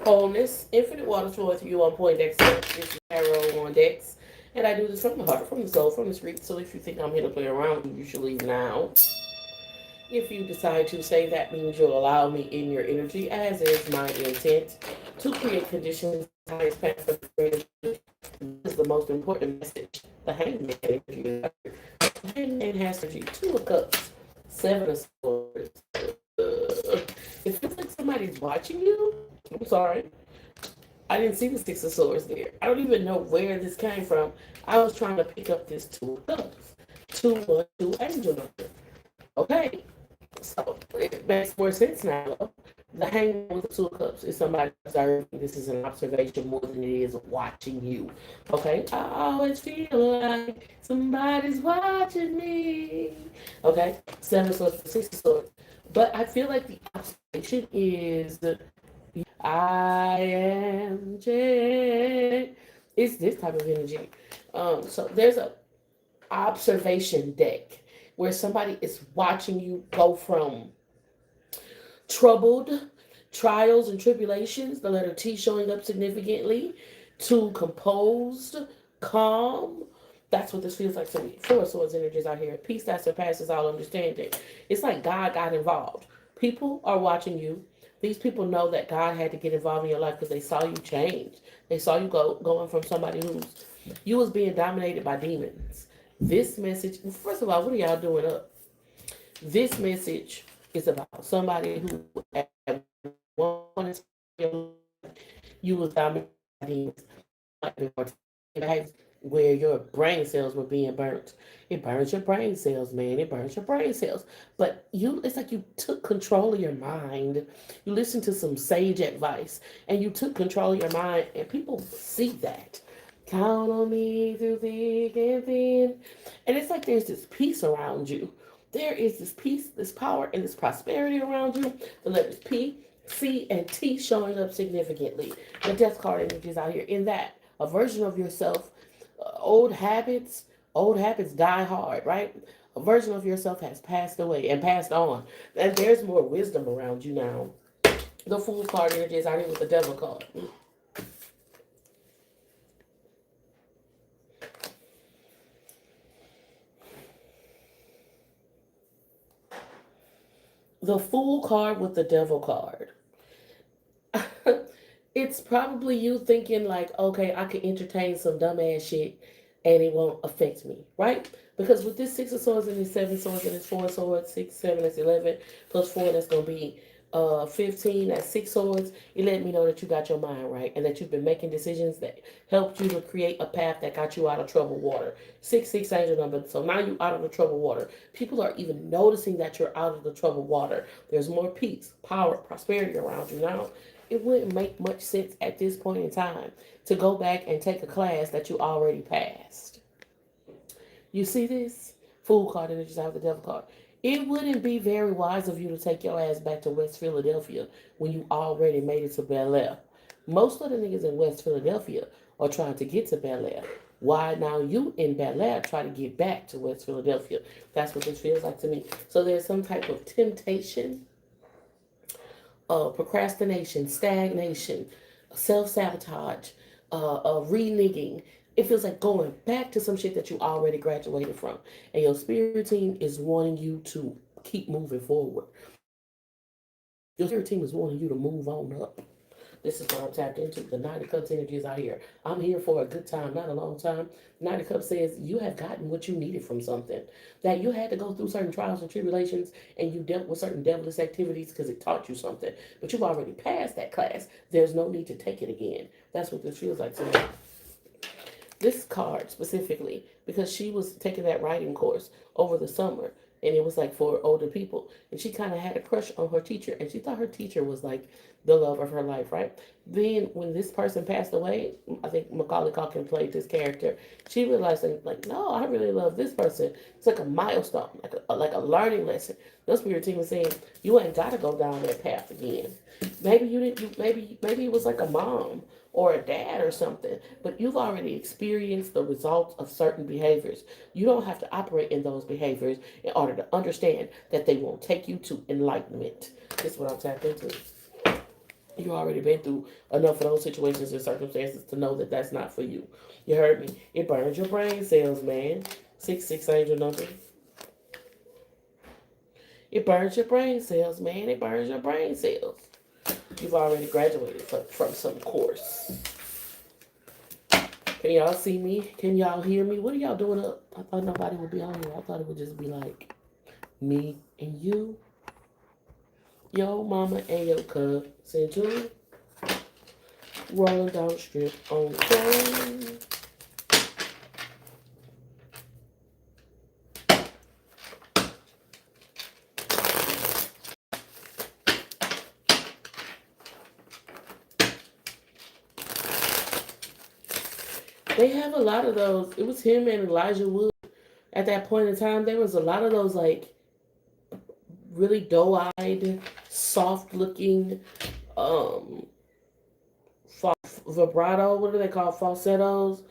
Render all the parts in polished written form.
wholeness, infinite water flow with you on point Dex. This is Arrow on Dex. And I do this from the heart, from the soul, from the street. So if you think I'm here to play around, you should leave now. If you decide to say that means you'll allow me in your energy, as is my intent, to create conditions at the highest path for the greatest good. This is the most important message. The hangman energy. The hangman has energy. Two of cups. Seven of swords. It feels like somebody's watching you. I'm sorry. I didn't see the six of swords there. I don't even know where this came from. I was trying to pick up this two of cups. 212 angel number. Okay. So it makes more sense now. The hangman with the two of cups is somebody observing. This is an observation more than it is watching you. Okay? I always feel like somebody's watching me. Okay? Seven of swords, six of swords. But I feel like the observation is I am Jay. It's this type of energy. So there's a observation deck where somebody is watching you go from troubled trials and tribulations, the letter T showing up significantly, to composed, calm. That's what this feels like to me. Four of Swords energies out here. Peace that surpasses all understanding. It's like God got involved. People are watching you. These people know that God had to get involved in your life because they saw you change. They saw you going from somebody who's you was being dominated by demons. This message, first of all, what are y'all doing up? This message is about somebody who at one point in you was dominated by demons where your brain cells were being burnt. It burns your brain cells, man. It burns your brain cells. But it's like you took control of your mind. You listened to some sage advice and you took control of your mind, and people see that. Count on me through thick and thin. And it's like there's this peace around you. There is this peace, this power, and this prosperity around you. The letters P, C, and T showing up significantly. The death card energies out here. In that, a version of yourself, old habits die hard, right? A version of yourself has passed away and passed on. And there's more wisdom around you now. The Fool card energies out here with the Devil card. The Fool card with the Devil card. It's probably you thinking like, okay, I can entertain some dumbass shit and it won't affect me, right? Because with this six of swords and this seven swords and this four swords, six, seven, that's 11, plus four, that's gonna be 15, that's six swords. It let me know that you got your mind right and that you've been making decisions that helped you to create a path that got you out of troubled water. Six angel number. So now you out of the troubled water. People are even noticing that you're out of the troubled water. There's more peace, power, prosperity around you now. It wouldn't make much sense at this point in time to go back and take a class that you already passed. You see this? Fool card and just have the devil card. It wouldn't be very wise of you to take your ass back to West Philadelphia when you already made it to Bel Air. Most of the niggas in West Philadelphia are trying to get to Bel Air. Why now you in Bel Air try to get back to West Philadelphia? That's what this feels like to me. So there's some type of temptation, procrastination, stagnation, self sabotage, reneging. It feels like going back to some shit that you already graduated from. And your spirit team is wanting you to keep moving forward. Your spirit team is wanting you to move on up. This is what I'm tapped into. The Nine of Cups energy is out here. I'm here for a good time, not a long time. Nine of Cups says you have gotten what you needed from something. That you had to go through certain trials and tribulations and you dealt with certain devilish activities because it taught you something. But you've already passed that class. There's no need to take it again. That's what this feels like to me. This card specifically, because she was taking that writing course over the summer and it was like for older people, and she kind of had a crush on her teacher and she thought her teacher was like the love of her life, right? Then when this person passed away, I think Macaulay Culkin played this character, she realized like, no, I really love this person. It's like a milestone, like a learning lesson. The spirit team was saying you ain't got to go down that path again. Maybe you didn't. Maybe it was like a mom or a dad or something, but you've already experienced the results of certain behaviors. You don't have to operate in those behaviors in order to understand that they won't take you to enlightenment. This is what I'm tapped into. You already been through enough of those situations and circumstances to know that that's not for you. You heard me? It burns your brain cells, man. 6 angel number. It burns your brain cells, man. It burns your brain cells. You've already graduated from some course. Can y'all see me? Can y'all hear me? What are y'all doing up? I thought nobody would be on here. I thought it would just be like me and you, yo mama and your cub. Century. Rolling down the strip on the train. They have a lot of those. It was him and Elijah Wood. At that point in time, there was a lot of those like really doe-eyed, soft-looking, vibrato. What do they call falsettos?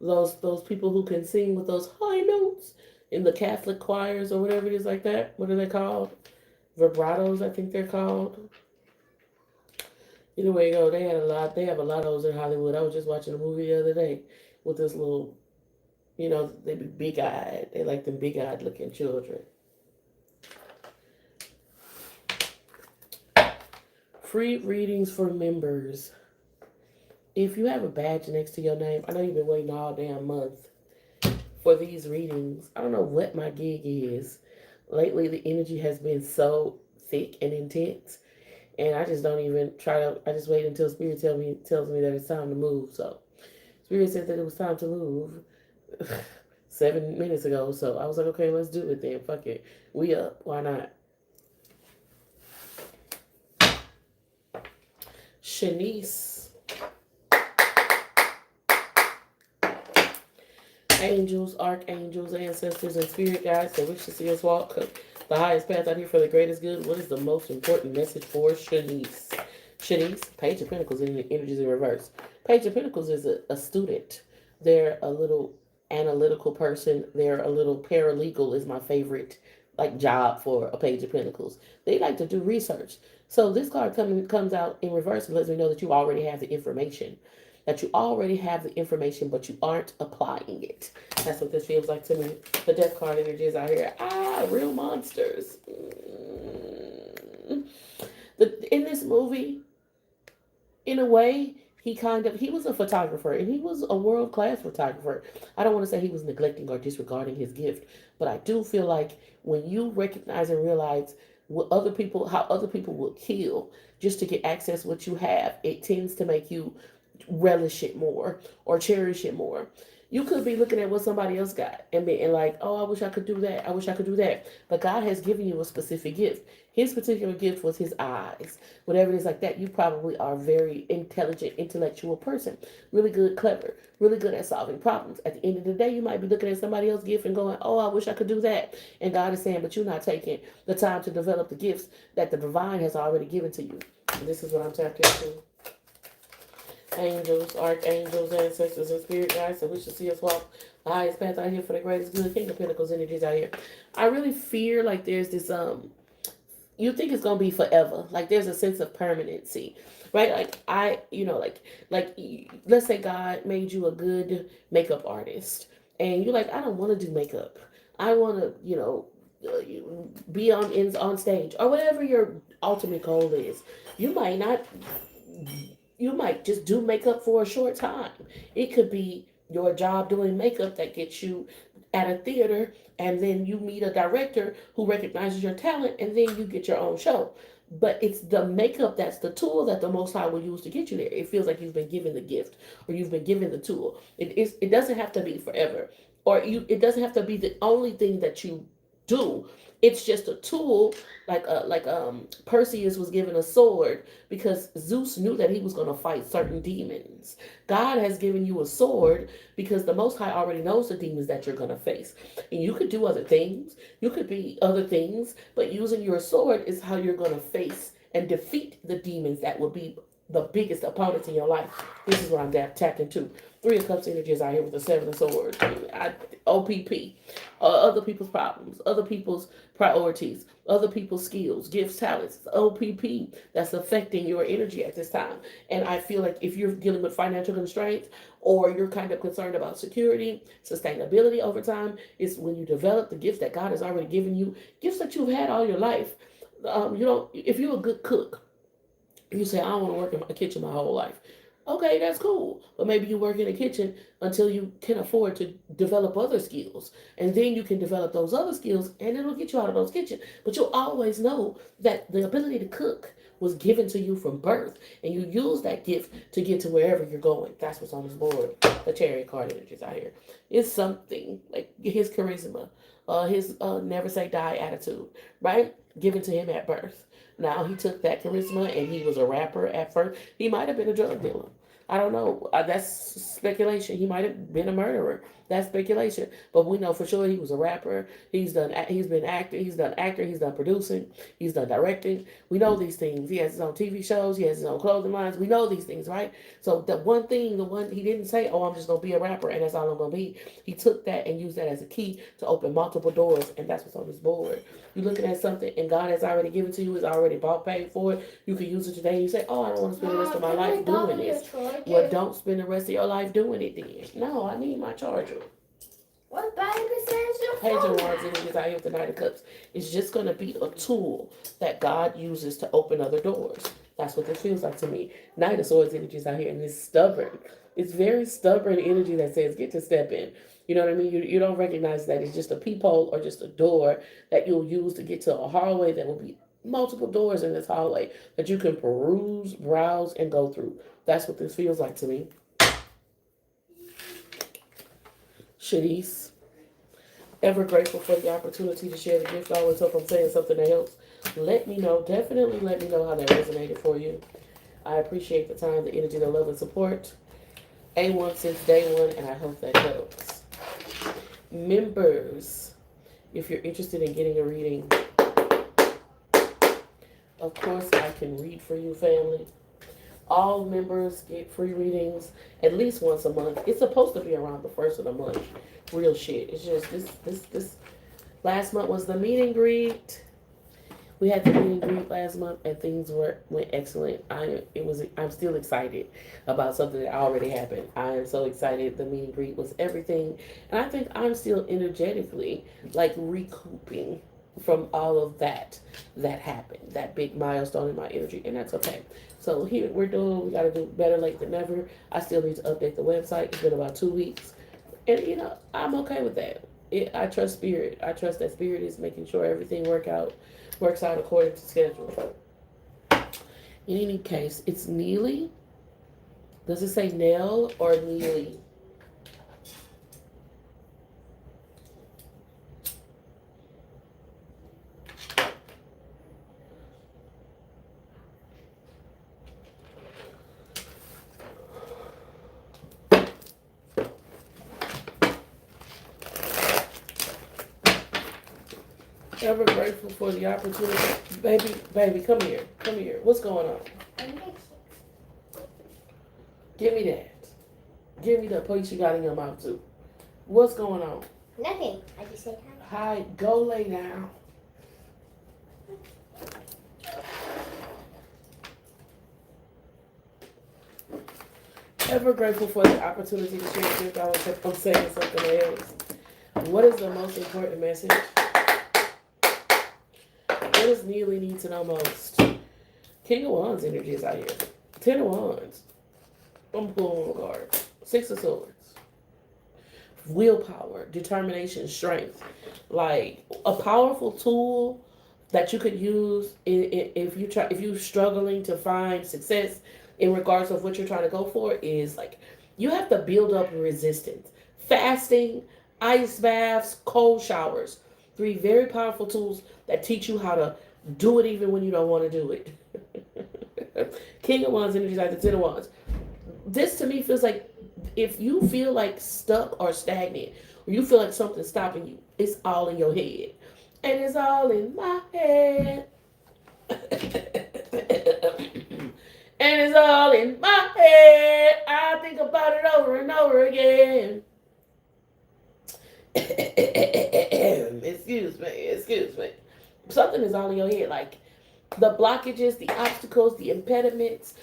Those people who can sing with those high notes in the Catholic choirs or whatever it is like that. What are they called? Vibratos, I think they're called. Either way you go, they had a lot. They have a lot of those in Hollywood. I was just watching a movie the other day with this little, they be big-eyed. They like them big-eyed looking children. Free readings for members. If you have a badge next to your name, I know you've been waiting all damn month for these readings. I don't know what my gig is. Lately, the energy has been so thick and intense, and I just don't even I just wait until Spirit tells me that it's time to move. So, Spirit said that it was time to move 7 minutes ago. So, I was like, okay, let's do it then. Fuck it. We up. Why not? Shanice. Angels, archangels, ancestors, and spirit guides that wish to see us walk the highest path out here for the greatest good. What is the most important message for Shanice? Shanice, Page of Pentacles in the energies in reverse. Page of Pentacles is a student. They're a little analytical person. They're a little paralegal is my favorite job for a Page of Pentacles. They like to do research. So this card comes out in reverse and lets me know that you already have the information. But you aren't applying it. That's what this feels like to me. The Death card energy is out here. Real monsters. In this movie, in a way, he was a photographer, and he was a world-class photographer. I don't want to say he was neglecting or disregarding his gift, but I do feel like when you recognize and realize how other people will kill just to get access to what you have, it tends to make you relish it more or cherish it more. You could be looking at what somebody else got and being like, oh, I wish I could do that. I wish I could do that. But God has given you a specific gift. His particular gift was his eyes. Whatever it is like that, you probably are a very intelligent, intellectual person. Really good, clever, really good at solving problems. At the end of the day, you might be looking at somebody else's gift and going, oh, I wish I could do that. And God is saying, but you're not taking the time to develop the gifts that the divine has already given to you. And this is what I'm tapped into. Angels, archangels, ancestors, and spirit guides, so we should see us walk the highest path out here for the greatest good. King of Pentacles energies out here. I really fear like there's this you think it's gonna be forever. Like there's a sense of permanency, right? Let's say God made you a good makeup artist, and you're like, I don't want to do makeup. I want to, be on stage or whatever your ultimate goal is. You might just do makeup for a short time. It could be your job doing makeup that gets you at a theater, and then you meet a director who recognizes your talent, and then you get your own show. But it's the makeup that's the tool that the Most High will use to get you there. It feels like you've been given the gift, or you've been given the tool. It doesn't have to be forever, it doesn't have to be the only thing that you do. It's just a tool, like Perseus was given a sword because Zeus knew that he was going to fight certain demons. God has given you a sword because the Most High already knows the demons that you're going to face. And you could do other things. You could be other things, but using your sword is how you're going to face and defeat the demons that will be the biggest opponents in your life. This is what I'm tapped into. Three of Cups energy is out here with the Seven of Swords. OPP. Other people's problems, other people's priorities, other people's skills, gifts, talents. OPP that's affecting your energy at this time. And I feel like if you're dealing with financial constraints or you're kind of concerned about security, sustainability over time, it's when you develop the gifts that God has already given you, gifts that you've had all your life. If you're a good cook, you say, I don't want to work in my kitchen my whole life. Okay, that's cool. But maybe you work in a kitchen until you can afford to develop other skills. And then you can develop those other skills and it'll get you out of those kitchens. But you'll always know that the ability to cook was given to you from birth. And you use that gift to get to wherever you're going. That's what's on this board. The Chariot card energies out here. It's something like his charisma, his never say die attitude, right? Given to him at birth. Now he took that charisma and he was a rapper at first. He might have been a drug dealer. I don't know. That's speculation. He might have been a murderer. That's speculation. But we know for sure he was a rapper. He's been acting. He's done acting. He's done producing. He's done directing. We know these things. He has his own TV shows. He has his own clothing lines. We know these things, right? So the one he didn't say, oh, I'm just gonna be a rapper and that's all I'm gonna be. He took that and used that as a key to open multiple doors, and that's what's on this board. You're looking at something and God has already given to you, is already bought, paid for it. You can use it today. You say, oh, I don't want to spend the rest of my life doing this. Well, don't spend the rest of your life doing it then. No, I need my charger. What baby says your Page phone? of Wands energies out here with the Knight of Cups. It's just going to be a tool that God uses to open other doors. That's what this feels like to me. Knight of Swords energies out here, and it's stubborn. It's very stubborn energy that says get to step in. You know what I mean? You don't recognize that it's just a peephole or just a door that you'll use to get to a hallway that will be multiple doors in this hallway that you can peruse, browse, and go through. That's what this feels like to me. Shanice, ever grateful for the opportunity to share the gift. I always hope I'm saying something that helps. Let me know. Definitely let me know how that resonated for you. I appreciate the time, the energy, the love, and support. A1 since day one, and I hope that helps. Members, if you're interested in getting a reading, of course I can read for you, family. All members get free readings at least once a month. It's supposed to be around the first of the month. Real shit. It's just this last month was the meet and greet. We had the meet and greet last month and things went excellent. I'm still excited about something that already happened. I am so excited. The meet and greet was everything. And I think I'm still energetically like recouping from all of that happened. That big milestone in my energy. And that's okay. So here we got to do better late than never. I still need to update the website. It's been about 2 weeks. And, I'm okay with that. I trust Spirit. I trust that Spirit is making sure everything works out according to schedule. In any case, it's Neely. Does it say Nell or Neely? Ever grateful for the opportunity. Baby, come here. What's going on? Give me that. Give me the place you got in your mouth too. What's going on? Nothing. I just said hi. Hi, go lay down. Ever grateful for the opportunity to share with you. I'm saying something else. What is the most important message? What does Neely need to know most? King of Wands energy is out here. 10 of Wands. I'm pulling one card. 6 of Swords. Willpower, determination, strength. Like a powerful tool that you could use if you're struggling to find success in regards of what you're trying to go for is like you have to build up resistance. Fasting, ice baths, cold showers. 3 very powerful tools that teach you how to do it even when you don't want to do it. King of Wands energy like the 10 of Wands. This to me feels like if you feel like stuck or stagnant, or you feel like something's stopping you, it's all in your head. And it's all in my head. And it's all in my head. I think about it over and over again. Excuse me. Something is all in your head. Like the blockages, the obstacles, the impediments,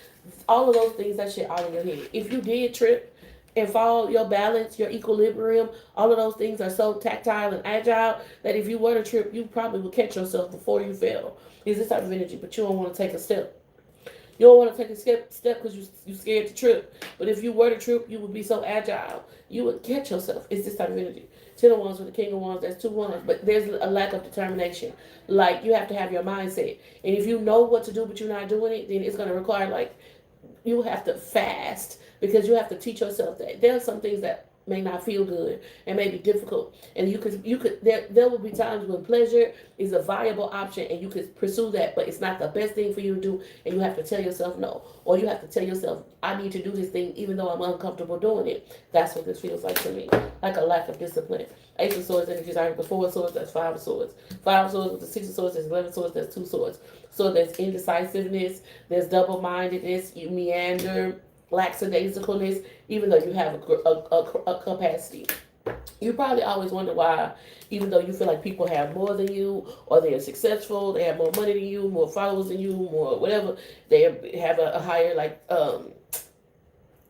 all of those things, that shit all in your head. If you did trip and fall, your balance, your equilibrium, all of those things are so tactile and agile that if you were to trip, you probably would catch yourself before you fell. It's this type of energy, but you don't want to take a step. You don't want to take a step because you're scared to trip. But if you were to trip, you would be so agile. You would catch yourself. It's this type of energy. 10 of Wands with the King of Wands, that's 2 Wands. But there's a lack of determination. Like, you have to have your mindset. And if you know what to do, but you're not doing it, then it's going to require, like, you have to fast because you have to teach yourself that there are some things that may not feel good and may be difficult, and there will be times when pleasure is a viable option and you could pursue that, but it's not the best thing for you to do, and you have to tell yourself no, or you have to tell yourself, I need to do this thing even though I'm uncomfortable doing it. That's what this feels like to me, like a lack of discipline. Ace of Swords energies are with 4 of Swords, that's 5 of Swords. 5 of Swords with the 6 of Swords, there's 11 of Swords, that's 2 Swords. So there's indecisiveness, there's double-mindedness, you meander, lackadaisicalness, even though you have a capacity. You probably always wonder why, even though you feel like people have more than you, or they're successful, they have more money than you, more followers than you, more whatever, they have a higher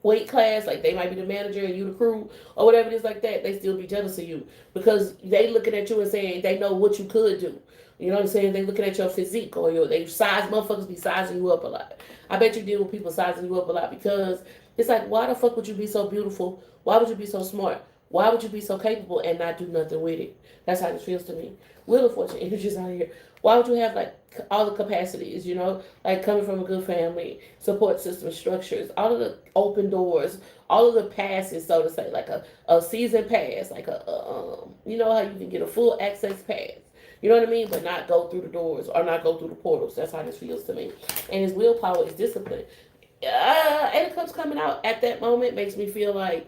weight class, like they might be the manager and you the crew, or whatever it is like that, they still be jealous of you because they looking at you and saying they know what you could do. You know what I'm saying? They looking at your physique or they motherfuckers be sizing you up a lot. I bet you deal with people sizing you up a lot because it's like, why the fuck would you be so beautiful? Why would you be so smart? Why would you be so capable and not do nothing with it? That's how this feels to me. Wheel of Fortune energies out here. Why would you have like all the capacities, like coming from a good family, support system structures, all of the open doors, all of the passes, so to say, like a season pass, like you know how you can get a full access pass. You know what I mean? But not go through the doors or not go through the portals. That's how this feels to me. And his willpower is discipline. Eight of Cups coming out at that moment makes me feel like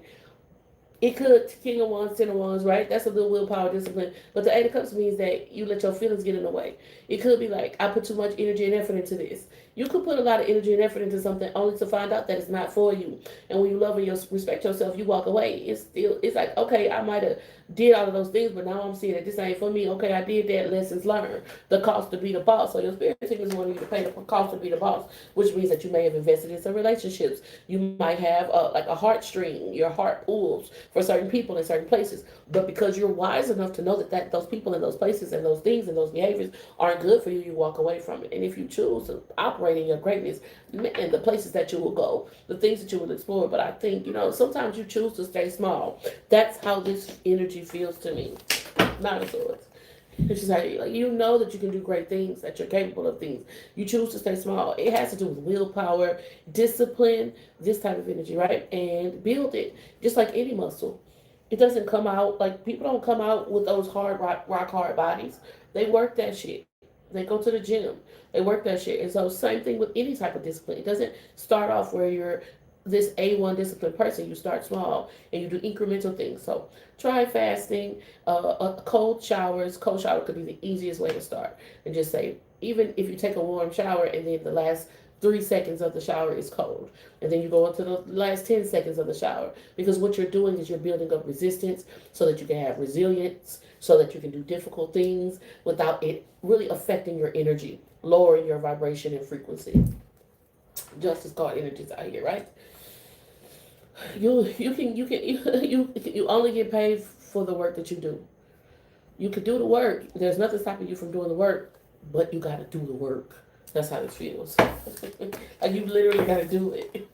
it could, King of Wands, 10 of Wands, right? That's a little willpower discipline. But the 8 of Cups means that you let your feelings get in the way. It could be like, I put too much energy and effort into this. You could put a lot of energy and effort into something only to find out that it's not for you. And when you love and you respect yourself, you walk away. It's like, okay, I might have did all of those things, but now I'm seeing that this ain't for me. Okay, I did that. Lessons learned. The cost to be the boss. So your spirit team is wanting you to pay the cost to be the boss, which means that you may have invested in some relationships. You might have like a heartstring. Your heart pulls for certain people in certain places. But because you're wise enough to know that those people in those places and those things and those behaviors aren't good for you, you walk away from it. And if you choose to operate in your greatness and the places that you will go, the things that you will explore. But I think, sometimes you choose to stay small. That's how this energy feels to me. Nine of Swords. It's just like you know that you can do great things, that you're capable of things. You choose to stay small. It has to do with willpower, discipline, this type of energy, right? And build it, just like any muscle. It doesn't come out, like people don't come out with those hard, rock hard bodies. They work that shit. They go to the gym. They work that shit. And so same thing with any type of discipline. It doesn't start off where you're this A1 disciplined person. You start small and you do incremental things. So try fasting, cold showers. Cold shower could be the easiest way to start. And just say, even if you take a warm shower and then the last 3 seconds of the shower is cold. And then you go into the last 10 seconds of the shower. Because what you're doing is you're building up resistance so that you can have resilience, so that you can do difficult things without it really affecting your energy, lowering your vibration and frequency. Justice card energies out here, right? You only get paid for the work that you do. You can do the work. There's nothing stopping you from doing the work, but you got to do the work. That's how this feels. Like you literally got to do it.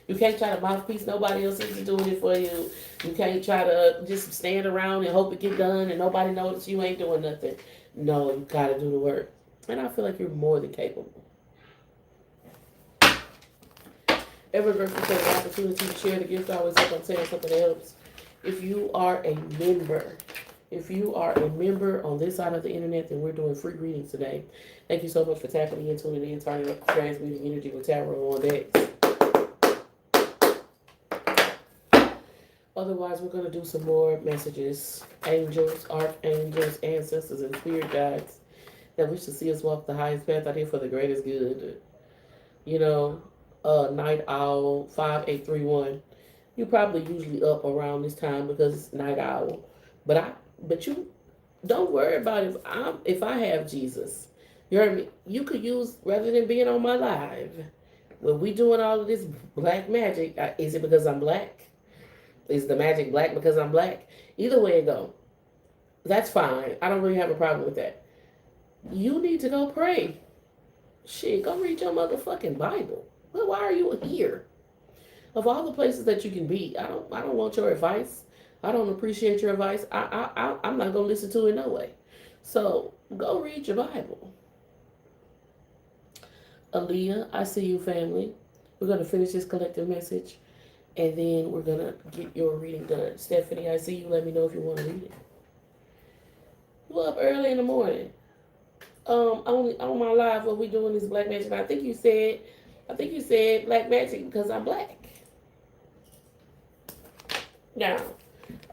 You can't try to mouthpiece nobody else is doing it for you. You can't try to just stand around and hope it get done and nobody notice you ain't doing nothing. No, you got to do the work. And I feel like you're more than capable. Ever grateful for the opportunity to share the gift. I always hope I'm saying something that helps. If you are a member on this side of the internet, then we're doing free readings today. Thank you so much for tapping in, tuning in, turning up, transmuting energy with tarot on decks. Otherwise, we're going to do some more messages. Angels, archangels, ancestors, and spirit guides that wish to see us walk the highest path out here for the greatest good. Night Owl 5831. You probably usually up around this time because it's Night Owl. But you don't worry about if I have Jesus. You heard me? You could use, rather than being on my live, when we doing all of this black magic, is it because I'm black? Is the magic black because I'm black? Either way it go. That's fine. I don't really have a problem with that. You need to go pray. Shit, go read your motherfucking Bible. Well, why are you here? Of all the places that you can be, I don't want your advice. I don't appreciate your advice. I'm not gonna listen to it no way. So go read your Bible. Aaliyah, I see you, family. We're gonna finish this collective message, and then we're gonna get your reading done. Stephanie, I see you. Let me know if you want to read it. You up early in the morning. On my live, what we doing is black magic. I think you said black magic because I'm black. Now,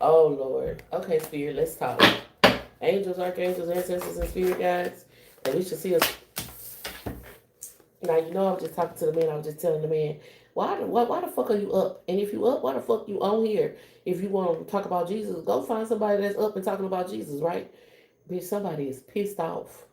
oh Lord. Okay, Spirit, let's talk. Angels, archangels, ancestors, and spirit guides. And we should see us. Now, you know I was just talking to the man. I was just telling the man, why the fuck are you up? And if you up, why the fuck you on here? If you want to talk about Jesus, go find somebody that's up and talking about Jesus, right? Bitch, somebody is pissed off.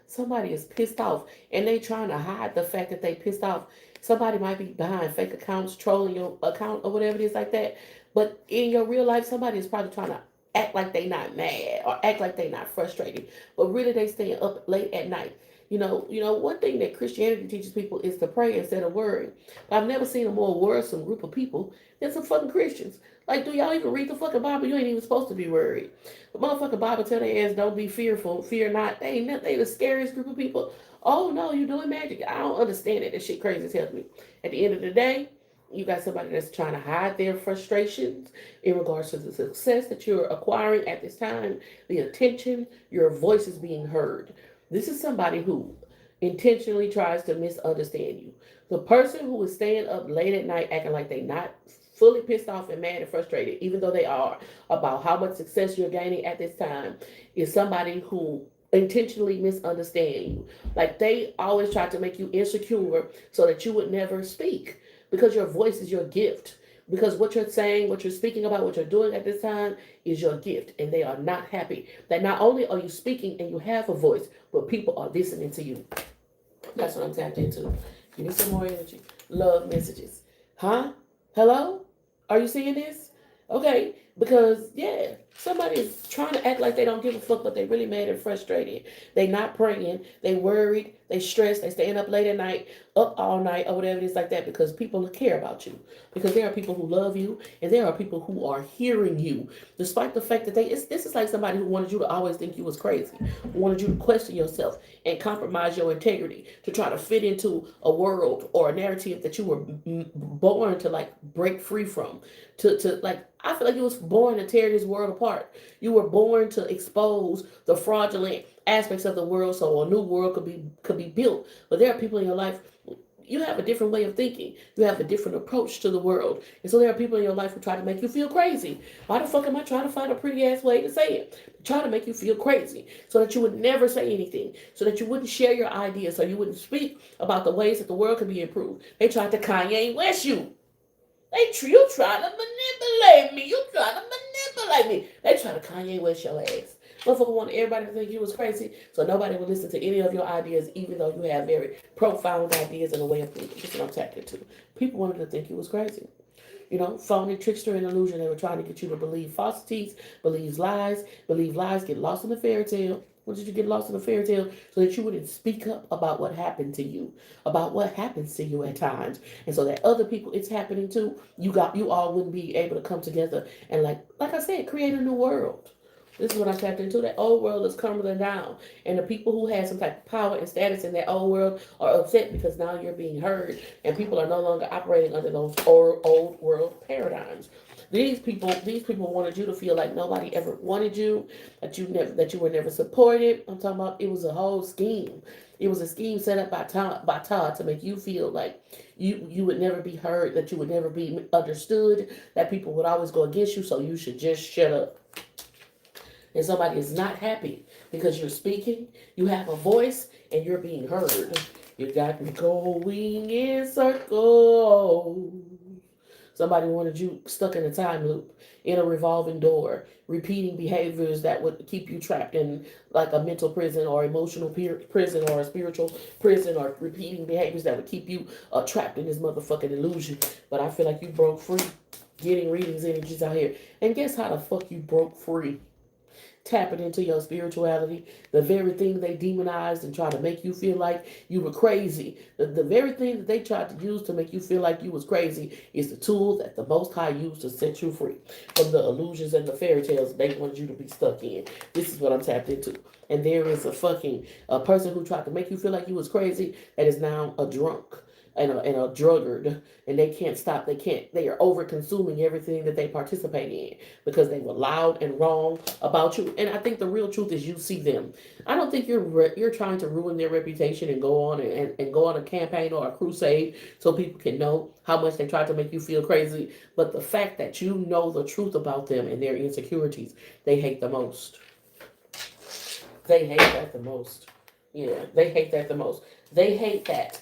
Somebody is pissed off. And they trying to hide the fact that they pissed off. Somebody might be behind fake accounts, trolling your account or whatever it is like that. But in your real life, somebody is probably trying to act like they not mad or act like they not frustrated. But really they staying up late at night. You know, one thing that Christianity teaches people is to pray instead of worry. But I've never seen a more worrisome group of people than some fucking Christians. Like, do y'all even read the fucking Bible? You ain't even supposed to be worried. The motherfucking Bible tell their ass, don't be fearful, fear not. They the scariest group of people. Oh no, you doing magic. I don't understand it. That shit crazy as hell to me. At the end of the day, you got somebody that's trying to hide their frustrations in regards to the success that you're acquiring at this time, the attention, your voice is being heard. This is somebody who intentionally tries to misunderstand you. The person who is staying up late at night acting like they not fully pissed off and mad and frustrated, even though they are, about how much success you're gaining at this time, is somebody who intentionally misunderstand you. Like, they always try to make you insecure so that you would never speak, because your voice is your gift. Because what you're saying, what you're speaking about, what you're doing at this time is your gift. And they are not happy that not only are you speaking and you have a voice, but people are listening to you. That's what I'm tapped into. Give me some more energy. Love messages. Huh? Hello? Are you seeing this? Okay. Because, yeah, somebody is trying to act like they don't give a fuck, but they really mad and frustrated. They not praying. They worried. They stressed. They staying up late at night, up all night, or whatever it is like that, because people care about you. Because there are people who love you, and there are people who are hearing you, despite the fact that this is like somebody who wanted you to always think you was crazy, who wanted you to question yourself and compromise your integrity to try to fit into a world or a narrative that you were born to, like, break free from. I feel like you was born to tear this world apart. You were born to expose the fraudulent aspects of the world so a new world could be built. But there are people in your life, you have a different way of thinking. You have a different approach to the world. And so there are people in your life who try to make you feel crazy. Why the fuck am I trying to find a pretty ass way to say it? Try to make you feel crazy so that you would never say anything, so that you wouldn't share your ideas, so you wouldn't speak about the ways that the world could be improved. They tried to Kanye West you. You trying to manipulate me. You trying to manipulate me. They trying to Kanye West your ass. Motherfucker want everybody to think you was crazy, so nobody would listen to any of your ideas, even though you have very profound ideas and a way of thinking. That's what I'm tapped into. People wanted to think you was crazy. You know, phony, trickster, and illusion. They were trying to get you to believe falsities, believe lies, get lost in the fairy tale. What did you get lost in the fairy tale? So that you wouldn't speak up about what happened to you, about what happens to you at times. And so that other people it's happening to, you all wouldn't be able to come together and like I said, create a new world. This is what I'm tapped into. That old world is crumbling down. And the people who had some type of power and status in that old world are upset because now you're being heard and people are no longer operating under those old world paradigms. These people wanted you to feel like nobody ever wanted you, that you were never supported. I'm talking about it was a whole scheme. It was a scheme set up by Todd to make you feel like you would never be heard, that you would never be understood, that people would always go against you, so you should just shut up. And somebody is not happy because you're speaking, you have a voice, and you're being heard. You got me going in circles. Somebody wanted you stuck in a time loop, in a revolving door, repeating behaviors that would keep you trapped in like a mental prison or emotional prison or a spiritual prison, or repeating behaviors that would keep you trapped in this motherfucking illusion. But I feel like you broke free. Getting readings, energies out here. And guess how the fuck you broke free? Tapping into your spirituality, the very thing they demonized and tried to make you feel like you were crazy. The very thing that they tried to use to make you feel like you was crazy is the tool that the Most High used to set you free from the illusions and the fairy tales they wanted you to be stuck in. This is what I'm tapped into. And there is a person who tried to make you feel like you was crazy that is now a drunk and a druggard, and they can't stop. They are over consuming everything that they participate in because they were loud and wrong about you. And I think the real truth is you see them. I don't think you're trying to ruin their reputation and go on and go on a campaign or a crusade so people can know how much they tried to make you feel crazy. But the fact that you know the truth about them and their insecurities, they hate the most. They hate that the most. Yeah, they hate that the most. They hate that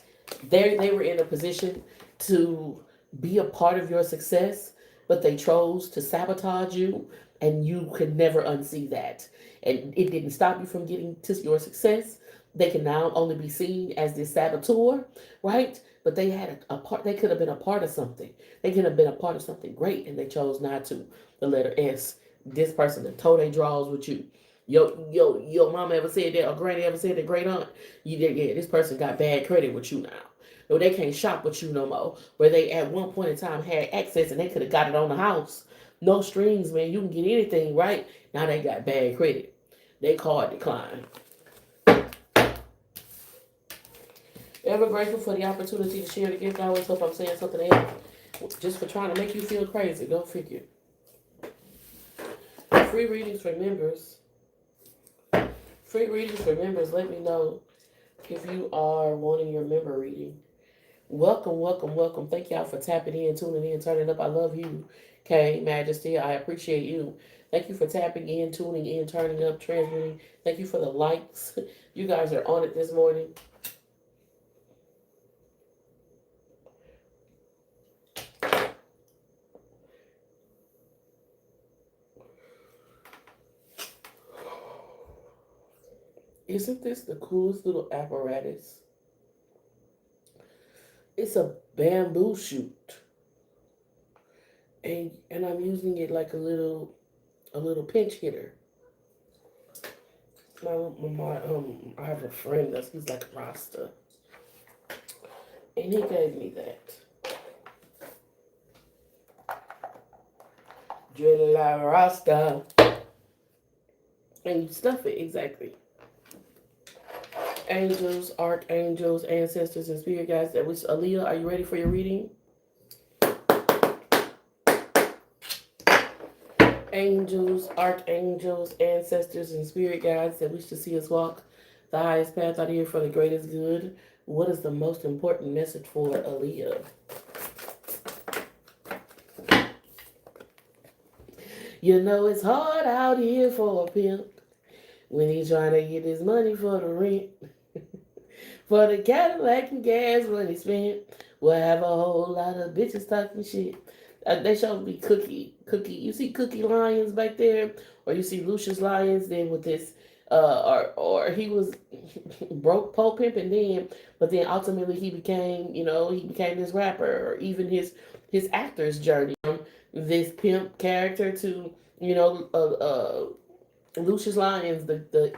they were in a position to be a part of your success, but they chose to sabotage you, and you could never unsee that. And it didn't stop you from getting to your success. They can now only be seen as this saboteur, right? But they had a part. They could have been a part of something. They could have been a part of something great, and they chose not to. The letter S. This person that told they draws with you. Your mama ever said that, or granny ever said that, great aunt? Yeah, this person got bad credit with you now. No, they can't shop with you no more. Where they at one point in time had access and they could have got it on the house. No strings, man. You can get anything, right? Now they got bad credit. They card decline. Ever grateful for the opportunity to share the gift. I always hope I'm saying something else. Just for trying to make you feel crazy. Go figure. Free readings for members. Free readings for members. Let me know if you are wanting your member reading. Welcome, welcome, welcome. Thank y'all for tapping in, tuning in, turning up. I love you, K Majesty. I appreciate you. Thank you for tapping in, tuning in, turning up, transmitting. Thank you for the likes. You guys are on it this morning. Isn't this the coolest little apparatus? It's a bamboo shoot. And I'm using it like a little pinch hitter. I have a friend he's like a Rasta. And he gave me that. Dread like Rasta. And you stuff it, exactly. Angels, archangels, ancestors, and spirit guides. Aaliyah, are you ready for your reading? Angels, archangels, ancestors, and spirit guides that wish to see us walk the highest path out here for the greatest good. What is the most important message for Aaliyah? You know it's hard out here for a pimp when he's trying to get his money for the rent. For the Cadillac and gas when he spent, we'll have a whole lot of bitches talking shit. They show me Cookie. You see Cookie Lyons back there, or you see Lucius Lyons then with this, or he was broke pole pimping then, but then ultimately he became this rapper, or even his actor's journey from this pimp character to Lucius Lyons, the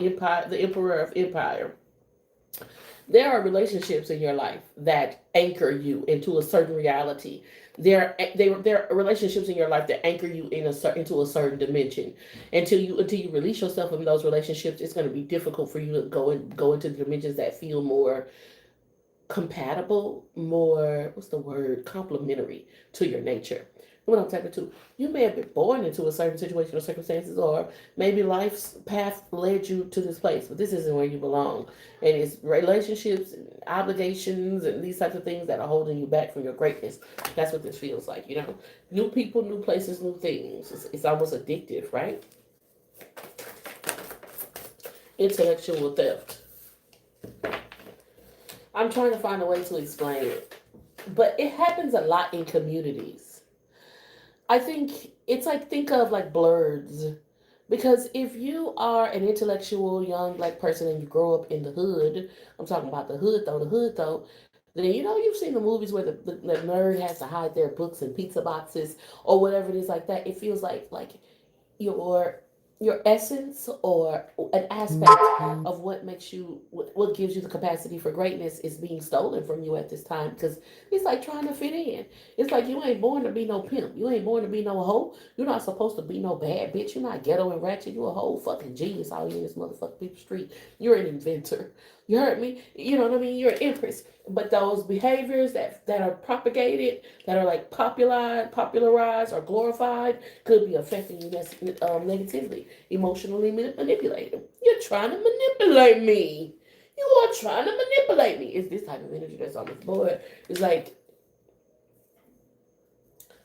emperor of empire. There are relationships in your life that anchor you into a certain reality. There are relationships in your life that anchor you into a certain dimension. Until you release yourself from those relationships, it's going to be difficult for you to go into dimensions that feel more compatible, more complementary to your nature. What I'm talking to, you may have been born into a certain situation or circumstances, or maybe life's path led you to this place, but this isn't where you belong. And it's relationships and obligations and these types of things that are holding you back from your greatness. That's what this feels like, New people, new places, new things. It's almost addictive, right? Intellectual theft. I'm trying to find a way to explain it. But it happens a lot in communities. I think it's like, think of like blurs. Because if you are an intellectual young black person and you grow up in the hood, I'm talking about the hood though, then you know you've seen the movies where the nerd has to hide their books in pizza boxes or whatever it is like that. It feels like your your essence or an aspect of what makes you what gives you the capacity for greatness is being stolen from you at this time because it's like trying to fit in. It's like you ain't born to be no pimp, you ain't born to be no hoe, you're not supposed to be no bad bitch, you're not ghetto and ratchet, you a whole fucking genius out here in this motherfucking people street. You're an inventor, you heard me, you know what I mean, you're an empress. But those behaviors that are propagated, that are like popularized or glorified, could be affecting you negatively, emotionally manipulated. You're trying to manipulate me. You are trying to manipulate me. It's this type of energy that's on this board. It's like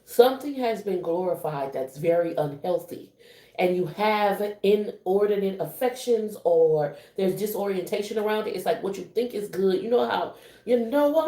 something has been glorified that's very unhealthy. And you have inordinate affections or there's disorientation around it. It's like what you think is good. You know how, you know,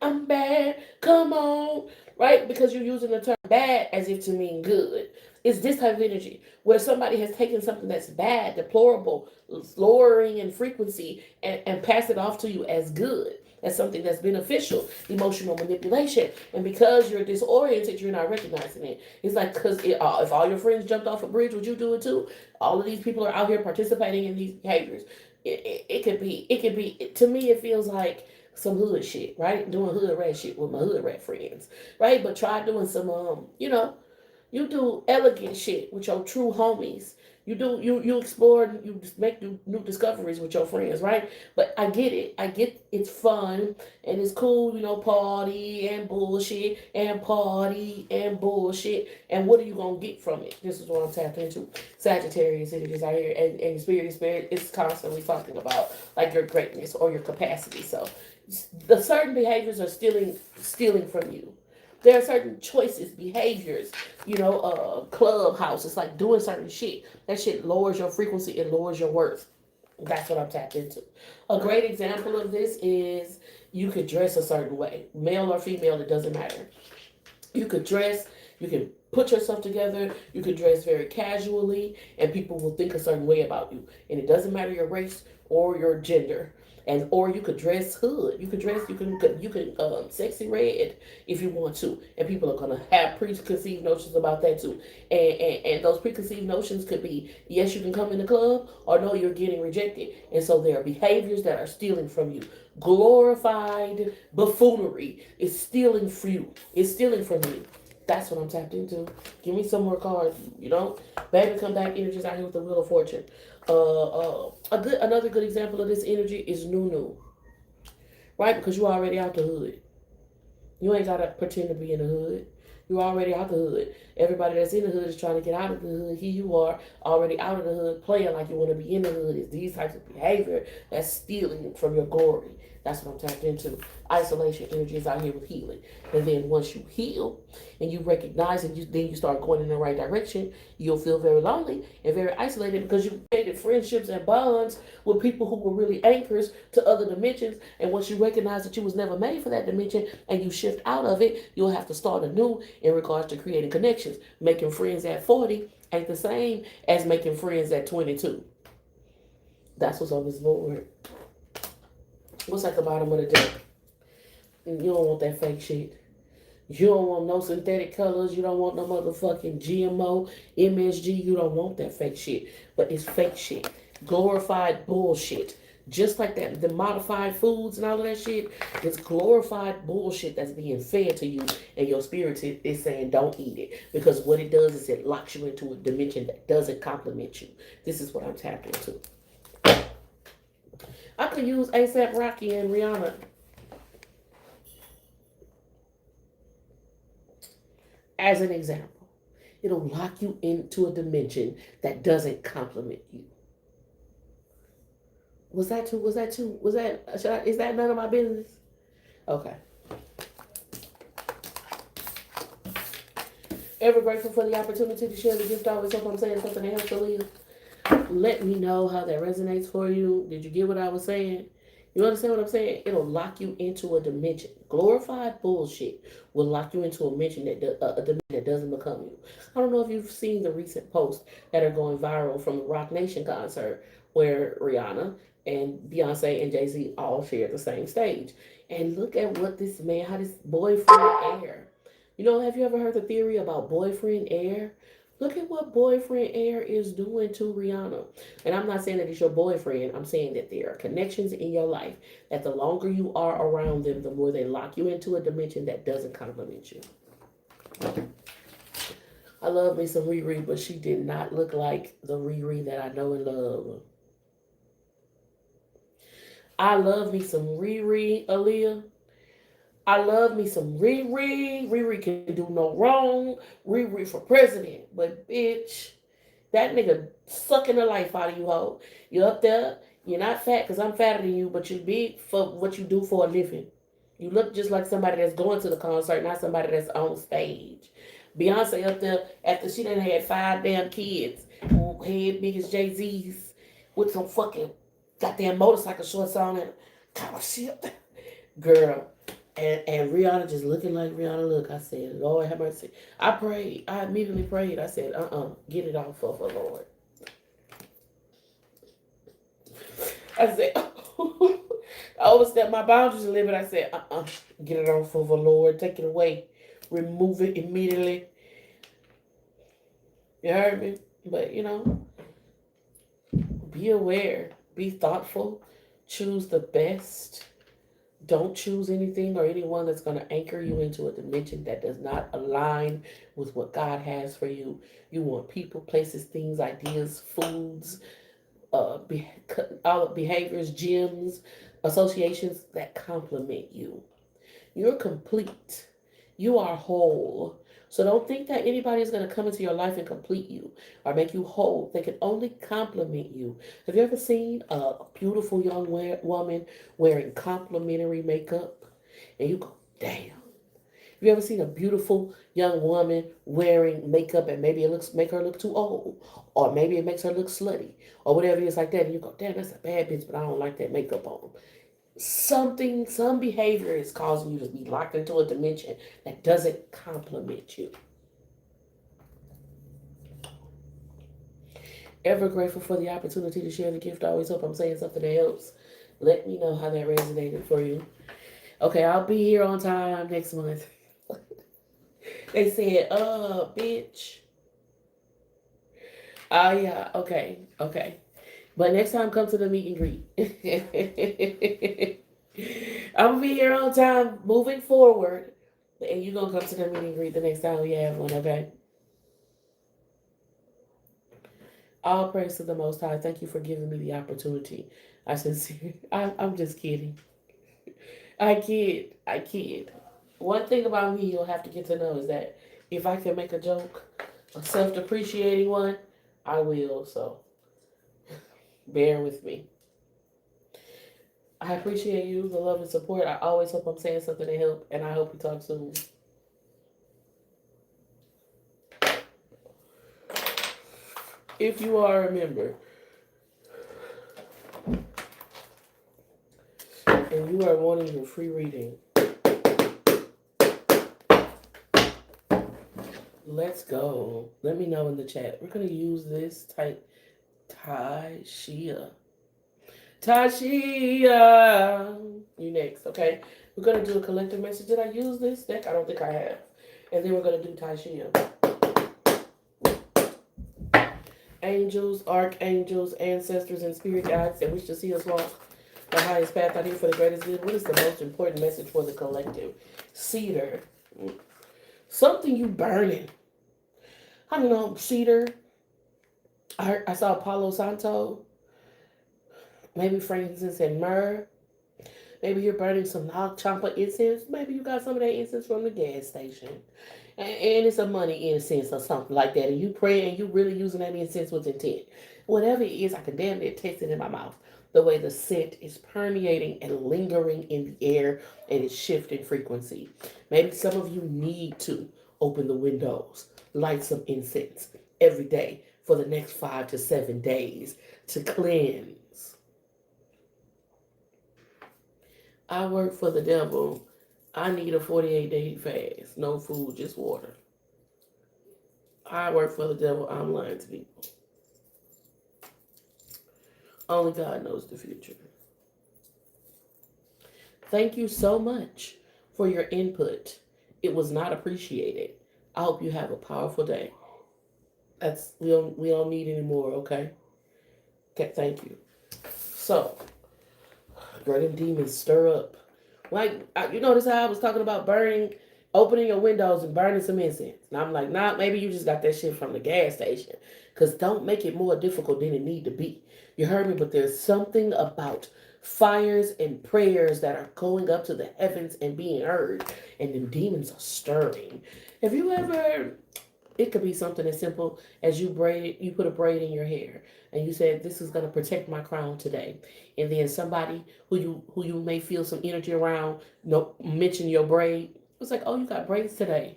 I'm bad, come on, right? Because you're using the term bad as if to mean good. It's this type of energy where somebody has taken something that's bad, deplorable, lowering in frequency, and pass it off to you as good, as something that's beneficial, emotional manipulation. And because you're disoriented, you're not recognizing it. It's like, because if all your friends jumped off a bridge, would you do it too? All of these people are out here participating in these behaviors. It could be, to me, it feels like some hood shit, right? Doing hood rat shit with my hood rat friends, right? But try doing some, you do elegant shit with your true homies. You explore, you just make new discoveries with your friends, right? But I get it. I get it's fun and it's cool, party and bullshit and party and bullshit. And what are you gonna get from it? This is what I'm tapped into. Sagittarius energies out here, and spirit is constantly talking about like your greatness or your capacity. So the certain behaviors are stealing from you. There are certain choices, behaviors, clubhouse. It's like doing certain shit. That shit lowers your frequency and lowers your worth. That's what I'm tapped into. A great example of this is you could dress a certain way, male or female, it doesn't matter. You could dress, you can put yourself together, you could dress very casually, and people will think a certain way about you. And it doesn't matter your race or your gender. And or you could dress hood. You can sexy red if you want to, and people are gonna have preconceived notions about that too. And those preconceived notions could be yes, you can come in the club, or no, you're getting rejected. And so there are behaviors that are stealing from you. Glorified buffoonery is stealing from you. It's stealing from you. That's what I'm tapped into. Give me some more cards. Baby, come back. Energies out here with the Wheel of Fortune. Another good example of this energy is Nunu, right? Because you already out the hood. You ain't gotta pretend to be in the hood. You already out the hood. Everybody that's in the hood is trying to get out of the hood. Here you are, already out of the hood, playing like you want to be in the hood. It's these types of behavior that's stealing from your glory. That's what I'm tapped into. Isolation energy is out here with healing. And then once you heal and you recognize and then you start going in the right direction, you'll feel very lonely and very isolated because you created friendships and bonds with people who were really anchors to other dimensions. And once you recognize that you was never made for that dimension and you shift out of it, you'll have to start anew in regards to creating connections. Making friends at 40 ain't the same as making friends at 22. That's what's on this board. What's at the bottom of the deck? You don't want that fake shit. You don't want no synthetic colors. You don't want no motherfucking GMO, MSG. You don't want that fake shit. But it's fake shit. Glorified bullshit. Just like that, the modified foods and all of that shit, it's glorified bullshit that's being fed to you, and your spirit is saying don't eat it. Because what it does is it locks you into a dimension that doesn't complement you. This is what I'm tapped into. I could use ASAP Rocky and Rihanna. As an example. It'll lock you into a dimension that doesn't complement you. Was that too? Is that none of my business? Okay. Ever grateful for the opportunity to share the gift. I always hope I'm saying something that helps to live. Let me know how that resonates for you. Did you get what I was saying? You understand what I'm saying? It'll lock you into a dimension. Glorified bullshit will lock you into a dimension a dimension that doesn't become you. I don't know if you've seen the recent posts that are going viral from the Rock Nation concert where Rihanna and Beyonce and Jay-Z all shared the same stage. And look at what this man, how this boyfriend air. You know, have you ever heard the theory about boyfriend air? Look at what boyfriend air is doing to Rihanna. And I'm not saying that it's your boyfriend. I'm saying that there are connections in your life that the longer you are around them, the more they lock you into a dimension that doesn't compliment you. I love me some Riri, but she did not look like the Riri that I know and love. I love me some Riri, Aaliyah. I love me some Riri. Riri can do no wrong. Riri for president. But bitch, that nigga sucking the life out of you, ho. You up there. You're not fat because I'm fatter than you, but you big for what you do for a living. You look just like somebody that's going to the concert, not somebody that's on stage. Beyonce up there after she done had 5 damn kids, head big as Jay-Z's, with some fucking goddamn motorcycle shorts on and kind of shit up there. Girl. And Rihanna just looking like Rihanna look. I said, Lord have mercy. I prayed. I immediately prayed. I said, get it off of her, Lord. I said, I overstepped my boundaries a little bit. I said, get it off of her, Lord. Take it away. Remove it immediately. You heard me? But, you know, be aware. Be thoughtful. Choose the best. Don't choose anything or anyone that's going to anchor you into a dimension that does not align with what God has for you. You want people, places, things, ideas, foods, all behaviors, gyms, associations that complement you. You're complete. You are whole. So don't think that anybody is going to come into your life and complete you or make you whole. They can only compliment you. Have you ever seen a beautiful young woman wearing complimentary makeup? And you go, damn. Have you ever seen a beautiful young woman wearing makeup and maybe it make her look too old? Or maybe it makes her look slutty? Or whatever it is like that. And you go, damn, that's a bad bitch, but I don't like that makeup on. Some behavior is causing you to be locked into a dimension that doesn't compliment you. Ever grateful for the opportunity to share the gift. I always hope I'm saying something that helps. Let me know how that resonated for you. Okay, I'll be here on time next month. They said, bitch. Oh, yeah, okay. But next time, come to the meet and greet. I'm going to be here on time moving forward. And you're going to come to the meet and greet the next time we have one, okay? All praise to the Most High. Thank you for giving me the opportunity. I'm just kidding. I kid. One thing about me you'll have to get to know is that if I can make a joke, a self-depreciating one, I will, so bear with me. I appreciate you, the love and support. I always hope I'm saying something to help, and I hope we talk soon. If you are a member and you are wanting your free reading, let's go. Let me know in the chat. We're going to use this type Tashia. You next, okay? We're going to do a collective message. Did I use this deck? I don't think I have. And then we're going to do Tashia. Angels, archangels, ancestors, and spirit guides that wish to see us walk the highest path out here for the greatest good. What is the most important message for the collective? Cedar. Something you burning. I don't know, cedar. I saw Palo Santo. Maybe frankincense and myrrh. Maybe you're burning some Nag Champa incense. Maybe you got some of that incense from the gas station. And it's a money incense or something like that. And you pray and you really using that incense with intent. Whatever it is, I can damn near taste it in my mouth. The way the scent is permeating and lingering in the air and it's shifting frequency. Maybe some of you need to open the windows, light some incense every day for the next 5 to 7 days to cleanse. I work for the devil. I need a 48-day fast. No food, just water. I work for the devil. I'm lying to people. Only God knows the future. Thank you so much for your input. It was not appreciated. I hope you have a powerful day. We don't need any more, okay? Okay, thank you. So, girl, them demons stir up. Like, you notice how I was talking about opening your windows and burning some incense. And I'm like, nah, maybe you just got that shit from the gas station. Because don't make it more difficult than it need to be. You heard me? But there's something about fires and prayers that are going up to the heavens and being heard. And the demons are stirring. Have you ever... It could be something as simple as you put a braid in your hair and you said, this is going to protect my crown today. And then somebody who you may feel some energy around, mention your braid. It's like, oh, you got braids today.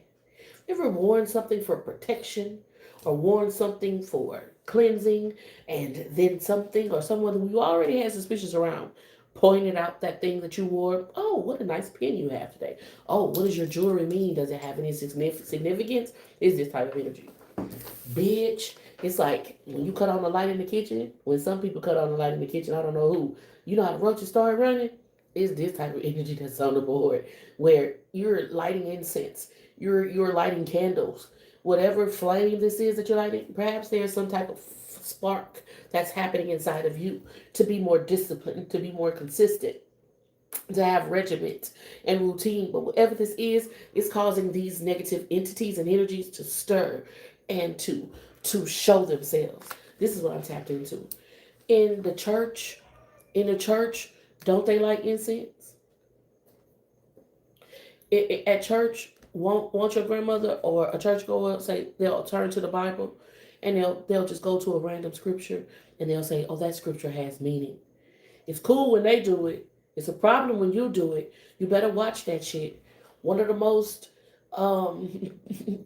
You ever worn something for protection or worn something for cleansing and then something or someone who you already had suspicions around pointed out that thing that you wore? Oh, what a nice pin you have today. Oh, what does your jewelry mean? Does it have any significance? Is this type of energy? Bitch, it's like when you cut on the light in the kitchen, when some people cut on the light in the kitchen, I don't know who, you know how the roaches start running? It's this type of energy that's on the board where you're lighting incense, you're lighting candles, whatever flame this is that you're lighting, perhaps there's some type of spark that's happening inside of you to be more disciplined, to be more consistent, to have regiment and routine. But whatever this is, it's causing these negative entities and energies to stir and to show themselves. This is what I'm tapped into. In the church, don't they like incense? At church, won't your grandmother or a churchgoer say they'll turn to the Bible and they'll just go to a random scripture and they'll say, oh, that scripture has meaning. It's cool when they do it. It's a problem when you do it. You better watch that shit. One of the most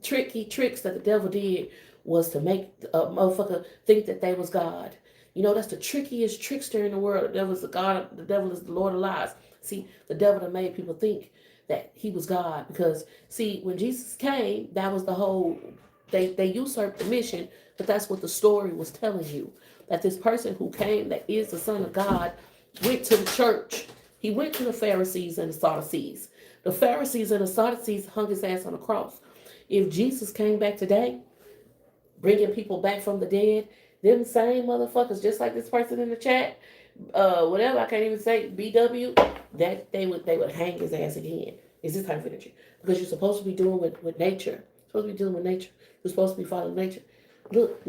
tricky tricks that the devil did was to make a motherfucker think that they was God. You know, that's the trickiest trickster in the world. The devil is the God. The devil is the Lord of lies. See, the devil that made people think that he was God because, see, when Jesus came, that was the whole, they usurped the mission, but that's what the story was telling you. That this person who came, that is the Son of God, went to the church. He went to the Pharisees and the Sadducees. The Pharisees and the Sadducees hung his ass on the cross. If Jesus came back today, bringing people back from the dead, them same motherfuckers, just like this person in the chat, whatever, I can't even say, BW, that they would hang his ass again. Is this type of energy? Because you're supposed to be doing with nature. You're supposed to be dealing with nature. You're supposed to be following nature. Look.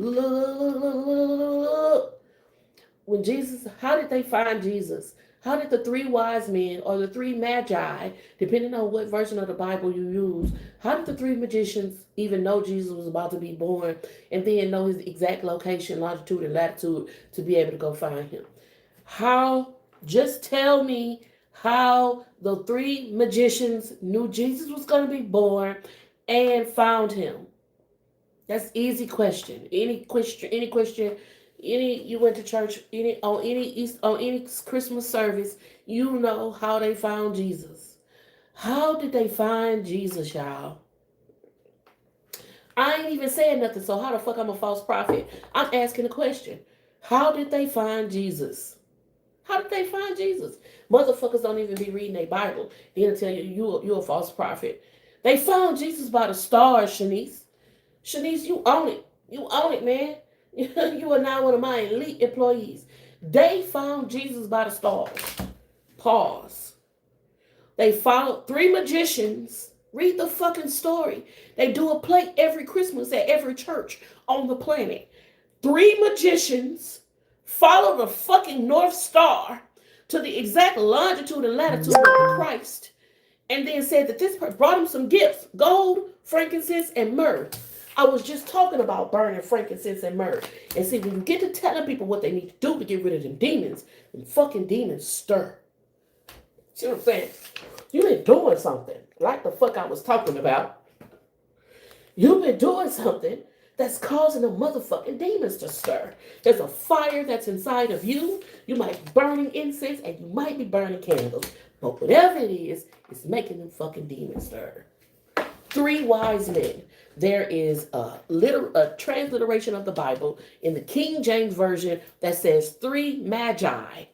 When Jesus, how did they find Jesus? How did the three wise men or the three magi, depending on what version of the Bible you use, how did the three magicians even know Jesus was about to be born and then know his exact location, longitude, and latitude to be able to go find him? How? Just tell me how the three magicians knew Jesus was going to be born and found him. That's easy question. Any question, you went to church, on any Christmas service, you know how they found Jesus. How did they find Jesus, y'all? I ain't even saying nothing, so how the fuck I'm a false prophet? I'm asking a question. How did they find Jesus? How did they find Jesus? Motherfuckers don't even be reading their Bible. They'll tell you you're a false prophet. They found Jesus by the stars, Shanice. Shanice, you own it. You own it, man. You are now one of my elite employees. They found Jesus by the stars. Pause. They followed three magicians. Read the fucking story. They do a play every Christmas at every church on the planet. Three magicians follow the fucking North Star to the exact longitude and latitude of the Christ, and then said that this person brought him some gifts: gold, frankincense, and myrrh. I was just talking about burning frankincense and myrrh. And see, when you get to telling people what they need to do to get rid of them demons fucking demons stir. See what I'm saying? You've been doing something like the fuck I was talking about. You've been doing something that's causing the motherfucking demons to stir. There's a fire that's inside of you. You might be burning incense and you might be burning candles. But whatever it is, it's making them fucking demons stir. 3 wise men. There is a transliteration of the Bible in the King James Version that says 3 magi.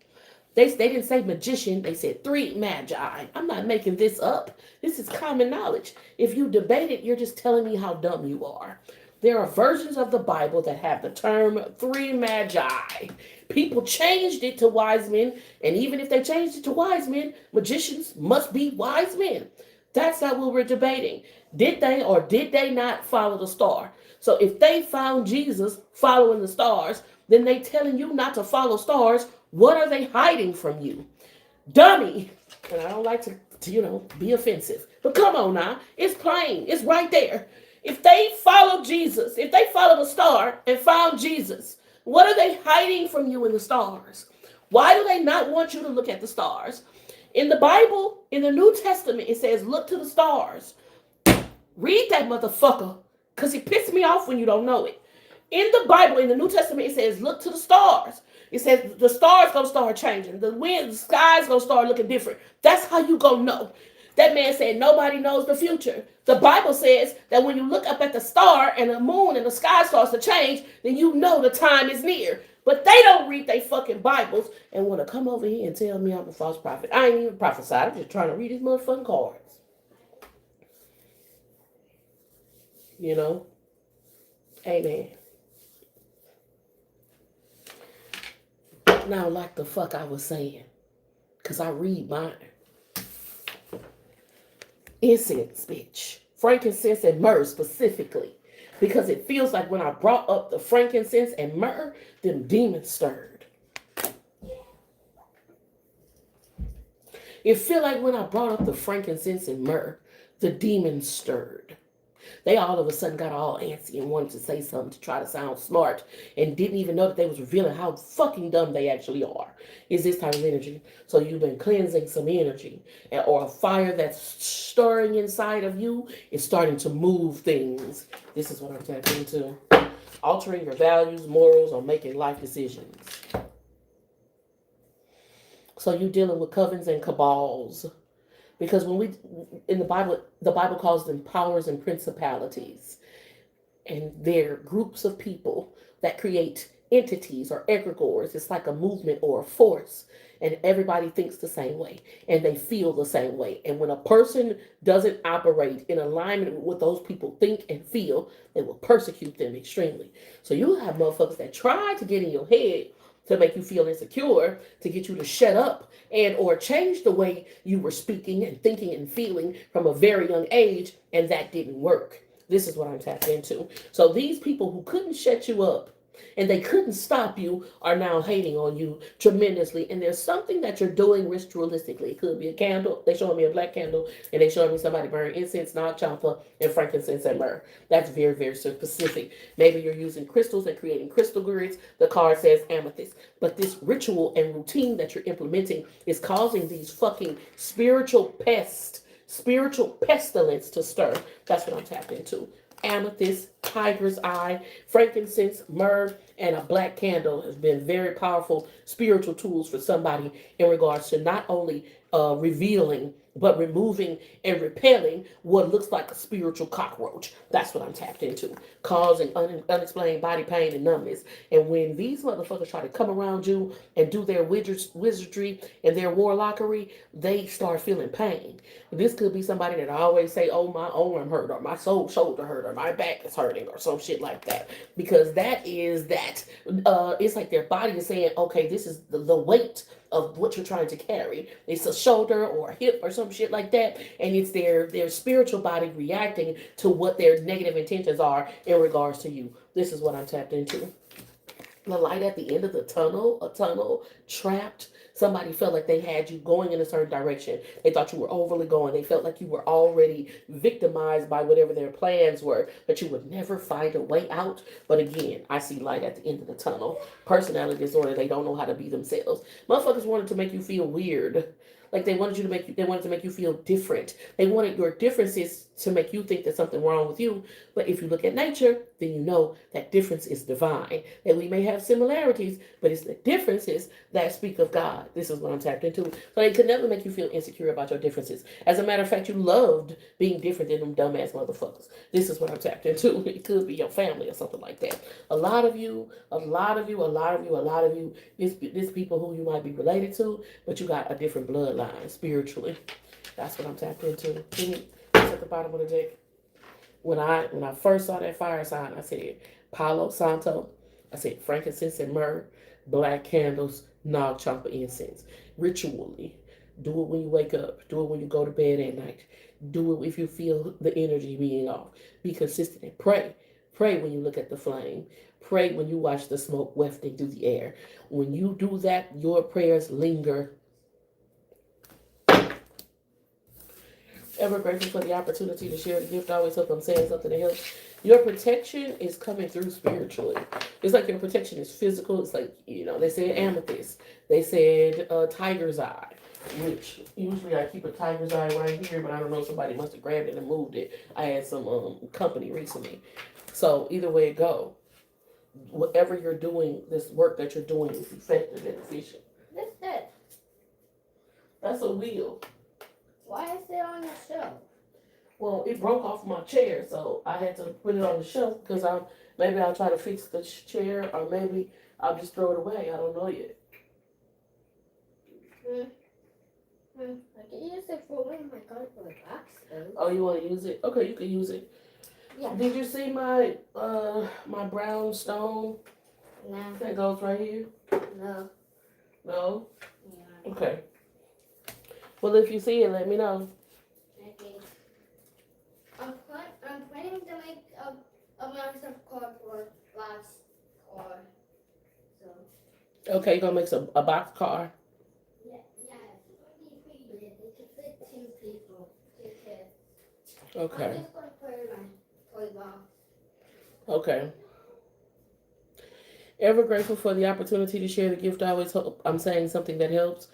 They didn't say magician, they said 3 magi. I'm not making this up. This is common knowledge. If you debate it, you're just telling me how dumb you are. There are versions of the Bible that have the term 3 magi. People changed it to wise men, and even if they changed it to wise men, magicians must be wise men. That's not what we're debating. Did they or did they not follow the star? So if they found Jesus following the stars, then they telling you not to follow stars. What are they hiding from you? Dummy. And I don't like to be offensive. But come on now. It's plain. It's right there. If they follow Jesus, if they follow the star and found Jesus, what are they hiding from you in the stars? Why do they not want you to look at the stars? In the Bible, in the New Testament, it says, look to the stars. Read that motherfucker, because it pisses me off when you don't know it. In the Bible, in the New Testament, it says, look to the stars. It says the stars going to start changing. The wind, the sky's going to start looking different. That's how you going to know. That man said nobody knows the future. The Bible says that when you look up at the star and the moon and the sky starts to change, then you know the time is near. But they don't read their fucking Bibles and want to come over here and tell me I'm a false prophet. I ain't even prophesied. I'm just trying to read these motherfucking cards. Amen. Now, like the fuck I was saying, because I read mine. Incense, bitch. Frankincense and myrrh specifically. Because it feels like when I brought up the frankincense and myrrh, them demons stirred. It feel like when I brought up the frankincense and myrrh, the demons stirred. They all of a sudden got all antsy and wanted to say something to try to sound smart and didn't even know that they was revealing how fucking dumb they actually are. Is this type of energy. So you've been cleansing some energy, or a fire that's stirring inside of you is starting to move things. This is what I'm tapping into. Altering your values, morals, or making life decisions. So you're dealing with covens and cabals. Because in the Bible calls them powers and principalities. And they're groups of people that create entities or egregores. It's like a movement or a force. And everybody thinks the same way. And they feel the same way. And when a person doesn't operate in alignment with what those people think and feel, they will persecute them extremely. So you have motherfuckers that try to get in your head to make you feel insecure, to get you to shut up and or change the way you were speaking and thinking and feeling from a very young age, and that didn't work. This is what I'm tapped into. So these people who couldn't shut you up and they couldn't stop you are now hating on you tremendously. And there's something that you're doing ritualistically. It could be a candle. They showing me a black candle, and they showing me somebody burning incense, nag champa, and frankincense and myrrh. That's very, very specific. Maybe you're using crystals and creating crystal grids. The card says amethyst. But this ritual and routine that you're implementing is causing these fucking spiritual pestilence to stir. That's what I'm tapped into. Amethyst, tiger's eye, frankincense, myrrh, and a black candle has been very powerful spiritual tools for somebody in regards to not only revealing, but removing and repelling what looks like a spiritual cockroach. That's what I'm tapped into. Causing unexplained body pain and numbness. And when these motherfuckers try to come around you and do their wizardry and their warlockery, they start feeling pain. This could be somebody that always say, oh, my arm hurt, or my shoulder hurt, or my back is hurting, or some shit like that. Because that is that. It's like their body is saying, okay, this is the weight of what you're trying to carry. It's a shoulder or a hip or some shit like that, and it's their spiritual body reacting to what their negative intentions are in regards to you. This is what I'm tapped into. The light at the end of the tunnel, a tunnel trapped. Somebody felt like they had you going in a certain direction. They thought you were overly going. They felt like you were already victimized by whatever their plans were, but you would never find a way out. But again, I see light at the end of the tunnel. Personality disorder, they don't know how to be themselves. Motherfuckers wanted to make you feel weird. Like they wanted they wanted to make you feel different. They wanted your differences to make you think there's something wrong with you. But if you look at nature, then you know that difference is divine. That we may have similarities, but it's the differences that speak of God. This is what I'm tapped into. So they could never make you feel insecure about your differences. As a matter of fact, you loved being different than them dumbass motherfuckers. This is what I'm tapped into. It could be your family or something like that. A lot of you, this people who you might be related to, but you got a different bloodline spiritually. That's what I'm tapped into. It's at the bottom of the deck. When I first saw that fire sign, I said Palo Santo. I said frankincense and myrrh, black candles, Nag Champa incense. Ritually. Do it when you wake up. Do it when you go to bed at night. Do it if you feel the energy being off. Be consistent and pray. Pray when you look at the flame. Pray when you watch the smoke wafting through the air. When you do that, your prayers linger. Ever grateful for the opportunity to share the gift. I always hope I'm saying something to help. Your protection is coming through spiritually. It's like your protection is physical. It's like, they said amethyst. They said tiger's eye, which usually I keep a tiger's eye right here, but I don't know, somebody must have grabbed it and moved it. I had some company recently. So either way it go, whatever you're doing, this work that you're doing is effective and efficient. What's that? That's a wheel. Why is it on the shelf? Well, it broke off my chair, so I had to put it on the shelf because maybe I'll try to fix the chair, or maybe I'll just throw it away. I don't know yet. I can use it for one of my cardboard box though. Oh, you want to use it? Okay, you can use it. Yeah. Did you see my brown stone No. that goes right here? No. No? Yeah. Okay. Well, if you see it, let me know. Okay. I'm planning to make a box of cardboard box car. So. Okay, you're going to make a box car? Yeah. It's going to be pretty big. It can fit 2 people. Okay. I'm just going to put it in my toy box. Okay. Ever grateful for the opportunity to share the gift. I always hope I'm saying something that helps.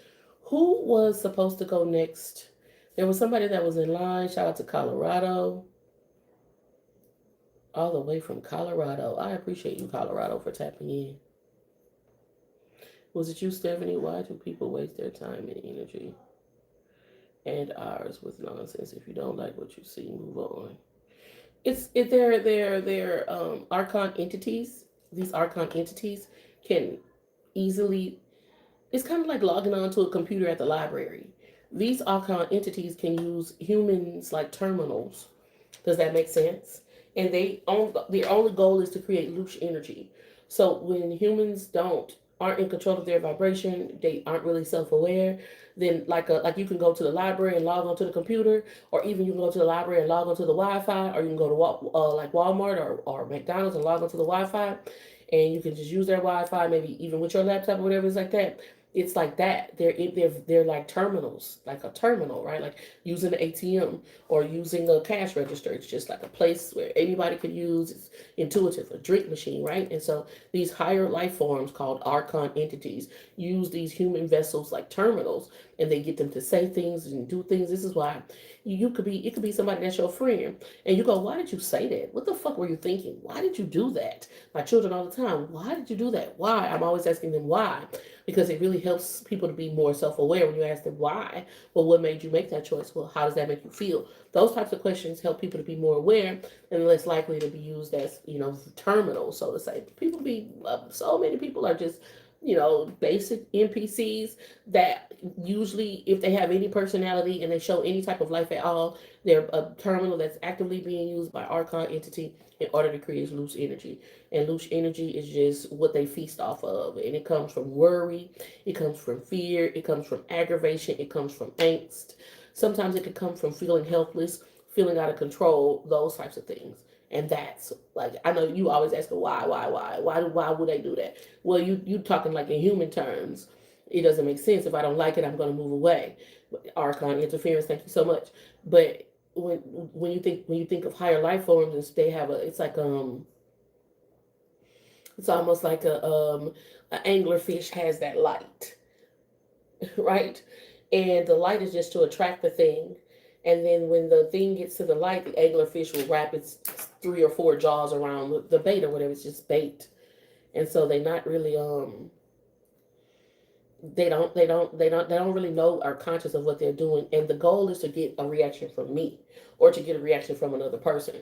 Who was supposed to go next? There was somebody that was in line. Shout out to Colorado. All the way from Colorado. I appreciate you, Colorado, for tapping in. Was it you, Stephanie? Why do people waste their time and energy and ours with nonsense? If you don't like what you see, move on. They're archon entities. These archon entities can easily. It's kind of like logging on to a computer at the library. These archon entities can use humans like terminals. Does that make sense? And their only goal is to create loose energy. So when humans aren't in control of their vibration, they aren't really self-aware, then like you can go to the library and log onto the computer, or even you can go to the library and log onto the Wi-Fi, or you can go to like Walmart or McDonald's and log onto the Wi-Fi, and you can just use their Wi-Fi, maybe even with your laptop or whatever. It's like that. It's like that. They're like terminals, like a terminal, right? Like using an ATM or using a cash register. It's just like a place where anybody could use. It's intuitive, a drink machine, right? And so these higher life forms called archon entities use these human vessels like terminals, and they get them to say things and do things. This is why it could be somebody that's your friend, and you go, why did you say that? What the fuck were you thinking? Why did you do that? My children all the time, why did you do that? Why? I'm always asking them why, because it really helps people to be more self-aware when you ask them why. Well, what made you make that choice? Well, how does that make you feel? Those types of questions help people to be more aware and less likely to be used as, terminals, so to say. So many people are just, basic NPCs that usually, if they have any personality and they show any type of life at all, they're a terminal that's actively being used by archon entity in order to create loose energy. And loose energy is just what they feast off of. And it comes from worry, it comes from fear, it comes from aggravation, it comes from angst. Sometimes it can come from feeling helpless, feeling out of control, those types of things. And that's like, I know you always ask why would they do that? Well, you talking like in human terms. It doesn't make sense. If I don't like it, I'm going to move away. Archon interference, thank you so much. But when you think of higher life forms, they have it's almost like an anglerfish has that light, right? And the light is just to attract the thing. And then when the thing gets to the light, the anglerfish will wrap its 3 or 4 jaws around the bait or whatever. It's just bait. And so they not really they don't really know or conscious of what they're doing. And the goal is to get a reaction from me or to get a reaction from another person.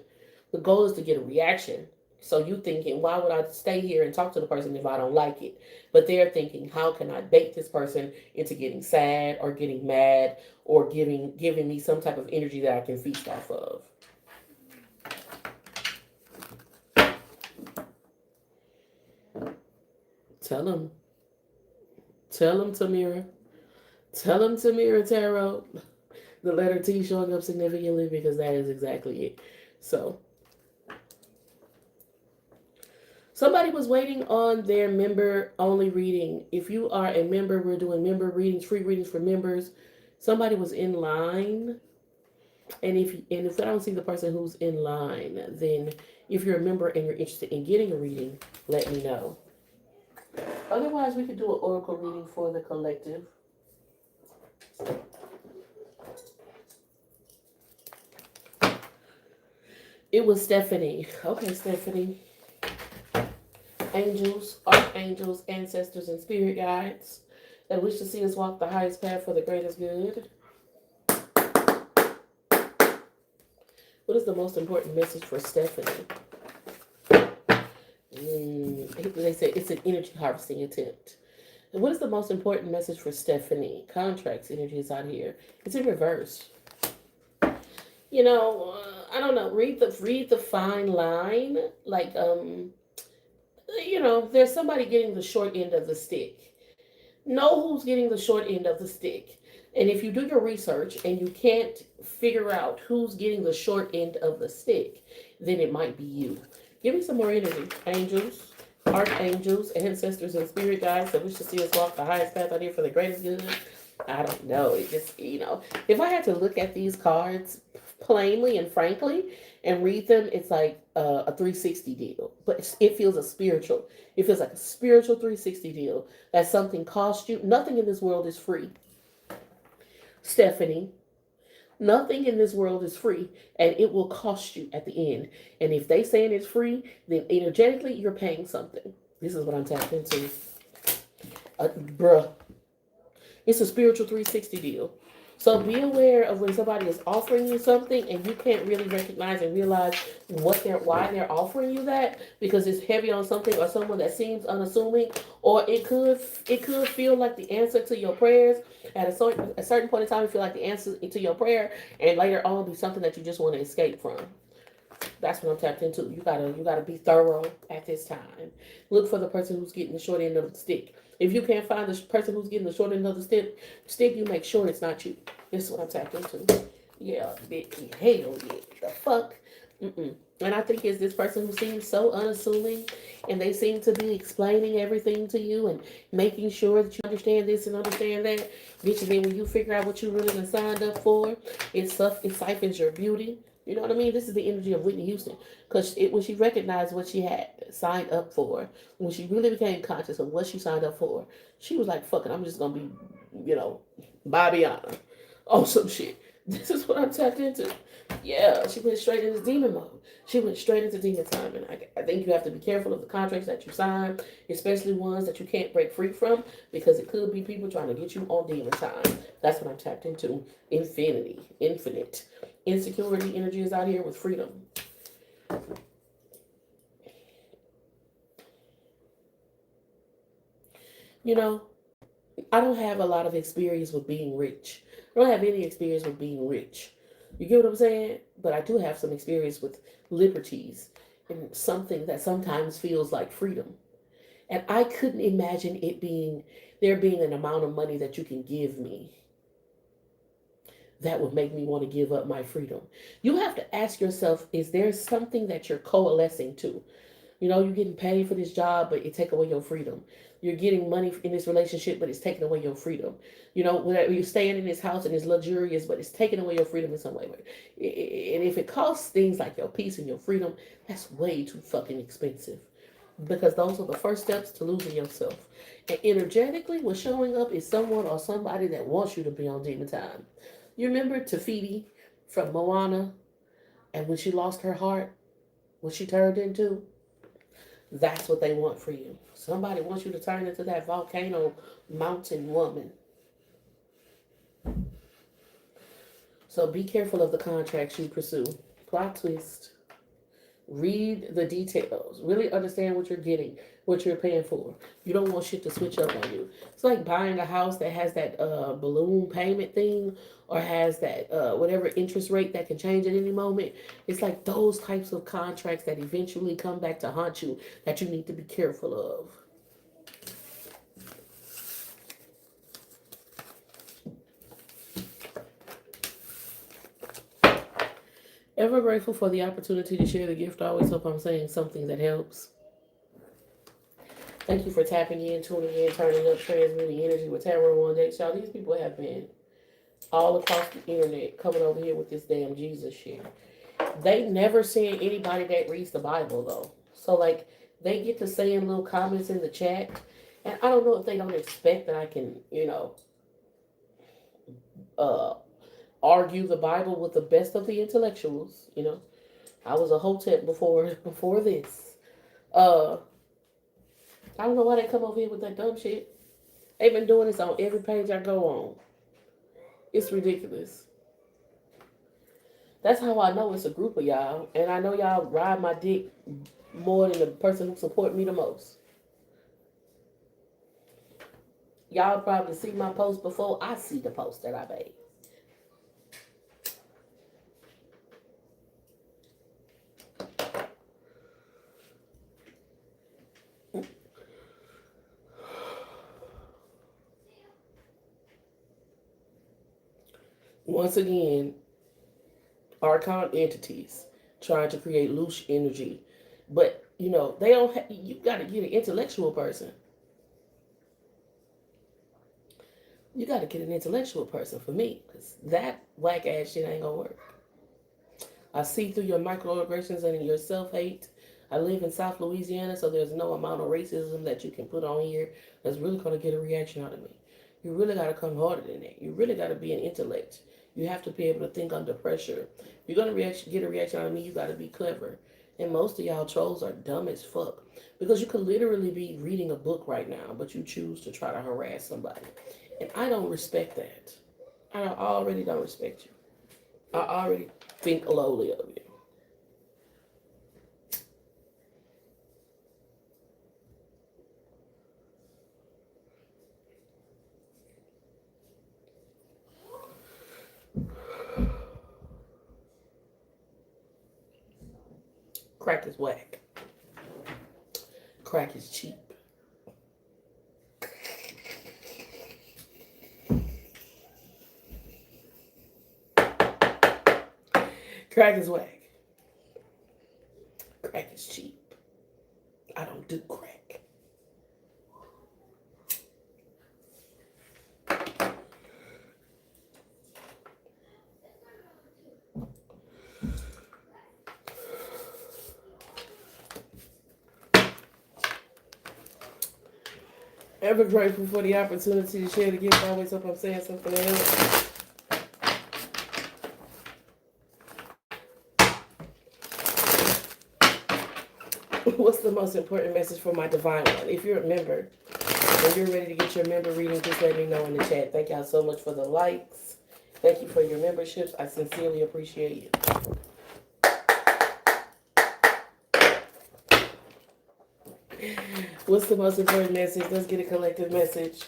The goal is to get a reaction. So you thinking, why would I stay here and talk to the person if I don't like it? But they're thinking, how can I bait this person into getting sad or getting mad or giving me some type of energy that I can feast off of? Tell them. Tell them, Tamira. Tell them, Tamira Tarot. The letter T showing up significantly because that is exactly it. So, somebody was waiting on their member only reading. If you are a member, we're doing member readings, free readings for members. Somebody was in line. And if I don't see the person who's in line, then if you're a member and you're interested in getting a reading, let me know. Otherwise, we could do an oracle reading for the collective. It was Stephanie. Okay, Stephanie. Angels, archangels, ancestors, and spirit guides that wish to see us walk the highest path for the greatest good. What is the most important message for Stephanie? They say it's an energy harvesting attempt. And what is the most important message for Stephanie? Contracts energy is out here. It's in reverse. I don't know. Read the fine line. Like there's somebody getting the short end of the stick. Know who's getting the short end of the stick. And if you do your research and you can't figure out who's getting the short end of the stick, then it might be you. Give me some more energy. Angels, archangels, ancestors, and spirit guides that wish to see us walk the highest path out here for the greatest good. I don't know. It just, if I had to look at these cards plainly and frankly and read them, it's like a 360 deal. But it feels spiritual. It feels like a spiritual 360 deal. That something cost you. Nothing in this world is free. Stephanie, nothing in this world is free, and it will cost you at the end. And if they saying it's free, then energetically you're paying something. This is what I'm tapped into. Bruh. It's a spiritual 360 deal. So be aware of when somebody is offering you something and you can't really recognize and realize why they're offering you that, because it's heavy on something or someone that seems unassuming, or it could feel like the answer to your prayers at a certain point in time. You feel like the answer to your prayer, and later on be something that you just want to escape from. That's what I'm tapped into. You gotta be thorough at this time. Look for the person who's getting the short end of the stick. If you can't find the person who's getting the short end of the stick, you make sure it's not you. This is what I'm tapped into. Yeah, bitch. Hell yeah. The fuck? And I think it's this person who seems so unassuming, and they seem to be explaining everything to you and making sure that you understand this and understand that. Bitch, and then when you figure out what you really signed up for, it siphons your beauty. You know what I mean? This is the energy of Whitney Houston. Because when she recognized what she had signed up for, when she really became conscious of what she signed up for, she was like, fuck it, I'm just going to be, Bobbiana. Oh, some shit. This is what I'm tapped into. Yeah, she went straight into demon mode. She went straight into demon time. And I think you have to be careful of the contracts that you sign, especially ones that you can't break free from, because it could be people trying to get you on demon time. That's what I'm tapped into. Infinite. Insecurity energy is out here with freedom. I don't have a lot of experience with being rich. I don't have any experience with being rich. You get what I'm saying? But I do have some experience with liberties and something that sometimes feels like freedom. And I couldn't imagine there being an amount of money that you can give me that would make me want to give up my freedom. You have to ask yourself, is there something that you're coalescing to? You're getting paid for this job, but it take away your freedom. You're getting money in this relationship, but it's taking away your freedom. You're staying in this house and it's luxurious, but it's taking away your freedom in some way. And if it costs things like your peace and your freedom, that's way too fucking expensive. because those are the first steps to losing yourself. And energetically, what's showing up is someone or somebody that wants you to be on demon time. You remember Tafiti from Moana, and when she lost her heart, what she turned into? That's what they want for you. Somebody wants you to turn into that volcano mountain woman. So be careful of the contracts you pursue. Plot twist. Read the details. Really understand what you're getting, what you're paying for. You don't want shit to switch up on you. It's like buying a house that has that balloon payment thing, or has that whatever interest rate that can change at any moment. It's like those types of contracts that eventually come back to haunt you that you need to be careful of. Ever grateful for the opportunity to share the gift. I always hope I'm saying something that helps. Thank you for tapping in, tuning in, turning up, transmitting energy with Tarot on Deck. Y'all, these people have been all across the internet coming over here with this damn Jesus shit. They never seen anybody that reads the Bible, though. So, like, they get to saying little comments in the chat. And I don't know if they don't expect that I can, argue the Bible with the best of the intellectuals. I was a hotep before this. I don't know why they come over here with that dumb shit. They've been doing this on every page I go on. It's ridiculous. That's how I know it's a group of y'all. And I know y'all ride my dick more than the person who support me the most. Y'all probably see my post before I see the post that I made. Once again, archon entities trying to create loose energy. But, they don't have, you got to get an intellectual person. You got to get an intellectual person for me, because that whack ass shit ain't going to work. I see through your microaggressions and your self-hate. I live in South Louisiana, so there's no amount of racism that you can put on here that's really going to get a reaction out of me. You really got to come harder than that. You really got to be an intellect. You have to be able to think under pressure. If you're going to get a reaction out of me, you got to be clever. And most of y'all trolls are dumb as fuck. Because you could literally be reading a book right now, but you choose to try to harass somebody. And I don't respect that. I already don't respect you. I already think lowly of you. Crack is whack. Crack is cheap. Crack is whack. Crack is cheap. I don't do crack. Ever grateful for the opportunity to share the gift. I always hope I'm saying something else. What's the most important message for my divine one? If you're a member and you're ready to get your member reading, just let me know in the chat. Thank y'all so much for the likes. Thank you for your memberships. I sincerely appreciate you. What's the most important message? Let's get a collective message.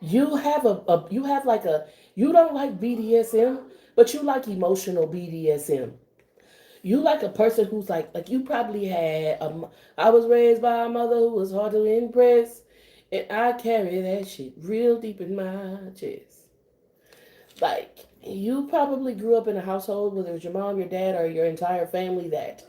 You have you don't like BDSM, but you like emotional BDSM. You like a person who's like you probably had I was raised by a mother who was hard to impress, and I carry that shit real deep in my chest. Like, you probably grew up in a household, whether it was your mom, your dad, or your entire family, that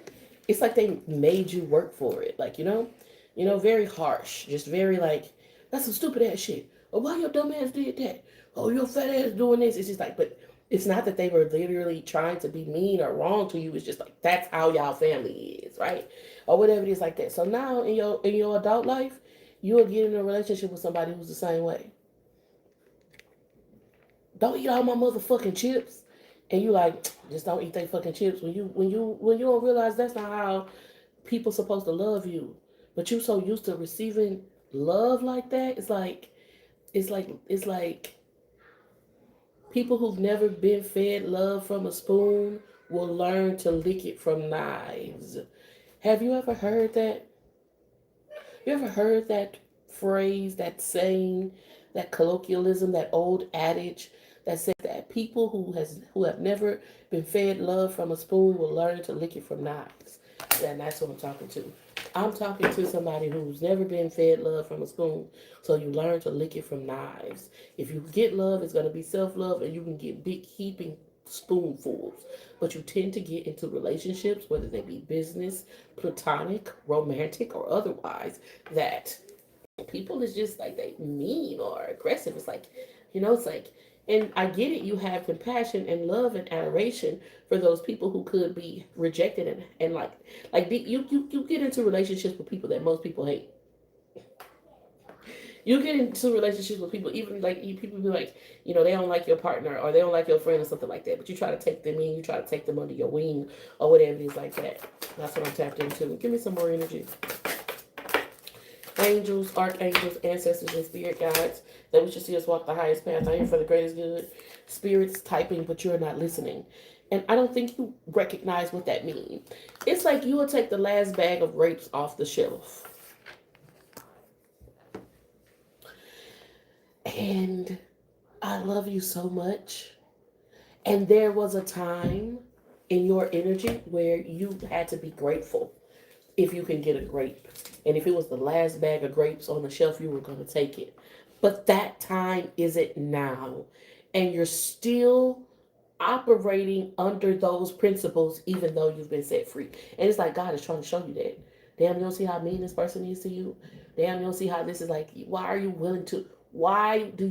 it's like they made you work for it. Like, very harsh, just very like, that's some stupid ass shit. Oh, why your dumb ass did that? Oh, your fat ass doing this. It's just like, but It's not that they were literally trying to be mean or wrong to you. It's just like that's how y'all family is, right? Or whatever it is like that. So now in your adult life, you'll get in a relationship with somebody who's the same way. Don't eat all my motherfucking chips. And you like, just don't eat they fucking chips. When you don't realize that's not how people supposed to love you. But you so used to receiving love like that, it's like people who've never been fed love from a spoon will learn to lick it from knives. Have you ever heard that? You ever heard that phrase, that saying, that colloquialism, that old adage that says that people who have never been fed love from a spoon will learn to lick it from knives? And that's what I'm talking to. I'm talking to somebody who's never been fed love from a spoon, so you learn to lick it from knives. If you get love, it's going to be self-love, and you can get big heaping spoonfuls. But you tend to get into relationships, whether they be business, platonic, romantic, or otherwise, that people is just like they mean or aggressive. It's like, it's like, and I get it. You have compassion and love and adoration for those people who could be rejected and you get into relationships with people that most people hate. You get into relationships with people, even like people be like, they don't like your partner or they don't like your friend or something like that. But you try to take them in, you try to take them under your wing or whatever it is like that. That's what I'm tapped into. Give me some more energy. Angels, archangels, ancestors, and spirit guides that we should see us walk the highest path. I am for the greatest good. Spirits typing, but you're not listening. And I don't think you recognize what that means. It's like you will take the last bag of grapes off the shelf. And I love you so much. And there was a time in your energy where you had to be grateful if you can get a grape. And if it was the last bag of grapes on the shelf, you were going to take it. But that time isn't now. And you're still operating under those principles, even though you've been set free. And it's like God is trying to show you that. Damn, you don't see how mean this person is to you? Damn, you don't see how this is like, why do you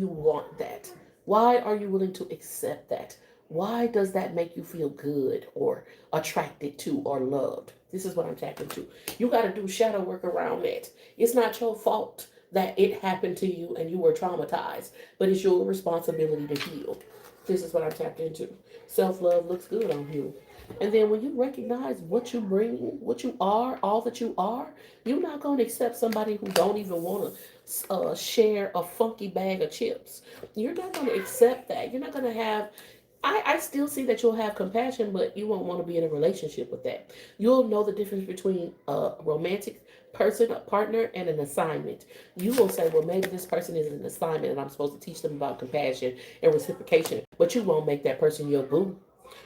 want that? Why are you willing to accept that? Why does that make you feel good or attracted to or loved? This is what I'm tapping to. You got to do shadow work around that. It's not your fault that it happened to you and you were traumatized, but it's your responsibility to heal. This is what I'm tapped into. Self-love looks good on you. And then when you recognize what you bring, what you are, all that you are, you're not going to accept somebody who don't even want to share a funky bag of chips. You're not going to accept that. You're not going to have I still see that you'll have compassion, but you won't want to be in a relationship with that. You'll know the difference between a romantic person, a partner, and an assignment. You will say, well, maybe this person is an assignment and I'm supposed to teach them about compassion and reciprocation, but you won't make that person your boo.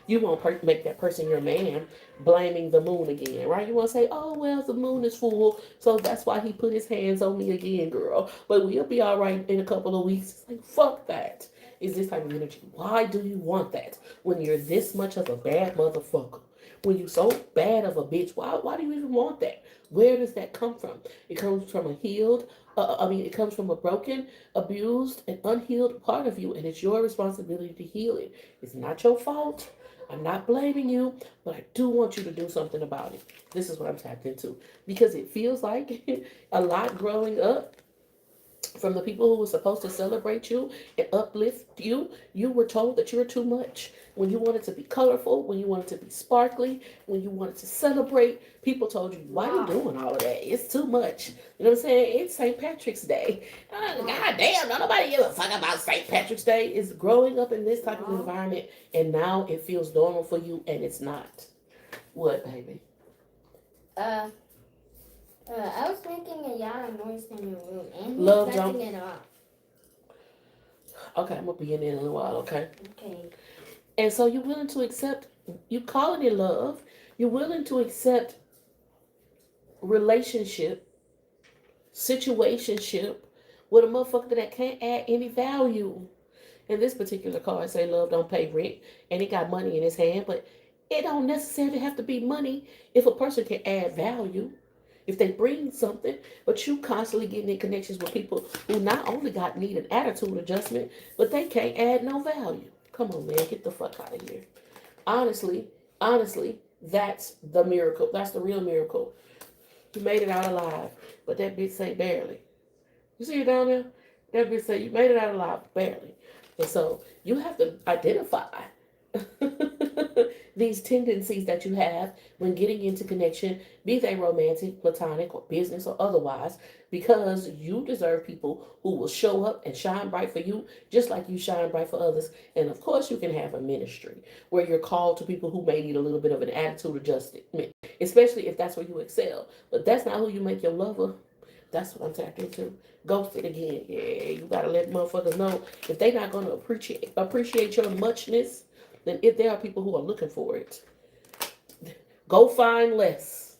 You won't make that person your man, blaming the moon again, right? You want to say, oh, well, the moon is full, so that's why he put his hands on me again, girl. But we'll be all right in a couple of weeks. It's like, fuck that. Is this type of energy. Why do you want that when you're this much of a bad motherfucker? When you're so bad of a bitch, why do you even want that? Where does that come from? It comes from it comes from a broken, abused, and unhealed part of you, and it's your responsibility to heal it. It's not your fault. I'm not blaming you, but I do want you to do something about it. This is what I'm tapped into. Because it feels like a lot growing up from the people who were supposed to celebrate you and uplift you, you were told that you were too much. When you wanted to be colorful, when you wanted to be sparkly, when you wanted to celebrate, people told you, why are you doing all of that? It's too much. You know what I'm saying? It's St. Patrick's Day. God damn, don't nobody give a fuck about St. Patrick's Day. It's growing up in this type of environment, and now it feels normal for you, and it's not. What, baby? I was making a yada noise in your room, and he's Love messing it up. Okay, I'm gonna be in there in a little while, okay? Okay. And so you're willing to accept, you calling it love, you're willing to accept relationship, situationship with a motherfucker that can't add any value. In this particular card, say love don't pay rent, and he got money in his hand, but it don't necessarily have to be money if a person can add value. If they bring something, but you constantly getting in connections with people who not only got need an attitude adjustment, but they can't add no value. Come on, man, get the fuck out of here. Honestly, that's the miracle. That's the real miracle. You made it out alive, but that bitch say barely. You see it down there? That bitch say you made it out alive, barely. And so you have to identify these tendencies that you have when getting into connection, be they romantic, platonic, or business, or otherwise, because you deserve people who will show up and shine bright for you, just like you shine bright for others. And of course, you can have a ministry where you're called to people who may need a little bit of an attitude adjustment, especially if that's where you excel. But that's not who you make your lover. That's what I'm tapped into. Ghosted again. Yeah, you gotta let motherfuckers know if they not gonna appreciate your muchness, then if there are people who are looking for it, go find less.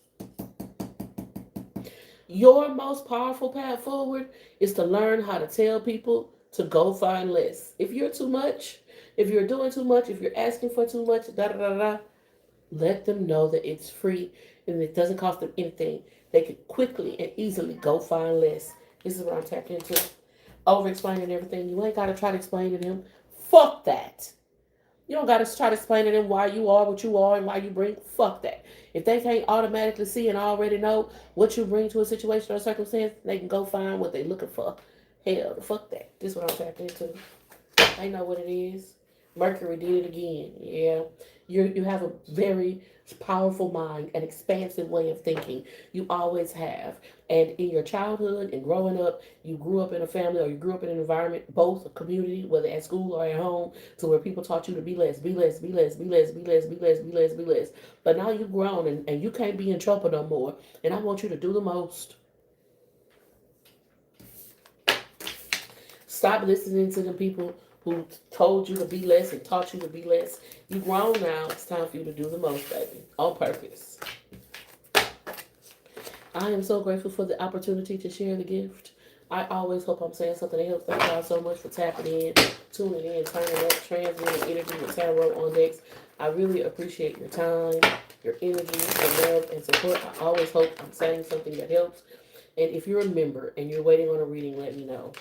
Your most powerful path forward is to learn how to tell people to go find less. If you're too much, if you're doing too much, if you're asking for too much, let them know that it's free and it doesn't cost them anything. They can quickly and easily go find less. This is what I'm tapped into. Over explaining everything. You ain't gotta try to explain to them. Fuck that. You don't gotta try to explain to them why you are what you are and why you bring. Fuck that. If they can't automatically see and already know what you bring to a situation or circumstance, they can go find what they're looking for. Hell, fuck that. This is what I'm tapped into. They know what it is. Mercury did it again. Yeah. You have a very powerful mind, an expansive way of thinking. You always have. And in your childhood and growing up, you grew up in a family or you grew up in an environment, both a community, whether at school or at home, to where people taught you to be less, be less, be less, be less, be less, be less, be less, be less. But now you've grown and you can't be in trouble no more. And I want you to do the most. Stop listening to the people who told you to be less and taught you to be less. You grown now. It's time for you to do the most, baby. On purpose. I am so grateful for the opportunity to share the gift. I always hope I'm saying something that helps. Thank y'all so much for tapping in, tuning in, turning up, transmitting energy with tarot on decks. I really appreciate your time, your energy, your love, and support. I always hope I'm saying something that helps. And if you're a member and you're waiting on a reading, let me know.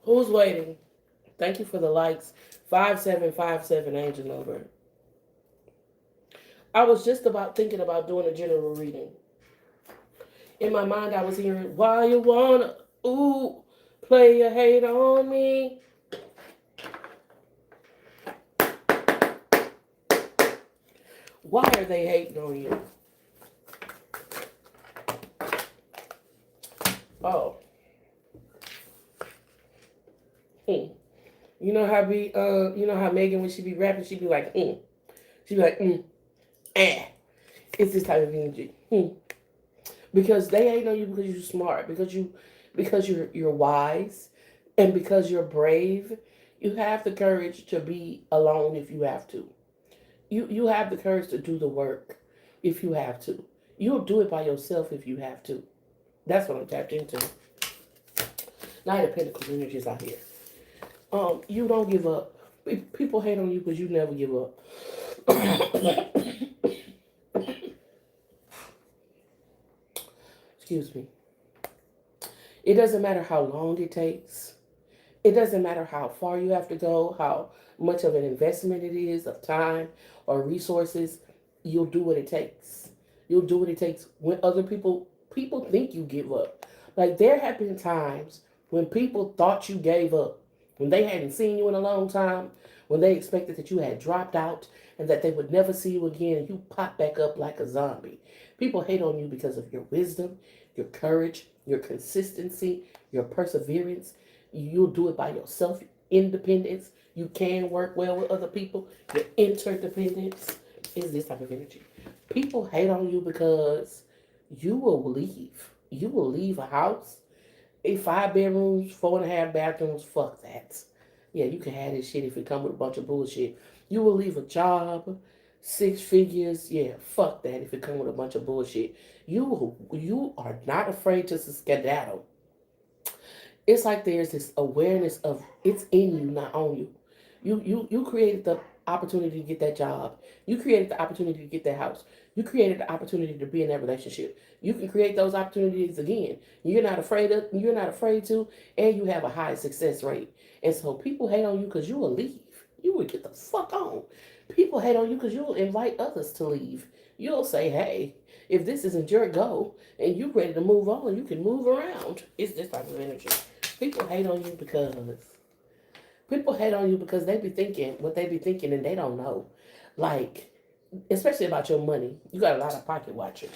Who's waiting? Thank you for the likes. 5757 angel number. I was just about thinking about doing a general reading. In my mind, I was hearing, why you wanna, play your hate on me? Why are they hating on you? Oh. You know how Megan, when she be rapping, she be like, She be like, It's this type of energy. Because they ain't know you because you're smart, because you're wise, and because you're brave. You have the courage to be alone if you have to. You have the courage to do the work if you have to. You'll do it by yourself if you have to. That's what I'm tapped into. Knight of Pentacles energies out here. You don't give up. People hate on you because you never give up. Excuse me. It doesn't matter how long it takes. It doesn't matter how far you have to go, how much of an investment it is of time or resources. You'll do what it takes. You'll do what it takes when other people think you give up. Like, there have been times when people thought you gave up, when they hadn't seen you in a long time, when they expected that you had dropped out and that they would never see you again, and you pop back up like a zombie. People hate on you because of your wisdom, your courage, your consistency, your perseverance. You'll do it by yourself. independence. You can work well with other people. Your interdependence is this type of energy. People hate on you because you will leave. You will leave a house. 5 bedrooms, 4.5 bathrooms, fuck that. Yeah, you can have this shit if it come with a bunch of bullshit. You will leave a job, 6 figures. Yeah, fuck that if it come with a bunch of bullshit. You are not afraid to skedaddle. It's like there's this awareness of it's in you, not on you. You created the opportunity to get that job. You created the opportunity to get that house. You created the opportunity to be in that relationship. You can create those opportunities again. You're not afraid to, and you have a high success rate. And so people hate on you because you will leave. You will get the fuck on. People hate on you because you'll invite others to leave. You'll say, hey, if this isn't your goal and you're ready to move on, you can move around. It's this type of energy. People hate on you because they be thinking what they be thinking and they don't know. Like, especially about your money. You got a lot of pocket watchers.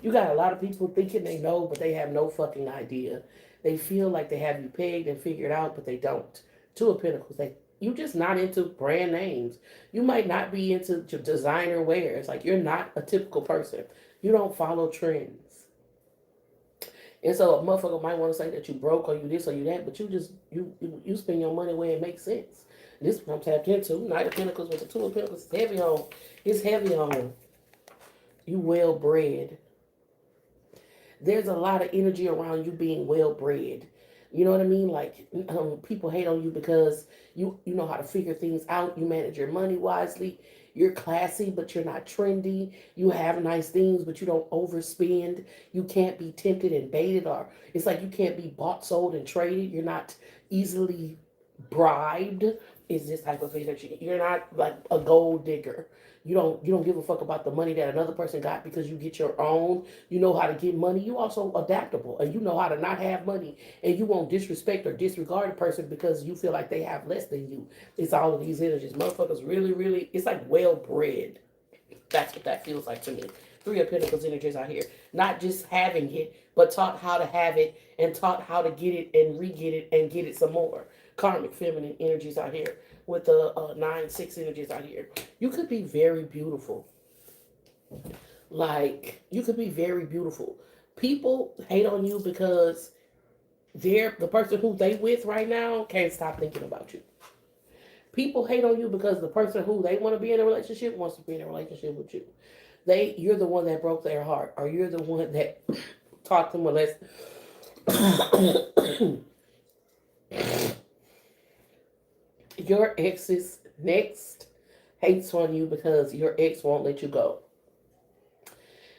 You got a lot of people thinking they know, but they have no fucking idea. They feel like they have you pegged and figured out, but they don't. Two of Pentacles. You just not into brand names. You might not be into designer wears. Like, you're not a typical person. You don't follow trends. And so a motherfucker might want to say that you broke or you this or you that, but you spend your money where it makes sense. This one I'm tapped into. Knight of Pentacles with the Two of Pentacles. It's heavy on you well bred. There's a lot of energy around you being well bred. You know what I mean? Like, people hate on you because you know how to figure things out. You manage your money wisely. You're classy, but you're not trendy. You have nice things, but you don't overspend. You can't be tempted and baited, or it's like you can't be bought, sold, and traded. You're not easily bribed. Is this type of energy? You're not like a gold digger. You don't give a fuck about the money that another person got because you get your own. You know how to get money. You also adaptable, and you know how to not have money, and you won't disrespect or disregard a person because you feel like they have less than you. It's all of these energies. Motherfuckers really, really, it's like well bred. That's what that feels like to me. Three of Pentacles energies out here. Not just having it, but taught how to have it and taught how to get it and re-get it and get it some more. Karmic feminine energies out here with the 9-6 energies out here. You could be very beautiful. Like, you could be very beautiful. People hate on you because the person who they with right now can't stop thinking about you. People hate on you because the person who they want to be in a relationship wants to be in a relationship with you. You're the one that broke their heart, or you're the one that taught them a lesson. Your ex's next hates on you because your ex won't let you go.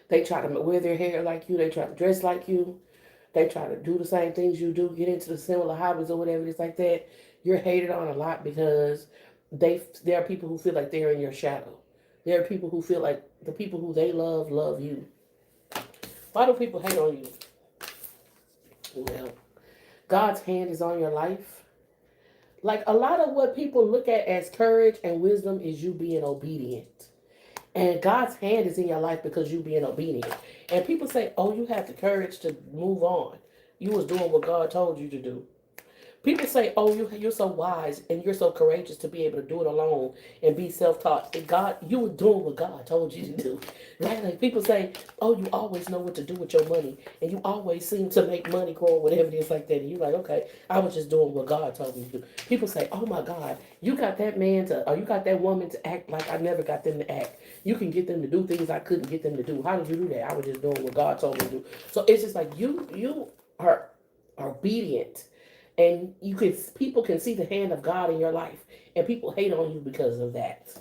They try to wear their hair like you. They try to dress like you. They try to do the same things you do, get into the similar hobbies or whatever it is like that. You're hated on a lot because there are people who feel like they're in your shadow. There are people who feel like the people who they love you. Why do people hate on you? Well, God's hand is on your life. Like, a lot of what people look at as courage and wisdom is you being obedient. And God's hand is in your life because you being obedient. And people say, oh, you have the courage to move on. You was doing what God told you to do. People say, oh, you're so wise and you're so courageous to be able to do it alone and be self-taught. And God, you were doing what God told you to do. Right? Like, people say, oh, you always know what to do with your money. And you always seem to make money grow, whatever it is like that. And you're like, okay, I was just doing what God told me to do. People say, oh my God, you got that man or you got that woman to act like I never got them to act. You can get them to do things I couldn't get them to do. How did you do that? I was just doing what God told me to do. So it's just like you are obedient. And people can see the hand of God in your life. And people hate on you because of that.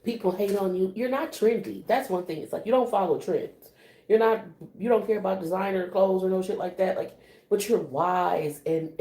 People hate on you. You're not trendy. That's one thing. It's like you don't follow trends. You don't care about designer clothes or no shit like that. Like, but you're wise and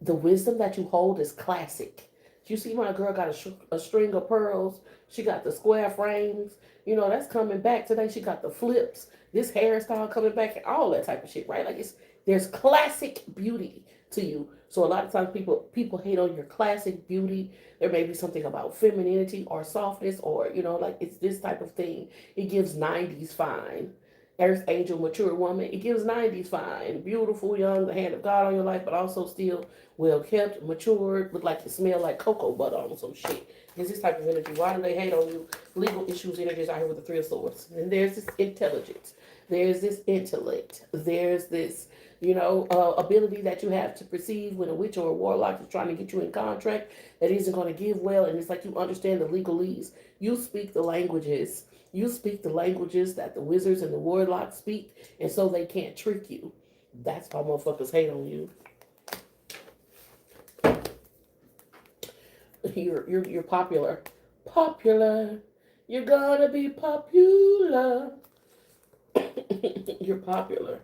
the wisdom that you hold is classic. You see my girl got a string of pearls. She got the square frames. You know, that's coming back today. She got the flips. This hairstyle coming back and all that type of shit, right? Like, there's classic beauty to you. So a lot of times people hate on your classic beauty. There may be something about femininity or softness or, like, it's this type of thing. It gives 90s fine. Earth angel, mature woman. It gives 90s fine, beautiful, young, the hand of God on your life, but also still well kept, matured, look like you smell like cocoa butter on some shit. Is this type of energy. Why do they hate on you? Legal issues, energies out here with the Three of Swords. And there's this intelligence. There's this intellect. There's this, ability that you have to perceive when a witch or a warlock is trying to get you in contract that isn't going to give well. And it's like you understand the legalese. You speak the languages. You speak the languages that the wizards and the warlocks speak, and so they can't trick you. That's why motherfuckers hate on you. You're popular. Popular. You're gonna be popular. You're popular.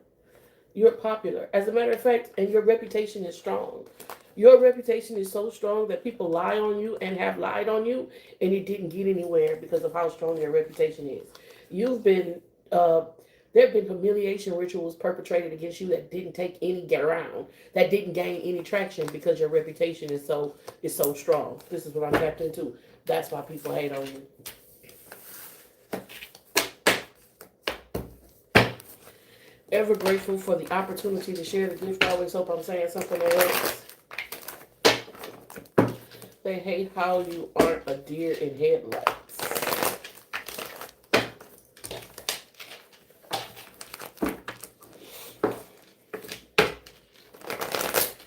You're popular. As a matter of fact, and your reputation is strong. Your reputation is so strong that people lie on you and have lied on you, and it didn't get anywhere because of how strong your reputation is. You've been, there have been humiliation rituals perpetrated against you that didn't take any ground, that didn't gain any traction because your reputation is so strong. This is what I'm tapped into. That's why people hate on you. Ever grateful for the opportunity to share the gift. I always hope I'm saying something else. They hate how you aren't a deer in headlights.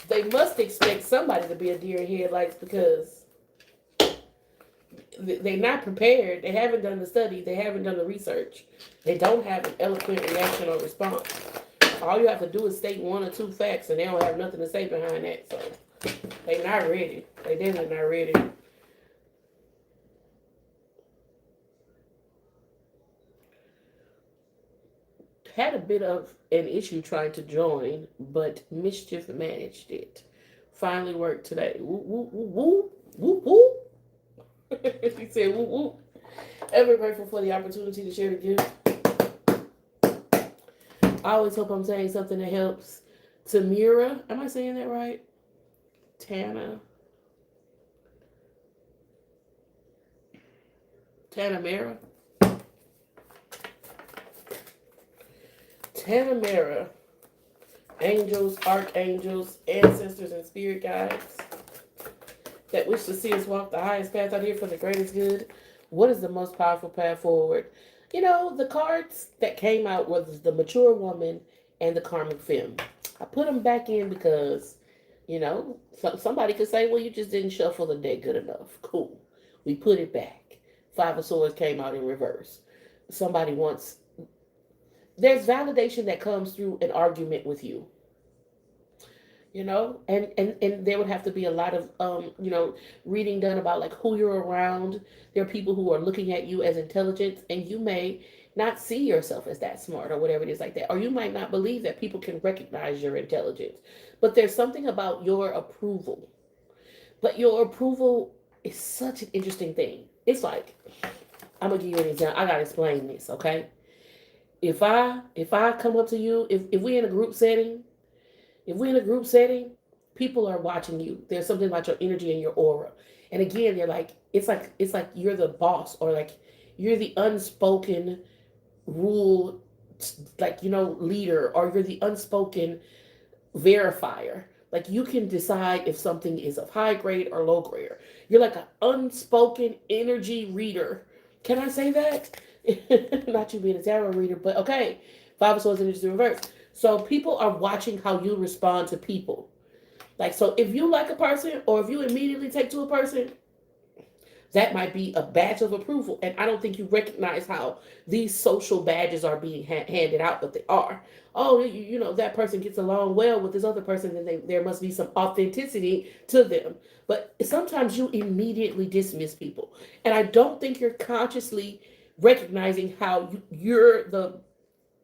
They must expect somebody to be a deer in headlights because they're not prepared. They haven't done the study. They haven't done the research. They don't have an eloquent reaction or response. All you have to do is state one or two facts, and they don't have nothing to say behind that. So they're not ready. They definitely not ready. Had a bit of an issue trying to join, but mischief managed it. Finally worked today. Woo, woo, woo, woo, woo, woo. He said woo, woo. Ever grateful for the opportunity to share the gift. I always hope I'm saying something that helps. Tamira, am I saying that right? Tanamera. Tanamera. Angels, archangels, ancestors, and spirit guides that wish to see us walk the highest path out here for the greatest good. What is the most powerful path forward? The cards that came out was the mature woman and the karmic femme. I put them back in because, somebody could say, well, you just didn't shuffle the deck good enough. Cool. We put it back. Five of Swords came out in reverse. Somebody wants... There's validation that comes through an argument with you. And there would have to be a lot of reading done about like who you're around. There are people who are looking at you as intelligent, and you may not see yourself as that smart or whatever it is like that, or you might not believe that people can recognize your intelligence. But there's something about your approval. But your approval is such an interesting thing. It's like, I'm gonna give you an example. I gotta explain this, okay? If I come up to you, if we're in a group setting. If we're in a group setting, people are watching you. There's something about your energy and your aura. And again, they're like, it's like you're the boss, or like you're the unspoken rule, like, leader, or you're the unspoken verifier. Like you can decide if something is of high grade or low grade. You're like an unspoken energy reader. Can I say that? Not you being a tarot reader, but okay. Five of Swords energy in reverse. So people are watching how you respond to people. Like, so if you like a person, or if you immediately take to a person, that might be a badge of approval. And I don't think you recognize how these social badges are being handed out, but they are. Oh, that person gets along well with this other person, then there must be some authenticity to them. But sometimes you immediately dismiss people. And I don't think you're consciously recognizing how you're the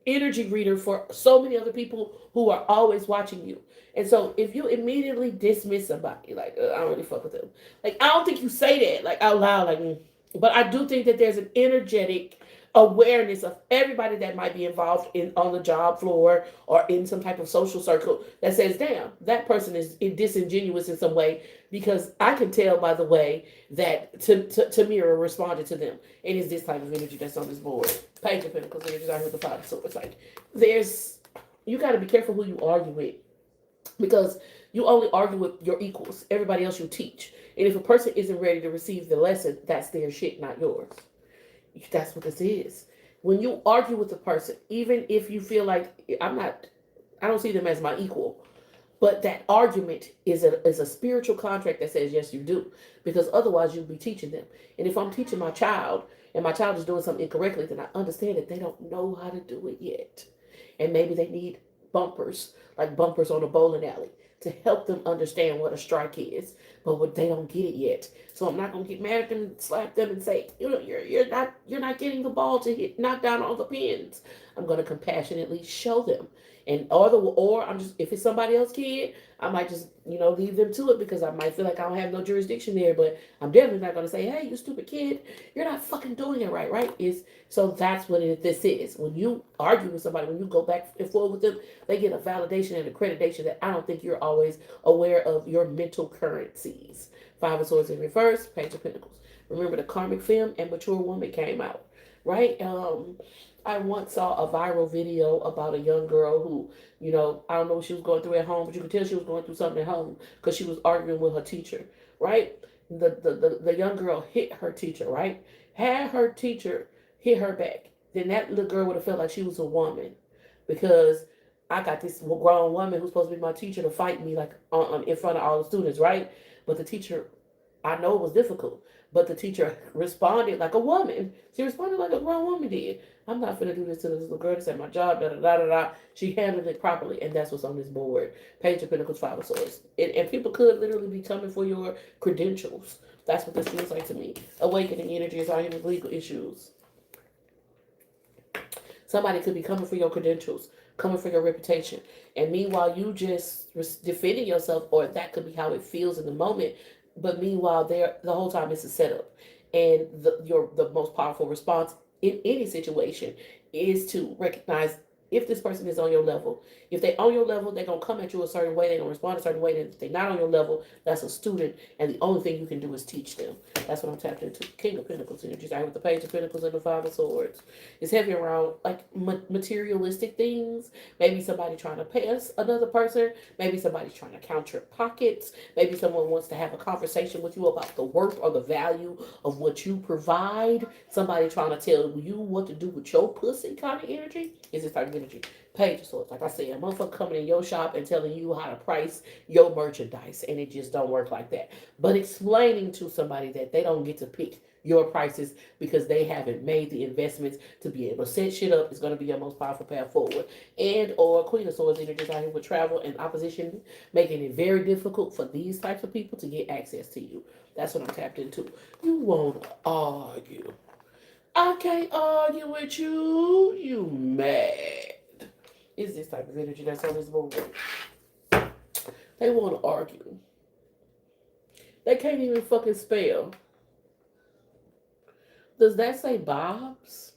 energy reader for so many other people who are always watching you. And so if you immediately dismiss somebody, like, I don't really fuck with them. Like, I don't think you say that, like, out loud, like, but I do think that there's an energetic awareness of everybody that might be involved in on the job floor or in some type of social circle that says, damn, that person is disingenuous in some way, because I can tell by the way that Tamira responded to them. It is this type of energy that's on this board. Page of Pentacles energy out here with the Five of Swords. Like, you got to be careful who you argue with, because you only argue with your equals. Everybody else you teach. And if a person isn't ready to receive the lesson, that's their shit, not yours. That's what this is. When you argue with a person, even if you feel like I don't see them as my equal, but that argument is a spiritual contract that says yes, you do, because otherwise you'll be teaching them. And if I'm teaching my child and my child is doing something incorrectly, then I understand that they don't know how to do it yet, and maybe they need bumpers, like bumpers on a bowling alley, to help them understand what a strike is, but what they don't get it yet. So I'm not gonna get mad at them and slap them and say, you're not getting the ball to hit, knock down all the pins. I'm gonna compassionately show them. And or I'm just, if it's somebody else's kid, I might just leave them to it, because I might feel like I don't have no jurisdiction there. But I'm definitely not gonna say, hey, you stupid kid, you're not fucking doing it right? So that's what this is. When you argue with somebody, when you go back and forth with them, they get a validation and accreditation that I don't think you're always aware of your mental currencies. Five of Swords in reverse, Page of Pentacles. Remember, the karmic film and mature woman came out, right? I once saw a viral video about a young girl who, I don't know what she was going through at home, but you could tell she was going through something at home because she was arguing with her teacher, right? The young girl hit her teacher, right? Had her teacher hit her back, then that little girl would have felt like she was a woman, because I got this grown woman who's supposed to be my teacher to fight me, like in front of all the students, right? But the teacher, I know it was difficult, but the teacher responded like a woman. She responded like a grown woman did. I'm not going to do this to this little girl that's at my job, da da da da da. She handled it properly, and that's what's on this board. Page of Pentacles, Five of Swords. And people could literally be coming for your credentials. That's what this feels like to me. Awakening energy is out here with legal issues. Somebody could be coming for your credentials, coming for your reputation. And meanwhile, you just defending yourself, or that could be how it feels in the moment. But meanwhile, the whole time it's a setup. And the most powerful response in any situation is to recognize if this person is on your level. If they're on your level, they're going to come at you a certain way. They're going to respond a certain way. And if they're not on your level, that's a student. And the only thing you can do is teach them. That's what I'm tapping into. King of Pentacles energies. I with the Page of Pentacles and the Five of Swords. It's heavy around like materialistic things. Maybe somebody trying to pay us another person. Maybe somebody's trying to count your pockets. Maybe someone wants to have a conversation with you about the worth or the value of what you provide. Somebody trying to tell you what to do with your pussy kind of energy. Is this type of energy. Page of Swords. Like I said, a motherfucker coming in your shop and telling you how to price your merchandise, and it just don't work like that. But explaining to somebody that they don't get to pick your prices because they haven't made the investments to be able to set shit up is going to be your most powerful path forward. And or Queen of Swords energy out here with travel and opposition, making it very difficult for these types of people to get access to you. That's what I'm tapped into. You won't argue. I can't argue with you. You mad. Is this type of energy that's on this board. They want to argue. They can't even fucking spell. Does that say Bob's?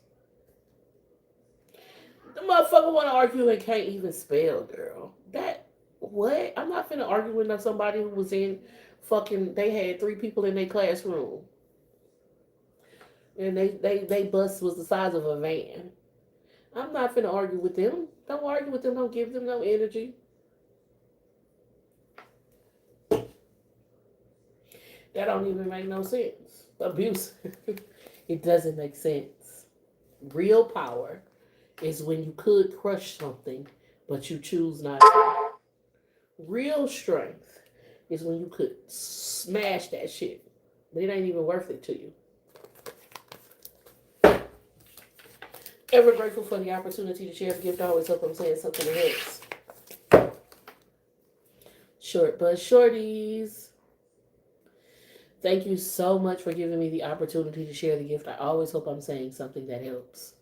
The motherfucker want to argue and can't even spell, girl. That, what? I'm not finna argue with somebody who was in fucking, they had 3 people in their classroom. And they bus was the size of a van. I'm not finna argue with them. Don't argue with them. Don't give them no energy. That don't even make no sense. Abuse. It doesn't make sense. Real power is when you could crush something, but you choose not to. Real strength is when you could smash that shit, but it ain't even worth it to you. Ever grateful for the opportunity to share the gift. I always hope I'm saying something that helps. Short but shorties. Thank you so much for giving me the opportunity to share the gift. I always hope I'm saying something that helps.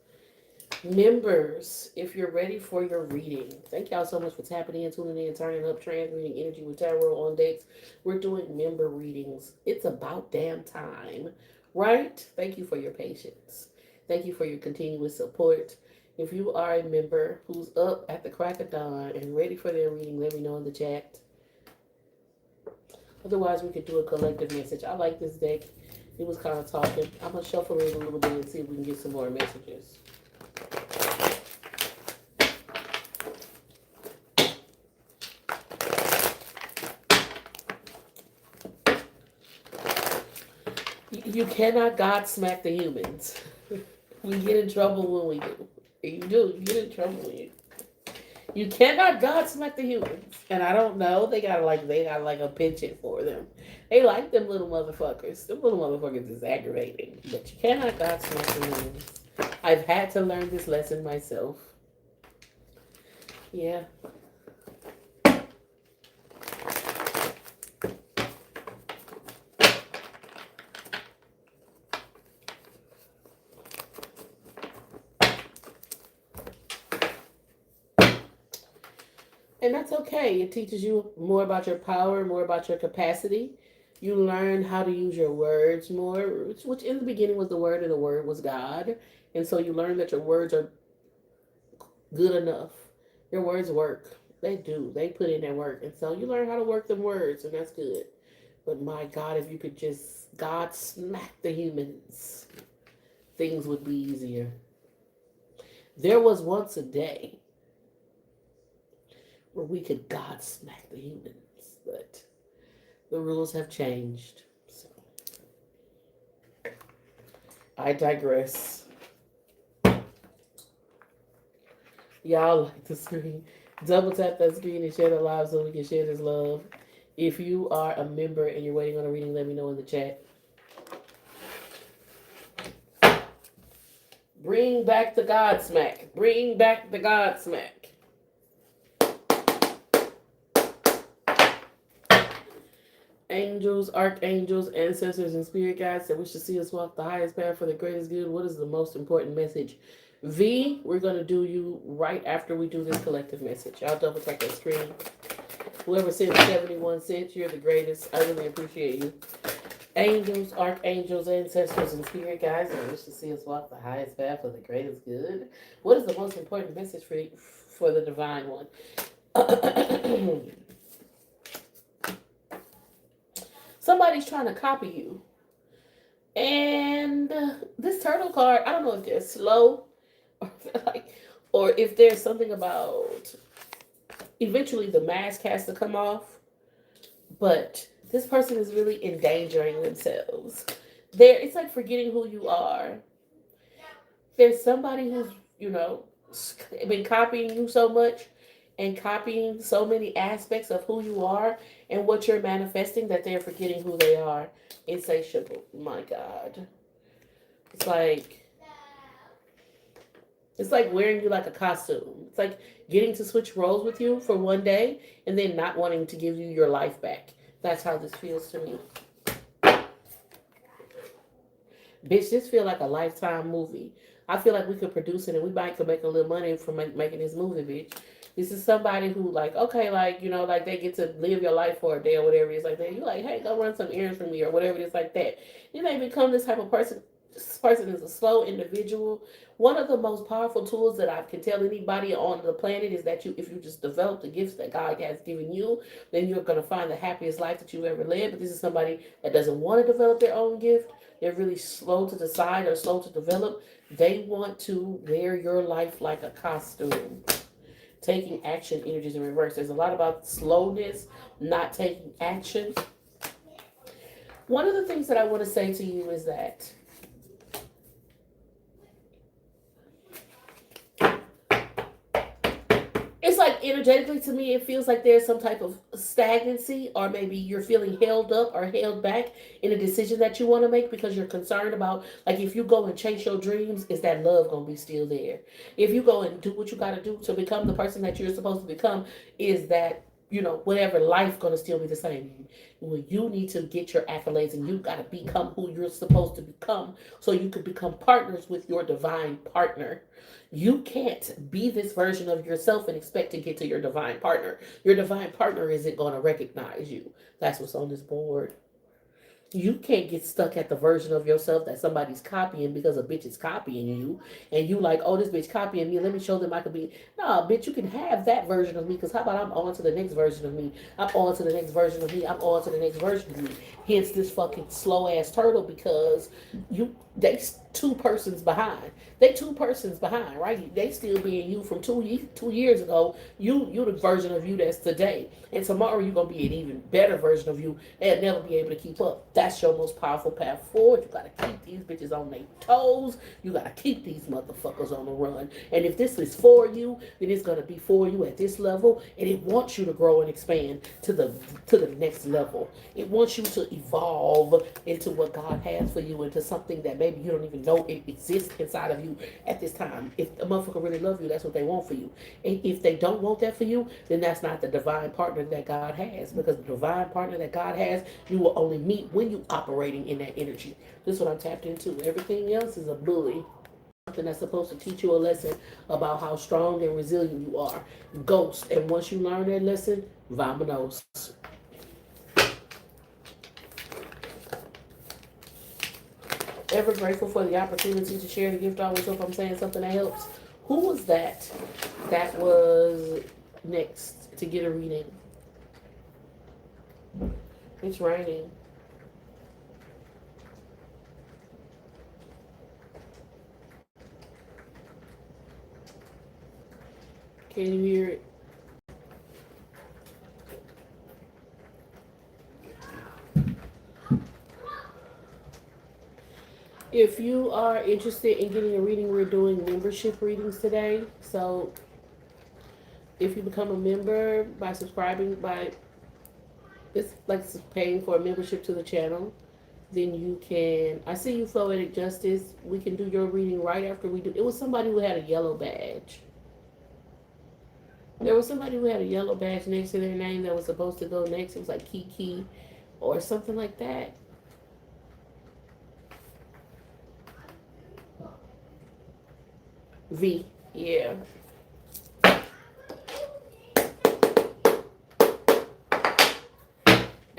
Members, if you're ready for your reading, thank y'all so much for tapping in, tuning in, turning up, transmuting energy with tarot on decks. We're doing member readings. It's about damn time, right? Thank you for your patience. Thank you for your continuous support. If you are a member who's up at the crack of dawn and ready for their reading, let me know in the chat. Otherwise, we could do a collective message. I like this deck. It was kind of talking. I'm going to shuffle it a little bit and see if we can get some more messages. You cannot God smack the humans. We get in trouble when we do. You do. You get in trouble when you cannot God smack the humans. And I don't know. They got like a penchant for them. They like them little motherfuckers. Them little motherfuckers is aggravating. But you cannot God smack the humans. I've had to learn this lesson myself. Yeah. And that's okay. It teaches you more about your power, more about your capacity. You learn how to use your words more, which in the beginning was the word, and the word was God. And so you learn that your words are good enough. Your words work. They do. They put in their work. And so you learn how to work them words, and that's good. But my God, if you could just God smack the humans, things would be easier. There was once a day where we could God smack the humans, but the rules have changed. So I digress. Y'all like the screen. Double tap that screen and share the live so we can share this love. If you are a member and you're waiting on a reading, let me know in the chat. Bring back the Godsmack. Bring back the Godsmack. Angels, archangels, ancestors, and spirit guides that wish to see us walk the highest path for the greatest good. What is the most important message? V, we're going to do you right after we do this collective message. I'll double check that screen. Whoever sent 71 cents, you're the greatest. I really appreciate you. Angels, archangels, ancestors, and spirit guides that wish to see us walk the highest path for the greatest good. What is the most important message for the divine one? Somebody's trying to copy you. And this turtle card, I don't know if they're slow or if there's something about eventually the mask has to come off. But this person is really endangering themselves. It's like forgetting who you are. There's somebody who's, been copying you so much and copying so many aspects of who you are and what you're manifesting that they're forgetting who they are. Insatiable. My God. It's like wearing you like a costume. It's like getting to switch roles with you for one day and then not wanting to give you your life back. That's how this feels to me. Bitch, this feel like a Lifetime movie. I feel like we could produce it and we might could make a little money from making this movie, bitch. This is somebody who they get to live your life for a day or whatever it is like that. You're like, hey, go run some errands for me or whatever it is like that. You may become this type of person. This person is a slow individual. One of the most powerful tools that I can tell anybody on the planet is that if you just develop the gifts that God has given you, then you're going to find the happiest life that you've ever lived. But this is somebody that doesn't want to develop their own gift. They're really slow to decide or slow to develop. They want to wear your life like a costume. Taking action energies in reverse. There's a lot about slowness, not taking action. One of the things that I want to say to you is that it's like energetically to me, it feels like there's some type of stagnancy, or maybe you're feeling held up or held back in a decision that you want to make because you're concerned about, like, if you go and chase your dreams, is that love going to be still there? If you go and do what you got to do to become the person that you're supposed to become, is that, whatever life going to still be the same? Well, you need to get your accolades and you got to become who you're supposed to become so you could become partners with your divine partner. You can't be this version of yourself and expect to get to your divine partner. Your divine partner isn't going to recognize you. That's what's on this board. You can't get stuck at the version of yourself that somebody's copying because a bitch is copying you, and you like, oh, this bitch copying me. Let me show them I could be. Nah, bitch, you can have that version of me. Because how about I'm on to the next version of me? I'm on to the next version of me. I'm on to the next version of me. Hence this fucking slow ass turtle because they 2 persons behind. They 2 persons behind, right? They still being you from 2 years ago. You the version of you that's today, and tomorrow you gonna be an even better version of you and never be able to keep up. That's your most powerful path forward. You gotta keep these bitches on their toes. You gotta keep these motherfuckers on the run. And if this is for you, then it's gonna be for you at this level, and it wants you to grow and expand to the next level. It wants you to evolve into what God has for you, into something that maybe you don't even know it exists inside of you at this time. If a motherfucker really love you, that's what they want for you. And if they don't want that for you, then that's not the divine partner that God has. Because the divine partner that God has, you will only meet when you operating in that energy. This is what I'm tapped into. Everything else is a bully. Something that's supposed to teach you a lesson about how strong and resilient you are. Ghost. And once you learn that lesson, vamonos. Ever grateful for the opportunity to share the gift. I always hope I'm saying something that helps. Who was that? That was next to get a reading. It's raining. Can you hear it? If you are interested in getting a reading, we're doing membership readings today. So if you become a member by subscribing, it's like paying for a membership to the channel, then you can, I see you, Floetic Justice. We can do your reading right after we do. It was somebody who had a yellow badge. There was somebody who had a yellow badge next to their name that was supposed to go next. It was like Kiki or something like that. V, yeah.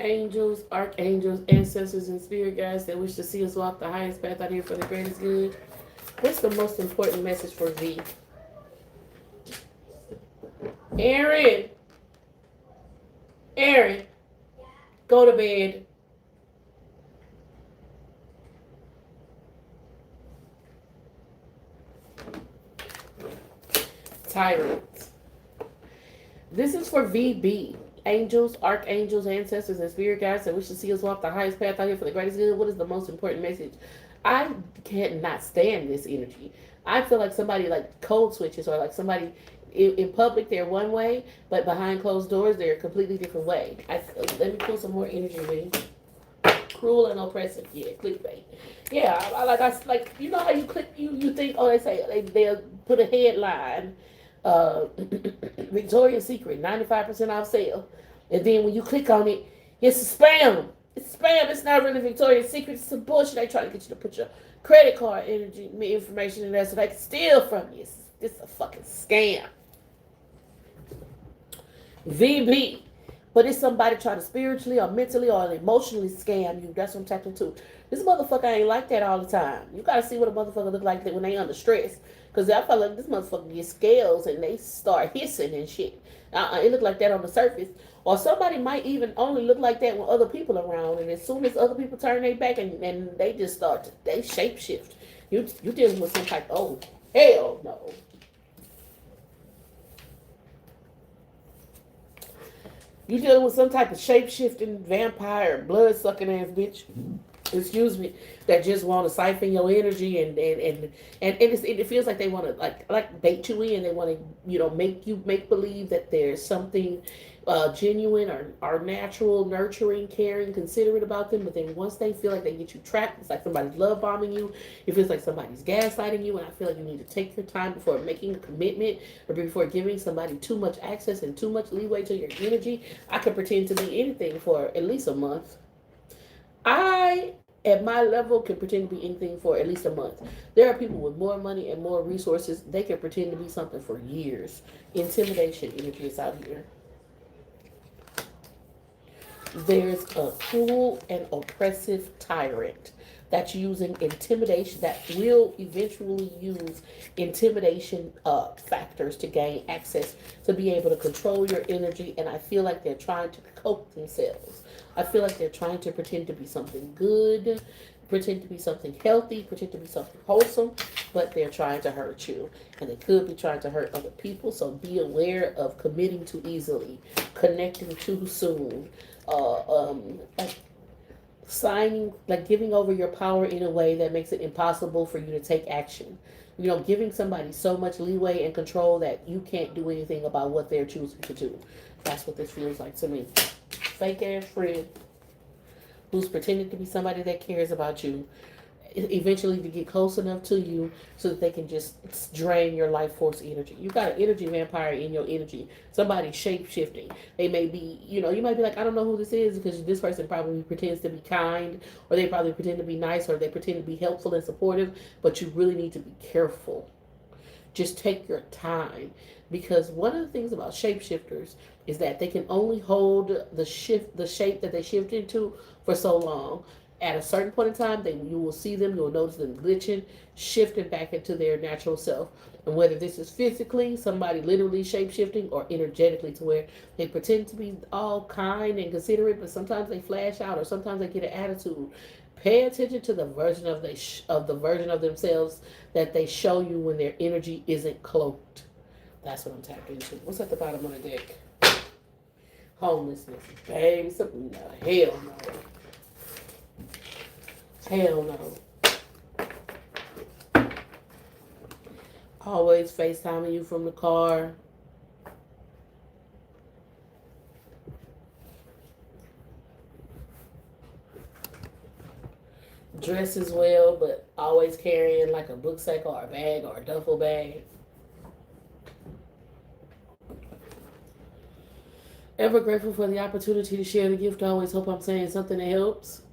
Angels, archangels, ancestors, and spirit guides that wish to see us walk the highest path out here for the greatest good. What's the most important message for V? Aaron, go to bed. Tyrants. This is for VB. Angels, archangels, ancestors, and spirit guides that wish to see us walk the highest path out here for the greatest good. What is the most important message? I cannot stand this energy. I feel like somebody like code switches, or like somebody in public they're one way, but behind closed doors they're a completely different way. Let me pull some more energy with. Cruel and oppressive, yeah, clickbait. Yeah, I you know how you click, you think, oh, they say they'll put a headline, Victoria's Secret 95% off sale, and then when you click on it, it's spam. It's spam. It's not really Victoria's Secret. It's some bullshit. They try to get you to put your credit card information in there so they can steal from you. It's a fucking scam. VB. But it's somebody trying to spiritually or mentally or emotionally scam you. That's what I'm tapping to. This motherfucker ain't like that all the time. You gotta see what a motherfucker look like when they under stress. Because I feel like this motherfucker gets scales and they start hissing and shit. It look like that on the surface. Or somebody might even only look like that when other people are around. And as soon as other people turn their back and they just start, they shape shift. You dealing with some type, oh, hell no. You dealing with some type of shape-shifting vampire, blood-sucking ass bitch, excuse me, that just want to siphon your energy and it feels like they want to like bait you in. They want to make believe that there's something genuine or natural, nurturing, caring, considerate about them. But then once they feel like they get you trapped, it's like somebody's love bombing you. It feels like somebody's gaslighting you. And I feel like you need to take your time before making a commitment or before giving somebody too much access and too much leeway to your energy. I could pretend to be anything for at least a month. I, at my level, can pretend to be anything for at least a month. There are people with more money and more resources. They can pretend to be something for years. Intimidation energy is out here. There's a cruel and oppressive tyrant that's using intimidation, that will eventually use intimidation factors to gain access, to be able to control your energy. And I feel like they're trying to cope themselves. I feel like they're trying to pretend to be something good, pretend to be something healthy, pretend to be something wholesome, but they're trying to hurt you. And they could be trying to hurt other people. So be aware of committing too easily, connecting too soon, like signing, like giving over your power in a way that makes it impossible for you to take action. You know, giving somebody so much leeway and control that you can't do anything about what they're choosing to do. That's what this feels like to me. Fake ass friend who's pretending to be somebody that cares about you, eventually to get close enough to you so that they can just drain your life force energy. You got an energy vampire in your energy. Somebody shape shifting. They may be, you know, you might be like, I don't know who this is, because this person probably pretends to be kind, or they probably pretend to be nice, or they pretend to be helpful and supportive, but you really need to be careful. Just take your time, because one of the things about shapeshifters is that they can only hold the shape that they shift into for so long. At a certain point in time, you will see them, you'll notice them glitching, shifting back into their natural self. And whether this is physically, somebody literally shape shifting, or energetically, to where they pretend to be all kind and considerate, but sometimes they flash out, or sometimes they get an attitude. Pay attention to the version of the version of themselves that they show you when their energy isn't cloaked. That's what I'm tapped into. What's at the bottom of the deck? Homelessness, baby. Something, no, hell no. Hell no. Always FaceTiming you from the car. Dresses well, but always carrying like a book sack or a bag or a duffel bag. Ever grateful for the opportunity to share the gift. I always hope I'm saying something that helps.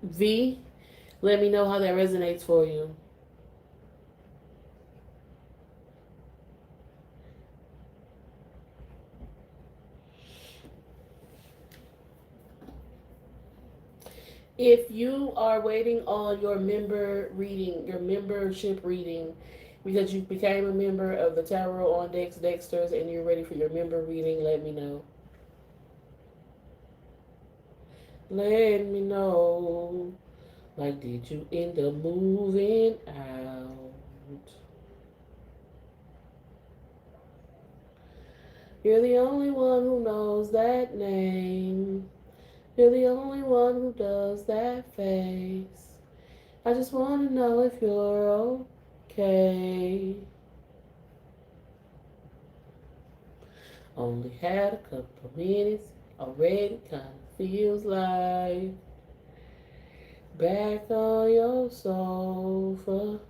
V, let me know how that resonates for you. If you are waiting on your membership reading, because you became a member of the Tarot on Decks Dexters and you're ready for your member reading, let me know. Let me know. Like, did you end up moving out? You're the only one who knows that name. You're the only one who does that face. I just want to know if you're okay. Only had a couple of minutes, already kind of feels like back on your sofa.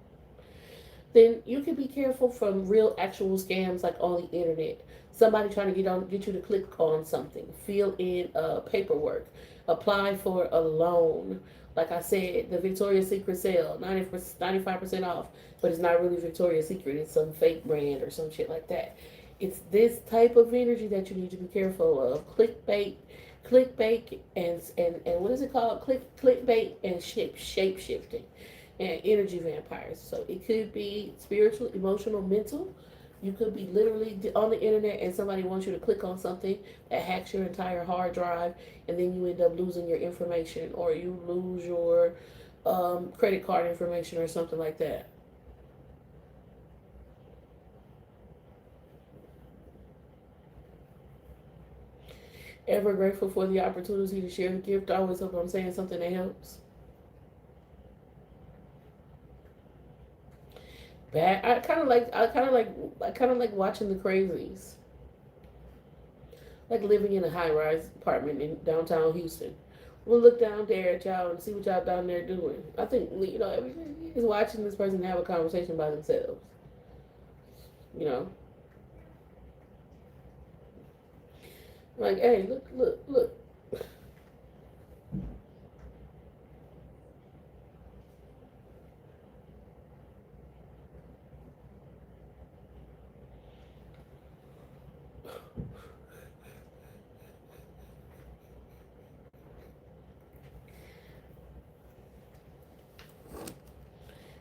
Then you can be careful from real actual scams like on the internet. Somebody trying to get you to click on something, fill in paperwork, apply for a loan. Like I said, the Victoria's Secret sale, 95% off, but it's not really Victoria's Secret. It's some fake brand or some shit like that. It's this type of energy that you need to be careful of. Clickbait, and what is it called? Clickbait and shape shifting, and energy vampires. So it could be spiritual, emotional, mental. You could be literally on the internet and somebody wants you to click on something that hacks your entire hard drive, and then you end up losing your information, or you lose your credit card information or something like that. Ever grateful for the opportunity to share the gift. I always hope I'm saying something that helps. Bad. I kind of like watching the crazies. Like living in a high-rise apartment in downtown Houston. We'll look down there at y'all and see what y'all down there doing. I think, you know, everything is watching this person have a conversation by themselves. You know, like, hey, look.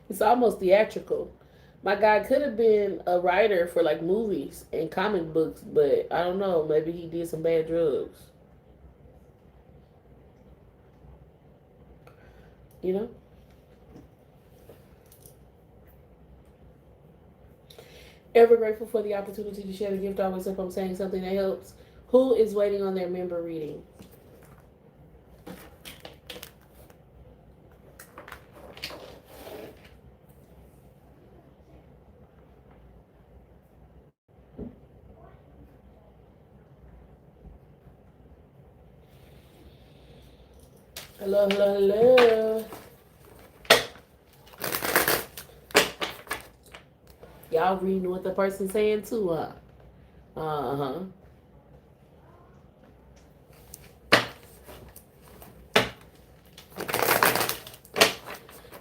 It's almost theatrical. My guy could have been a writer for like movies and comic books, but I don't know. Maybe he did some bad drugs. You know? Ever grateful for the opportunity to share the gift always if I'm saying something that helps. Who is waiting on their member reading? Hello, hello, hello. Y'all reading what the person's saying too, huh? Uh-huh.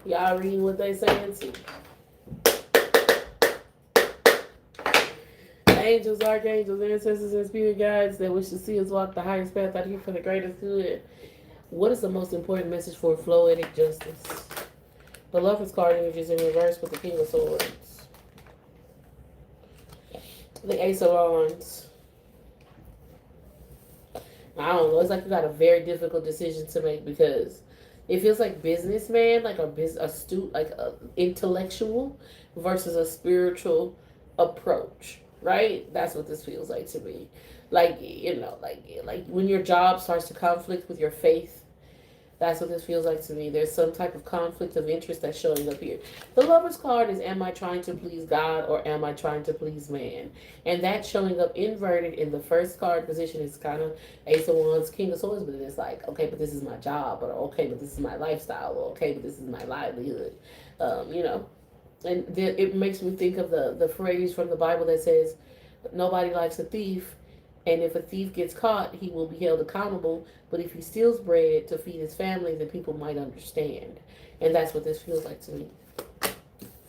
Y'all reading what they saying too. Angels, archangels, ancestors, and spirit guides that wish to see us walk the highest path out here for the greatest good. What is the most important message for floetic justice? The Lovers card images in reverse with the King of Swords. The Ace of Wands. I don't know. It's like you got a very difficult decision to make because it feels like businessman, like astute, like a intellectual versus a spiritual approach. Right? That's what this feels like to me. Like like when your job starts to conflict with your faith. That's what this feels like to me. There's some type of conflict of interest that's showing up here. The Lover's card is, am I trying to please God or am I trying to please man? And that showing up inverted in the first card position is kind of Ace of Wands, King of Swords, but it's like, okay, but this is my job, or okay, but this is my lifestyle, or okay, but this is my livelihood. You know, and it makes me think of the phrase from the Bible that says, nobody likes a thief, and if a thief gets caught, he will be held accountable. But if he steals bread to feed his family, then people might understand. And that's what this feels like to me.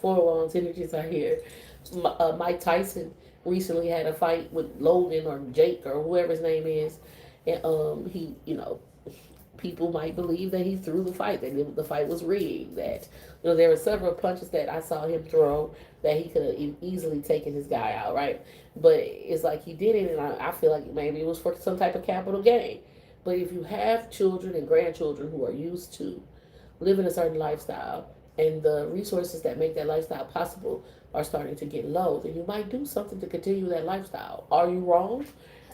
Four Wands energies are here. Mike Tyson recently had a fight with Logan or Jake or whoever his name is. And he, people might believe that he threw the fight, that the fight was rigged, that there were several punches that I saw him throw that he could have easily taken his guy out, right? But it's like he did it, and I feel like maybe it was for some type of capital gain. But if you have children and grandchildren who are used to living a certain lifestyle, and the resources that make that lifestyle possible are starting to get low, then you might do something to continue that lifestyle. Are you wrong?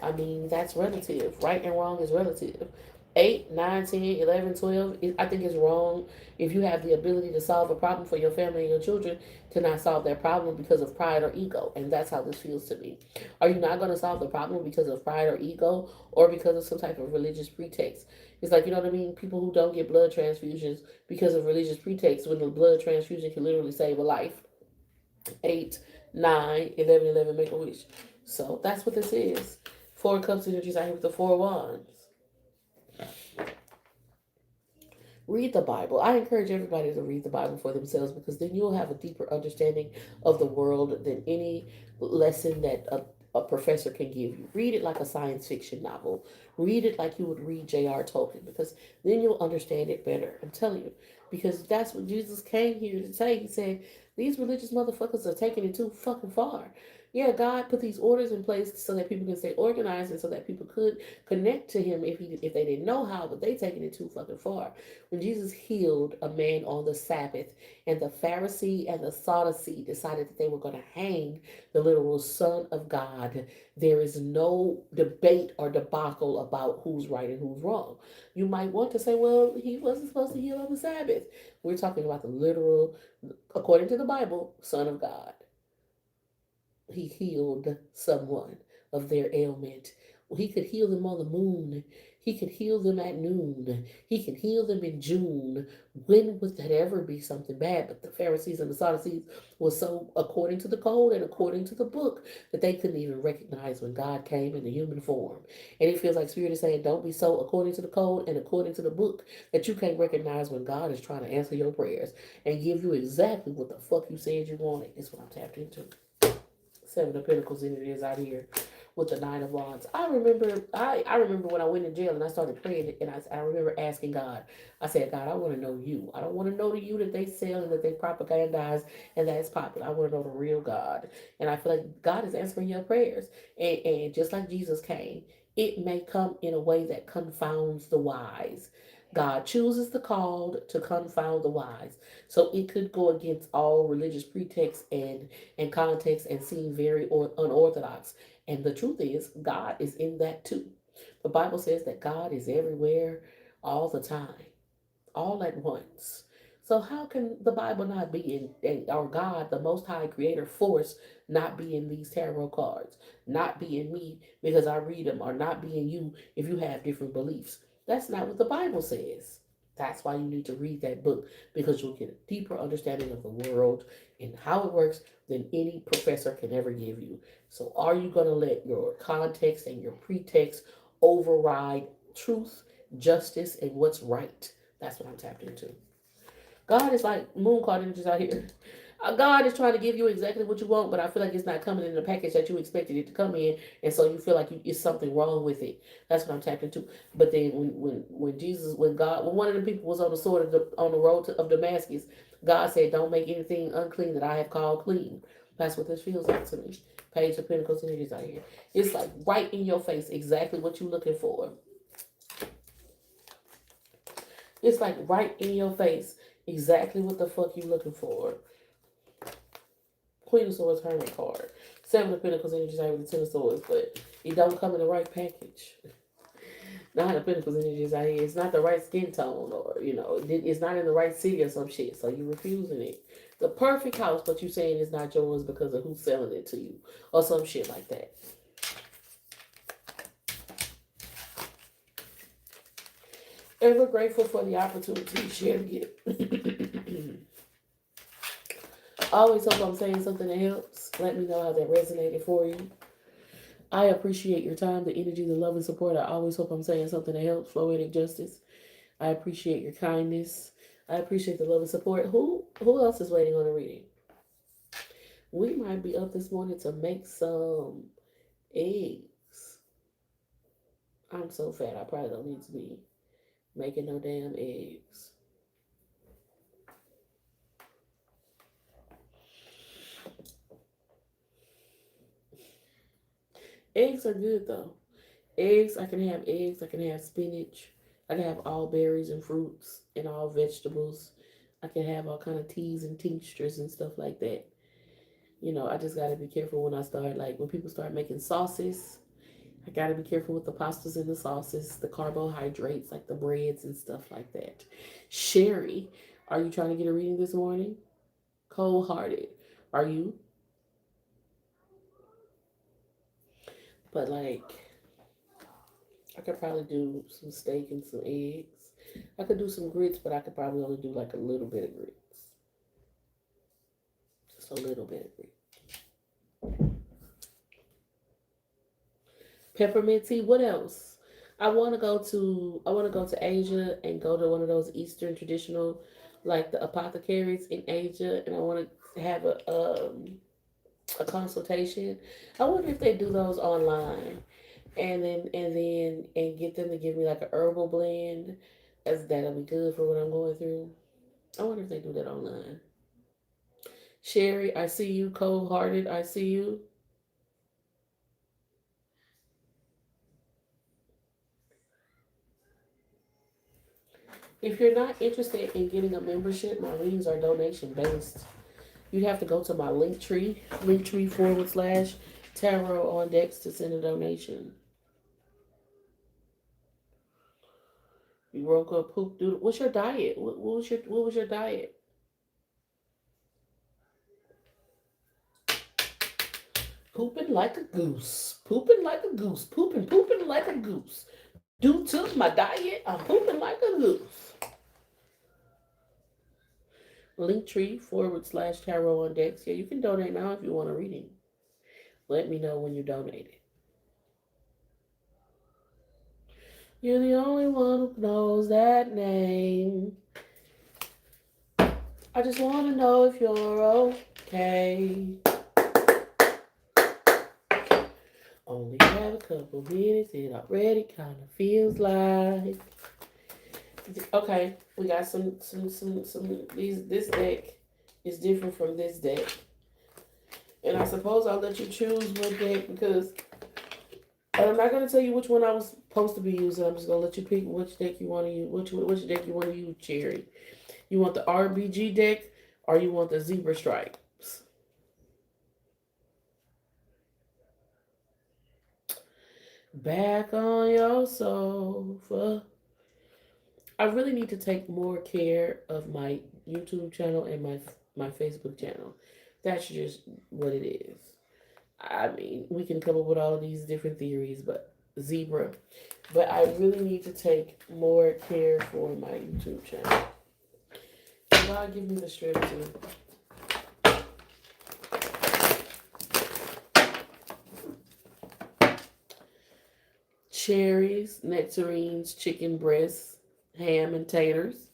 I mean, that's relative. Right and wrong is relative. 8, 9, 10, 11, 12. I think it's wrong if you have the ability to solve a problem for your family and your children to not solve that problem because of pride or ego. And that's how this feels to me. Are you not going to solve the problem because of pride or ego or because of some type of religious pretext? It's like, you know what I mean? People who don't get blood transfusions because of religious pretext when the blood transfusion can literally save a life. 8, 9, 11, 11, make a wish. So that's what this is. Four Cups energies out here with the Four Wands. Read the Bible. I encourage everybody to read the Bible for themselves because then you'll have a deeper understanding of the world than any lesson that a professor can give you. Read it like a science fiction novel. Read it like you would read J.R. Tolkien because then you'll understand it better. I'm telling you. Because that's what Jesus came here to say. He said, these religious motherfuckers are taking it too fucking far. Yeah, God put these orders in place so that people can stay organized and so that people could connect to him if they didn't know how, but they taking it too fucking far. When Jesus healed a man on the Sabbath, and the Pharisee and the Sadducee decided that they were going to hang the literal Son of God, there is no debate or debacle about who's right and who's wrong. You might want to say, well, he wasn't supposed to heal on the Sabbath. We're talking about the literal, according to the Bible, Son of God. He healed someone of their ailment. He could heal them on the moon. He could heal them at noon. He can heal them in June. When would that ever be something bad? But the Pharisees and the Sadducees were so according to the code and according to the book that they couldn't even recognize when God came in the human form. And it feels like Spirit is saying, don't be so according to the code and according to the book that you can't recognize when God is trying to answer your prayers and give you exactly what the fuck you said you wanted. That's what I'm tapped into. Seven of Pentacles in it is out here. with the Nine of Wands. I remember when I went in jail and I started praying, and I remember asking God. I said, God, I want to know you. I don't want to know the you that they sell and that they propagandize and that's popular. I want to know the real God. And I feel like God is answering your prayers. And just like Jesus came, it may come in a way that confounds the wise. God chooses the called to confound the wise. So it could go against all religious pretext and context and seem very unorthodox. And the truth is, God is in that too. The Bible says that God is everywhere all the time, all at once. So how can the Bible not be or God, the Most High Creator Force, not be in these tarot cards, not be in me because I read them, or not be in you if you have different beliefs? That's not what the Bible says. That's why you need to read that book, because you'll get a deeper understanding of the world and how it works than any professor can ever give you. So are you going to let your context and your pretext override truth, justice, and what's right? That's what I'm tapped into. God is like moon card energies out here. God is trying to give you exactly what you want, but I feel like it's not coming in the package that you expected it to come in, and so you feel like it's something wrong with it. That's what I'm tapped into. But then when one of the people was on the sword on the road of Damascus, God said, "Don't make anything unclean that I have called clean." That's what this feels like to me. Page of Pentacles energies out here. It's like right in your face, exactly what you're looking for. It's like right in your face, exactly what the fuck you looking for. Queen of Swords, Hermit card. Seven of Pentacles energies out with the Ten of Swords, but it don't come in the right package. Nine of Pentacles energies out here. It's not the right skin tone, or it's not in the right city or some shit. So you're refusing it. The perfect house, but you saying it's not yours because of who's selling it to you, or some shit like that. Ever grateful for the opportunity to share the gift. I always hope I'm saying something that helps. Let me know how that resonated for you. I appreciate your time, the energy, the love, and support. I always hope I'm saying something that helps. Floetic Justice. I appreciate your kindness. I appreciate the love and support. Who else is waiting on a reading? We might be up this morning to make some eggs. I'm so fat, I probably don't need to be making no damn eggs. Eggs are good though. Eggs, I can have eggs, I can have spinach, I can have all berries and fruits and all vegetables. I can have all kind of teas and tinctures and stuff like that. I just gotta be careful when people start making sauces. I gotta be careful with the pastas and the sauces, the carbohydrates, like the breads and stuff like that. Sherry, are you trying to get a reading this morning? Cold hearted, are you? But I could probably do some steak and some eggs. I could do some grits, but I could probably only do like a little bit of grits. Just a little bit of grits. Peppermint tea. What else? I want to go to Asia and go to one of those Eastern traditional, like the apothecaries in Asia, and I want to have a consultation. I wonder if they do those online, and get them to give me like a herbal blend, as that'll be good for what I'm going through. I wonder if they do that online. Sherry, I see you. Cold hearted, I see you. If you're not interested in getting a membership, my readings are donation based. You'd have to go to my linktree /tarot on decks to send a donation. You woke up, poop, doodle. What's your diet? What was your diet? Pooping like a goose. Pooping like a goose. Pooping like a goose. Due to my diet, I'm pooping like a goose. Linktree /tarot on decks. Yeah, you can donate now if you want a reading. Let me know when you donate it. You're the only one who knows that name. I just want to know if you're okay. Only have a couple minutes. It already kind of feels like. Okay, we got some. These this deck is different from this deck, and I suppose I'll let you choose what deck because I'm not gonna tell you which one I was supposed to be using. I'm just gonna let you pick which deck you want to use. Which deck you want to use, Cherry? You want the RBG deck or you want the Zebra Stripes? Back on your sofa. I really need to take more care of my YouTube channel and my Facebook channel. That's just what it is. I mean, we can come up with all of these different theories, but zebra. But I really need to take more care for my YouTube channel. God give me the strength to. Cherries, nectarines, chicken breasts, ham, and taters.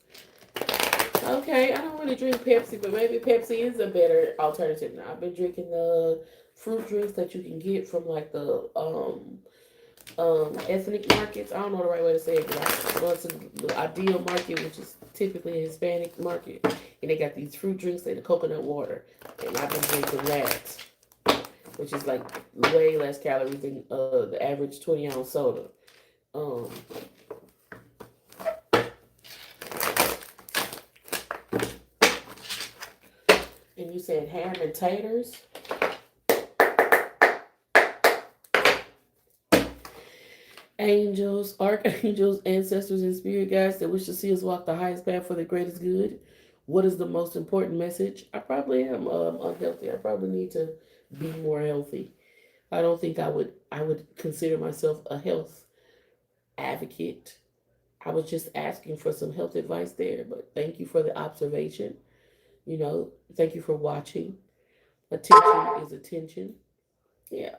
Okay, I don't really drink Pepsi, but maybe Pepsi is a better alternative now. I've been drinking the fruit drinks that you can get from like the ethnic markets. I don't know the right way to say it, but I go to the Ideal Market, which is typically a Hispanic market, and they got these fruit drinks and the coconut water, and I've been drinking that, which is like way less calories than the average 20-ounce soda. And you said ham and taters. Angels, archangels, ancestors, and spirit guides that wish to see us walk the highest path for the greatest good. What is the most important message? I probably am unhealthy. I probably need to be more healthy. I don't think I would consider myself a health advocate. I was just asking for some health advice there, but thank you for the observation. Thank you for watching. Attention is attention. Yeah.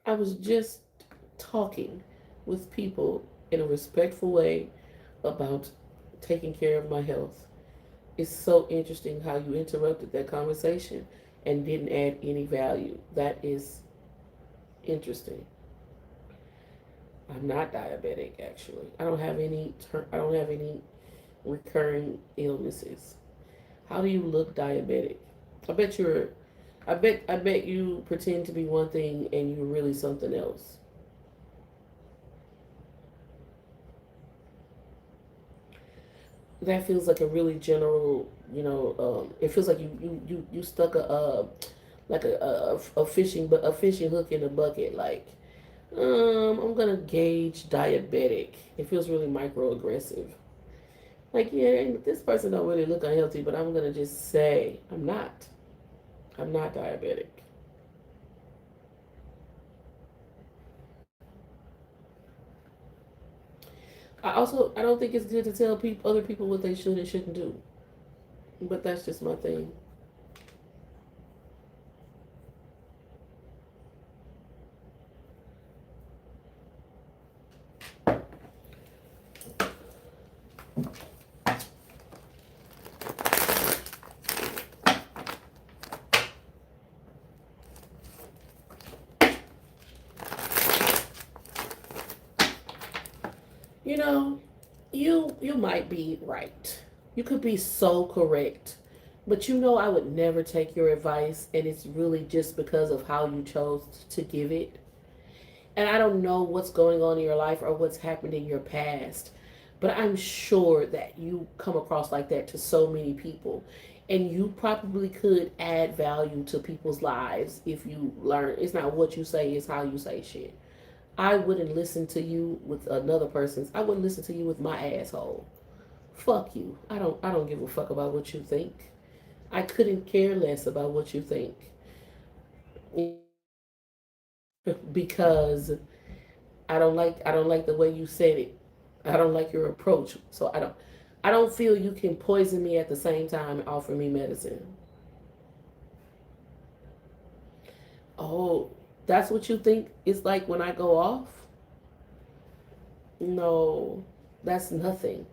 I was just talking with people in a respectful way about taking care of my health. It's so interesting how you interrupted that conversation and didn't add any value. That is interesting. I'm not diabetic actually. I don't have any recurring illnesses. How do you look diabetic? I bet you're I bet you pretend to be one thing and you're really something else. That feels like a really general, it feels like you stuck like a fishing hook in a bucket. Like, I'm gonna gauge diabetic. It feels really microaggressive. Like, yeah, this person don't really look unhealthy, but I'm gonna just say I'm not. I'm not diabetic. I don't think it's good to tell other people what they should and shouldn't do. But that's just my thing. You know, you might be right. You could be so correct. But I would never take your advice, and it's really just because of how you chose to give it. And I don't know what's going on in your life or what's happened in your past, but I'm sure that you come across like that to so many people. And you probably could add value to people's lives if you learn. It's not what you say, it's how you say shit. I wouldn't listen to you with another person's. I wouldn't listen to you with my asshole. Fuck you. I don't give a fuck about what you think. I couldn't care less about what you think because I don't like the way you said it. I don't like your approach. So I don't feel you can poison me at the same time and offer me medicine. Oh, that's what you think it's like when I go off? No, that's nothing.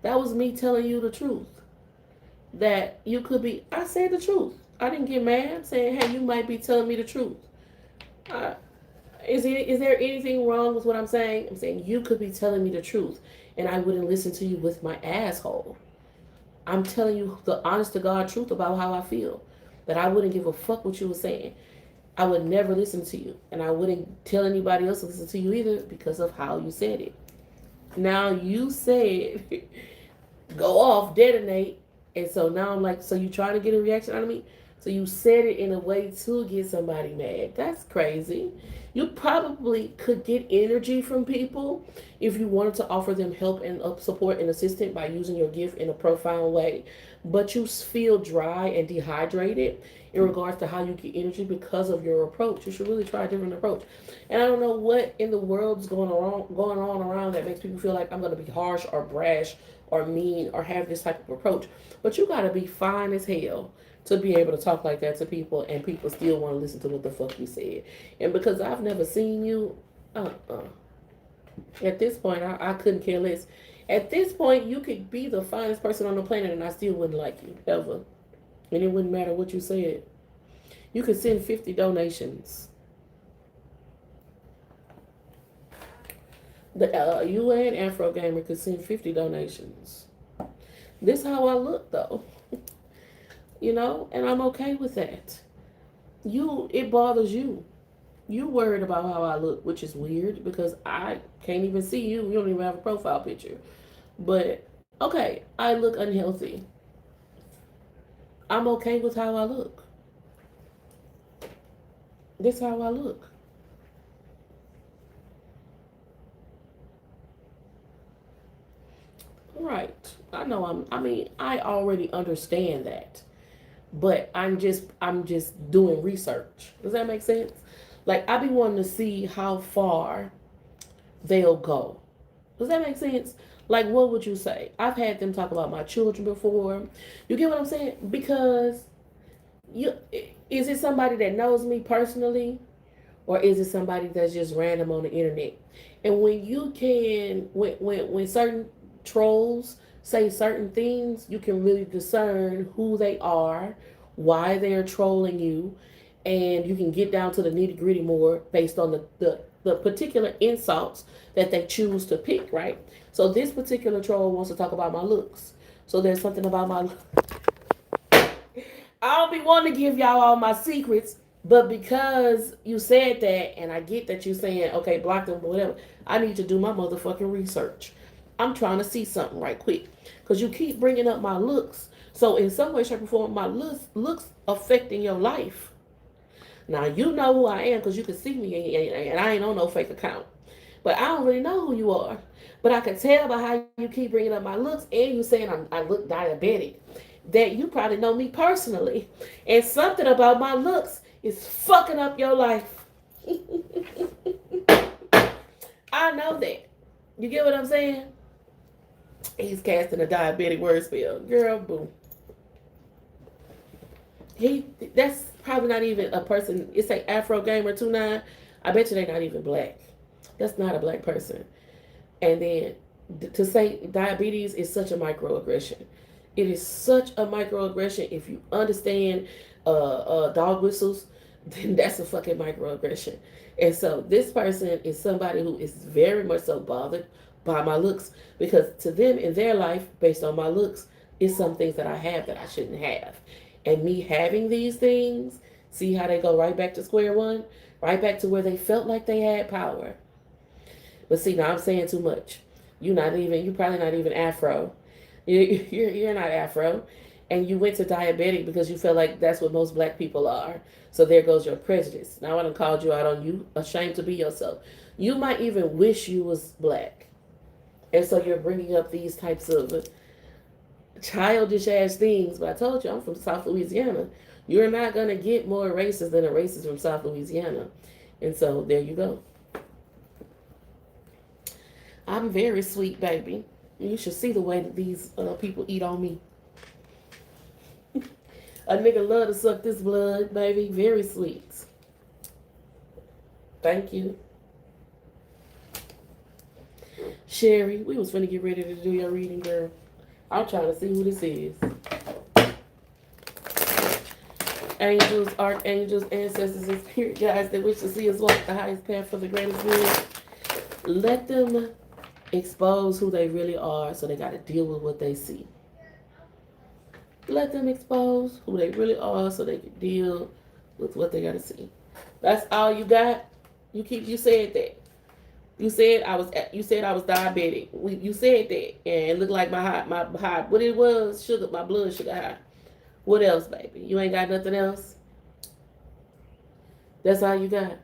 That was me telling you the truth. That you could be, I said the truth. I didn't get mad saying, hey, you might be telling me the truth. I, Is there anything wrong with what I'm saying? I'm saying you could be telling me the truth, and I wouldn't listen to you with my asshole. I'm telling you the honest to God truth about how I feel. That I wouldn't give a fuck what you were saying. I would never listen to you, and I wouldn't tell anybody else to listen to you either because of how you said it. Now you said go off, detonate, and so now I'm like, so you trying to get a reaction out of me? So you said it in a way to get somebody mad. That's crazy. You probably could get energy from people if you wanted to offer them help and support and assistance by using your gift in a profound way. But you feel dry and dehydrated in regards to how you get energy because of your approach. You should really try a different approach. And I don't know what in the world's going on around that makes people feel like I'm going to be harsh or brash or mean or have this type of approach. But you got to be fine as hell to be able to talk like that to people and people still want to listen to what the fuck you said. And because I've never seen you, at this point, I couldn't care less. At this point, you could be the finest person on the planet and I still wouldn't like you, ever. And it wouldn't matter what you said. You could send 50 donations. You and Afro Gamer could send 50 donations. This is how I look, though. You know, and I'm okay with that. It bothers you. You worried about how I look, which is weird because I can't even see you. You don't even have a profile picture. But, okay, I look unhealthy. I'm okay with how I look. This is how I look. Right. I already understand that. But I'm just doing research. Does that make sense? Like, I be wanting to see how far they'll go. Does that make sense? Like, what would you say? I've had them talk about my children before. You get what I'm saying? Because is it somebody that knows me personally, or is it somebody that's just random on the internet? And when certain trolls say certain things, you can really discern who they are, why they're trolling you, and you can get down to the nitty gritty more based on the particular insults that they choose to pick, right? So this particular troll wants to talk about my looks. So there's something about my I don't be wanting to give y'all all my secrets, but because you said that, and I get that you're saying, okay, block them, whatever, I need to do my motherfucking research. I'm trying to see something right quick. Because you keep bringing up my looks. So in some way, shape, or form, my looks affecting your life. Now, you know who I am because you can see me, and I ain't on no fake account. But I don't really know who you are. But I can tell by how you keep bringing up my looks, and you saying I look diabetic, that you probably know me personally. And something about my looks is fucking up your life. I know that. You get what I'm saying? He's casting a diabetic word spell. Girl, boom. That's probably not even a person. It's like Afro Gamer 29. I bet you they're not even black. That's not a black person. And then to say diabetes is such a microaggression. It is such a microaggression. If you understand dog whistles, then that's a fucking microaggression. And so this person is somebody who is very much so bothered by my looks, because to them in their life, based on my looks, is some things that I have that I shouldn't have. And me having these things, see how they go right back to square one, right back to where they felt like they had power. But see, now I'm saying too much. You're probably not even Afro. You're not Afro. And you went to diabetic because you feel like that's what most black people are. So there goes your prejudice. Now I done called you out on you, ashamed to be yourself. You might even wish you was black. And so you're bringing up these types of childish ass things. But I told you, I'm from South Louisiana. You're not going to get more racist than a racist from South Louisiana. And so there you go. I'm very sweet, baby. You should see the way that these people eat on me. A nigga love to suck this blood, baby. Very sweet. Thank you. Sherry, we was finna get ready to do your reading, girl. I'm trying to see who this is. angels, archangels, ancestors, and spirit guides that wish to see us walk the highest path for the greatest good. Let them expose who they really are, so they got to deal with what they see. Let them expose who they really are, so they can deal with what they got to see. That's all you got. You said that. You said I was diabetic. You said that, and it looked like my what it was, sugar, my blood sugar high. What else, baby? You ain't got nothing else. That's all you got.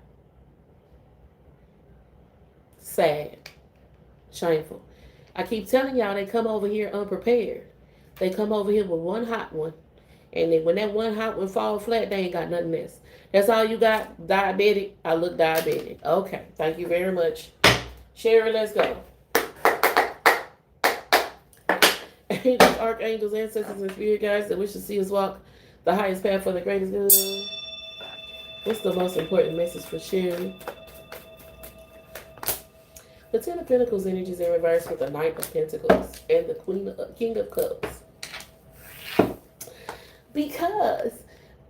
Sad, shameful. I keep telling y'all, they come over here unprepared. They come over here with one hot one, and then when that one hot one fall flat, they ain't got nothing else. That's all you got. Diabetic. I look diabetic. Okay, thank you very much. Sherry, let's go. Angels, archangels, ancestors, and spirit guides that wish to see us walk the highest path for the greatest good. What's the most important message for Sherry? The Ten of Pentacles energies in reverse with the Knight of Pentacles and the King of Cups. Because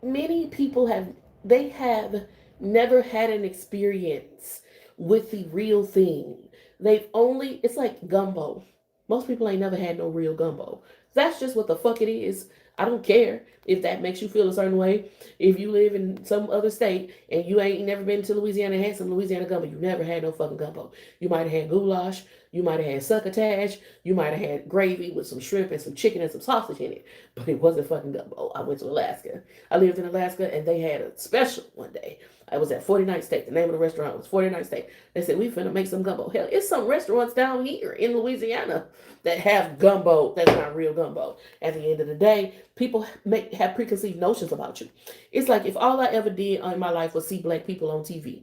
many people have never had an experience with the real thing. It's like gumbo. Most people ain't never had no real gumbo. That's just what the fuck it is. I don't care if that makes you feel a certain way. If you live in some other state and you ain't never been to Louisiana and had some Louisiana gumbo, you never had no fucking gumbo. You might have had goulash. You might have had succotash. You might have had gravy with some shrimp and some chicken and some sausage in it. But it wasn't fucking gumbo. I went to Alaska. I lived in Alaska and they had a special one day. I was at 49th Steak. The name of the restaurant was 49th Steak. They said, we finna make some gumbo. Hell, it's some restaurants down here in Louisiana that have gumbo that's not real gumbo. At the end of the day, people have preconceived notions about you. It's like if all I ever did in my life was see black people on TV.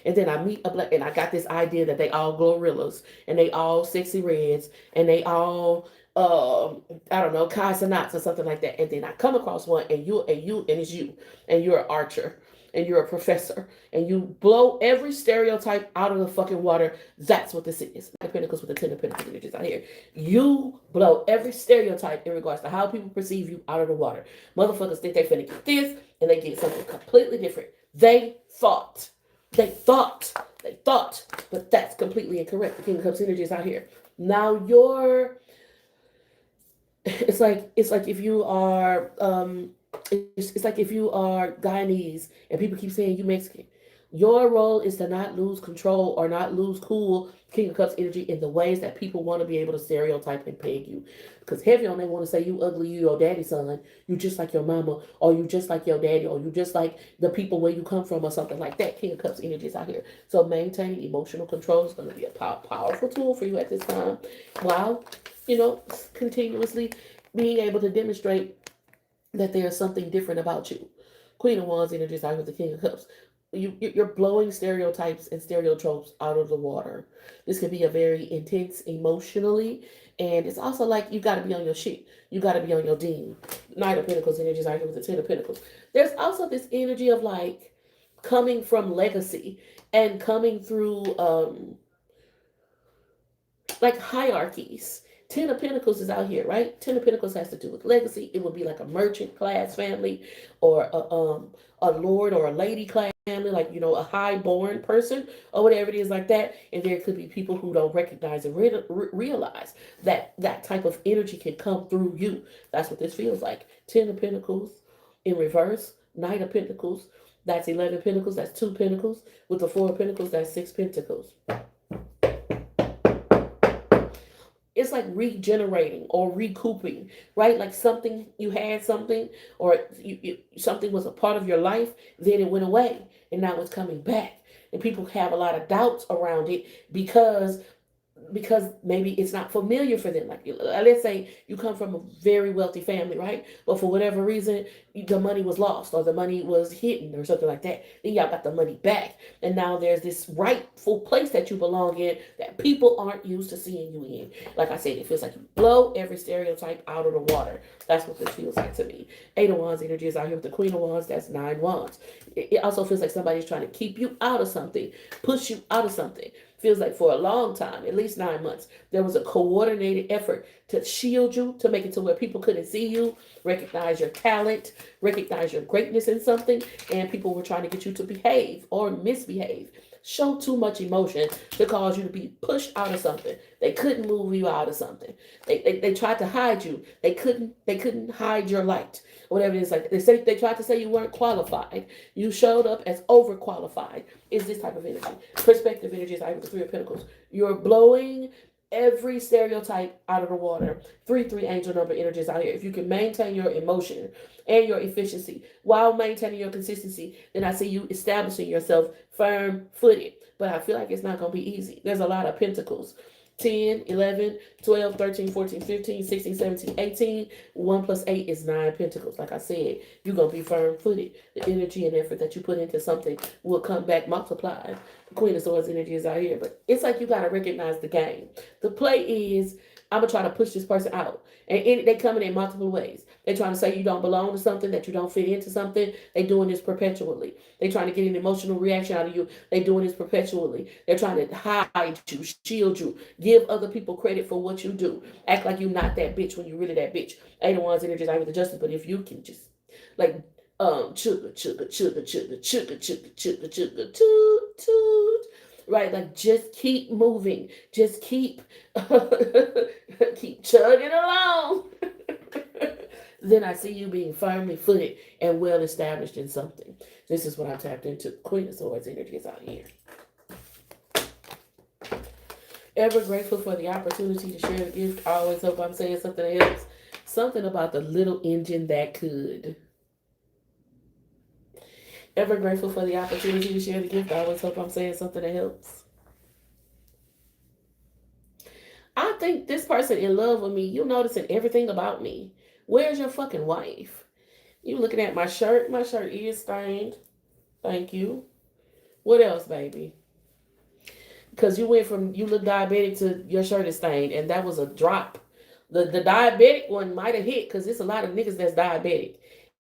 And then I meet a black, and I got this idea that they all gorillas, and they all sexy reds, and they all, I don't know, consonants or something like that. And then I come across one, and it's you, and you're an archer, and you're a professor, and you blow every stereotype out of the fucking water. That's what this is. The Pentacles with the Ten of Pentacles energies out here. You blow every stereotype in regards to how people perceive you out of the water. Motherfuckers think they finna get this, and they get something completely different. They thought, but that's completely incorrect. The King of Cups energy is out here. Now it's like if you are, it's like if you are Guyanese and people keep saying you Mexican. Your role is to not lose control or not lose cool, King of Cups energy, in the ways that people want to be able to stereotype and peg you. Because heavy on they want to say you ugly, you your daddy's son, you just like your mama, or you just like your daddy, or you just like the people where you come from, or something like that. King of Cups energy is out here. So maintaining emotional control is going to be a powerful tool for you at this time. While, continuously being able to demonstrate that there's something different about you. Queen of Wands energy is out here with the King of Cups. You're blowing stereotypes and stereotropes out of the water. This could be a very intense emotionally, and it's also like you got to be on your shit. You got to be on your dean. Knight of Pentacles energy is out here with the Ten of Pentacles. There's also this energy of like coming from legacy and coming through like hierarchies. Ten of Pentacles is out here, right? Ten of Pentacles has to do with legacy. It would be like a merchant class family, or a lord or a lady class family, like, a high-born person or whatever it is like that. And there could be people who don't recognize and realize that that type of energy can come through you. That's what this feels like. Ten of Pentacles in reverse, Knight of Pentacles. That's 11 Pentacles. That's 2 Pentacles. With the 4 of Pentacles, that's 6 Pentacles. It's like regenerating or recouping, right? Like you had something, or something was a part of your life, then it went away, and now it's coming back. And people have a lot of doubts around it because maybe it's not familiar for them. Like, let's say you come from a very wealthy family, right? But for whatever reason, the money was lost or the money was hidden or something like that. Then y'all got the money back. And now there's this rightful place that you belong in that people aren't used to seeing you in. Like I said, it feels like you blow every stereotype out of the water. That's what this feels like to me. 8 of Wands energy is out here with the Queen of Wands. That's 9 Wands. It also feels like somebody's trying to keep you out of something, push you out of something. Feels like for a long time, at least 9 months, there was a coordinated effort to shield you, to make it to where people couldn't see you, recognize your talent, recognize your greatness in something, and people were trying to get you to behave or misbehave. Show too much emotion to cause you to be pushed out of something. They couldn't move you out of something. They tried to hide you. They couldn't hide your light. Whatever it is, like they tried to say you weren't qualified. You showed up as overqualified. Is this type of energy? Perspective energy is like the Three of Pentacles. You're blowing every stereotype out of the water. 3 angel number energies out here. If you can maintain your emotion and your efficiency while maintaining your consistency, then I see you establishing yourself firm-footed. But I feel like it's not going to be easy. There's a lot of pentacles. 10, 11, 12, 13, 14, 15, 16, 17, 18. 1 plus 8 is 9 pentacles. Like I said, you're going to be firm-footed. The energy and effort that you put into something will come back multiplied. The Queen of Swords energy is out here. But it's like you got to recognize the game. The play is, I'm going to try to push this person out. And they come in multiple ways. They're trying to say you don't belong to something, that you don't fit into something. They're doing this perpetually. They're trying to get an emotional reaction out of you. They're doing this perpetually. They're trying to hide you, shield you, give other people credit for what you do. Act like you're not that bitch when you're really that bitch. Ain't the ones energies out with the justice, but if you can just, like, chugga, chugga, chugga, chugga, chugga, chugga, chugga, chugga, toot, toot. Right, like just keep moving, just keep keep chugging along. Then I see you being firmly footed and well established in something. This is what I tapped into. Queen of Swords energy is out here. Ever grateful for the opportunity to share the gift. I always hope I'm saying something that helps. Something about the little engine that could. Ever grateful for the opportunity to share the gift. I always hope I'm saying something that helps. I think this person in love with me. You noticing everything about me. Where's your fucking wife? You looking at my shirt? My shirt is stained. Thank you. What else, baby? Because you went from you look diabetic to your shirt is stained, and that was a drop. The diabetic one might have hit because there's a lot of niggas that's diabetic.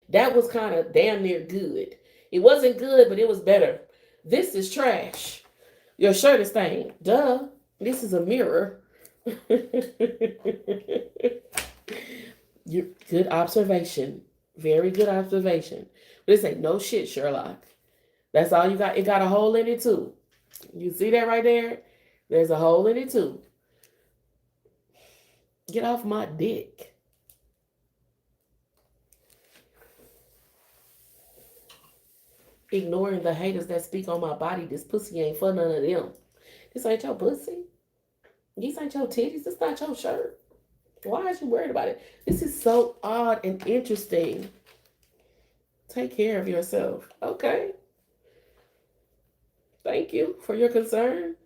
That was kind of damn near good. It wasn't good, but it was better. This is trash. Your shirt is stained. Duh. This is a mirror. Good observation. Very good observation. This ain't no shit, Sherlock. That's all you got. It got a hole in it too. You see that right there? There's a hole in it too. Get off my dick. Ignoring the haters that speak on my body. This pussy ain't for none of them. This ain't your pussy. These ain't your titties. This not your shirt. Why is you worried about it? This is so odd and interesting. Take care of yourself. Okay. Thank you for your concern.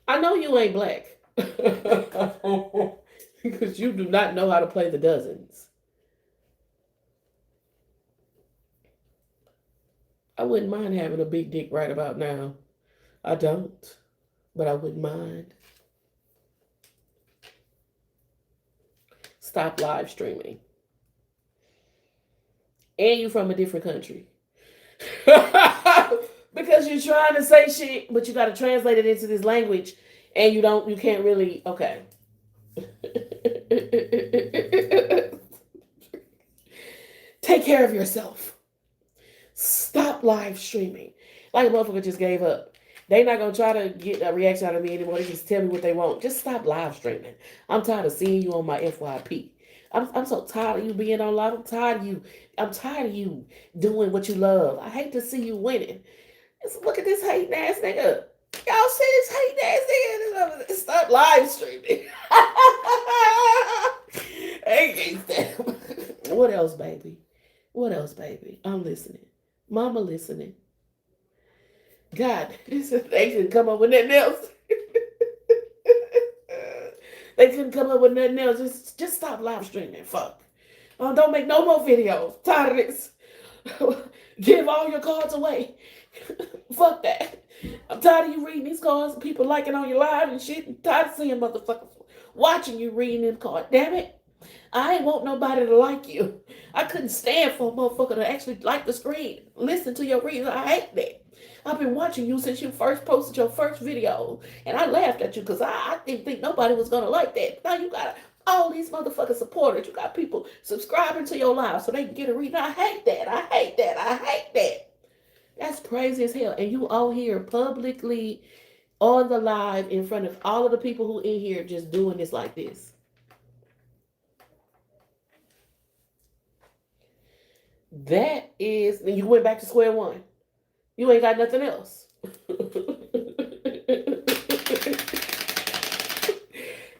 I know you ain't black. Because you do not know how to play the dozens. I wouldn't mind having a big dick right about now. I don't. But I wouldn't mind. Stop live streaming. And you from a different country. Because you're trying to say shit, but you got to translate it into this language. And you can't really, okay. Take care of yourself. Stop live streaming. Like a motherfucker just gave up. They not going to try to get a reaction out of me anymore. They just tell me what they want. Just stop live streaming. I'm tired of seeing you on my FYP. I'm so tired of you being on live. I'm tired of you doing what you love. I hate to see you winning. Just look at this hating ass nigga. Y'all see this hating ass nigga? Stop live streaming. What else, baby? What else, baby? I'm listening. Mama listening. God, they couldn't come up with nothing else. They couldn't come up with nothing else. Just stop live streaming. Fuck. Don't make no more videos. Tired of this. Give all your cards away. Fuck that. I'm tired of you reading these cards and people liking on your live and shit. I'm tired of seeing motherfuckers watching you reading them cards. Damn it. I ain't want nobody to like you. I couldn't stand for a motherfucker to actually like the screen. Listen to your reading. I hate that. I've been watching you since you first posted your first video. And I laughed at you because I didn't think nobody was going to like that. Now you got all these motherfucking supporters. You got people subscribing to your live so they can get a read. I hate that. I hate that. I hate that. That's crazy as hell. And you out here publicly on the live in front of all of the people who in here just doing this like this. That is, and you went back to square one. You ain't got nothing else.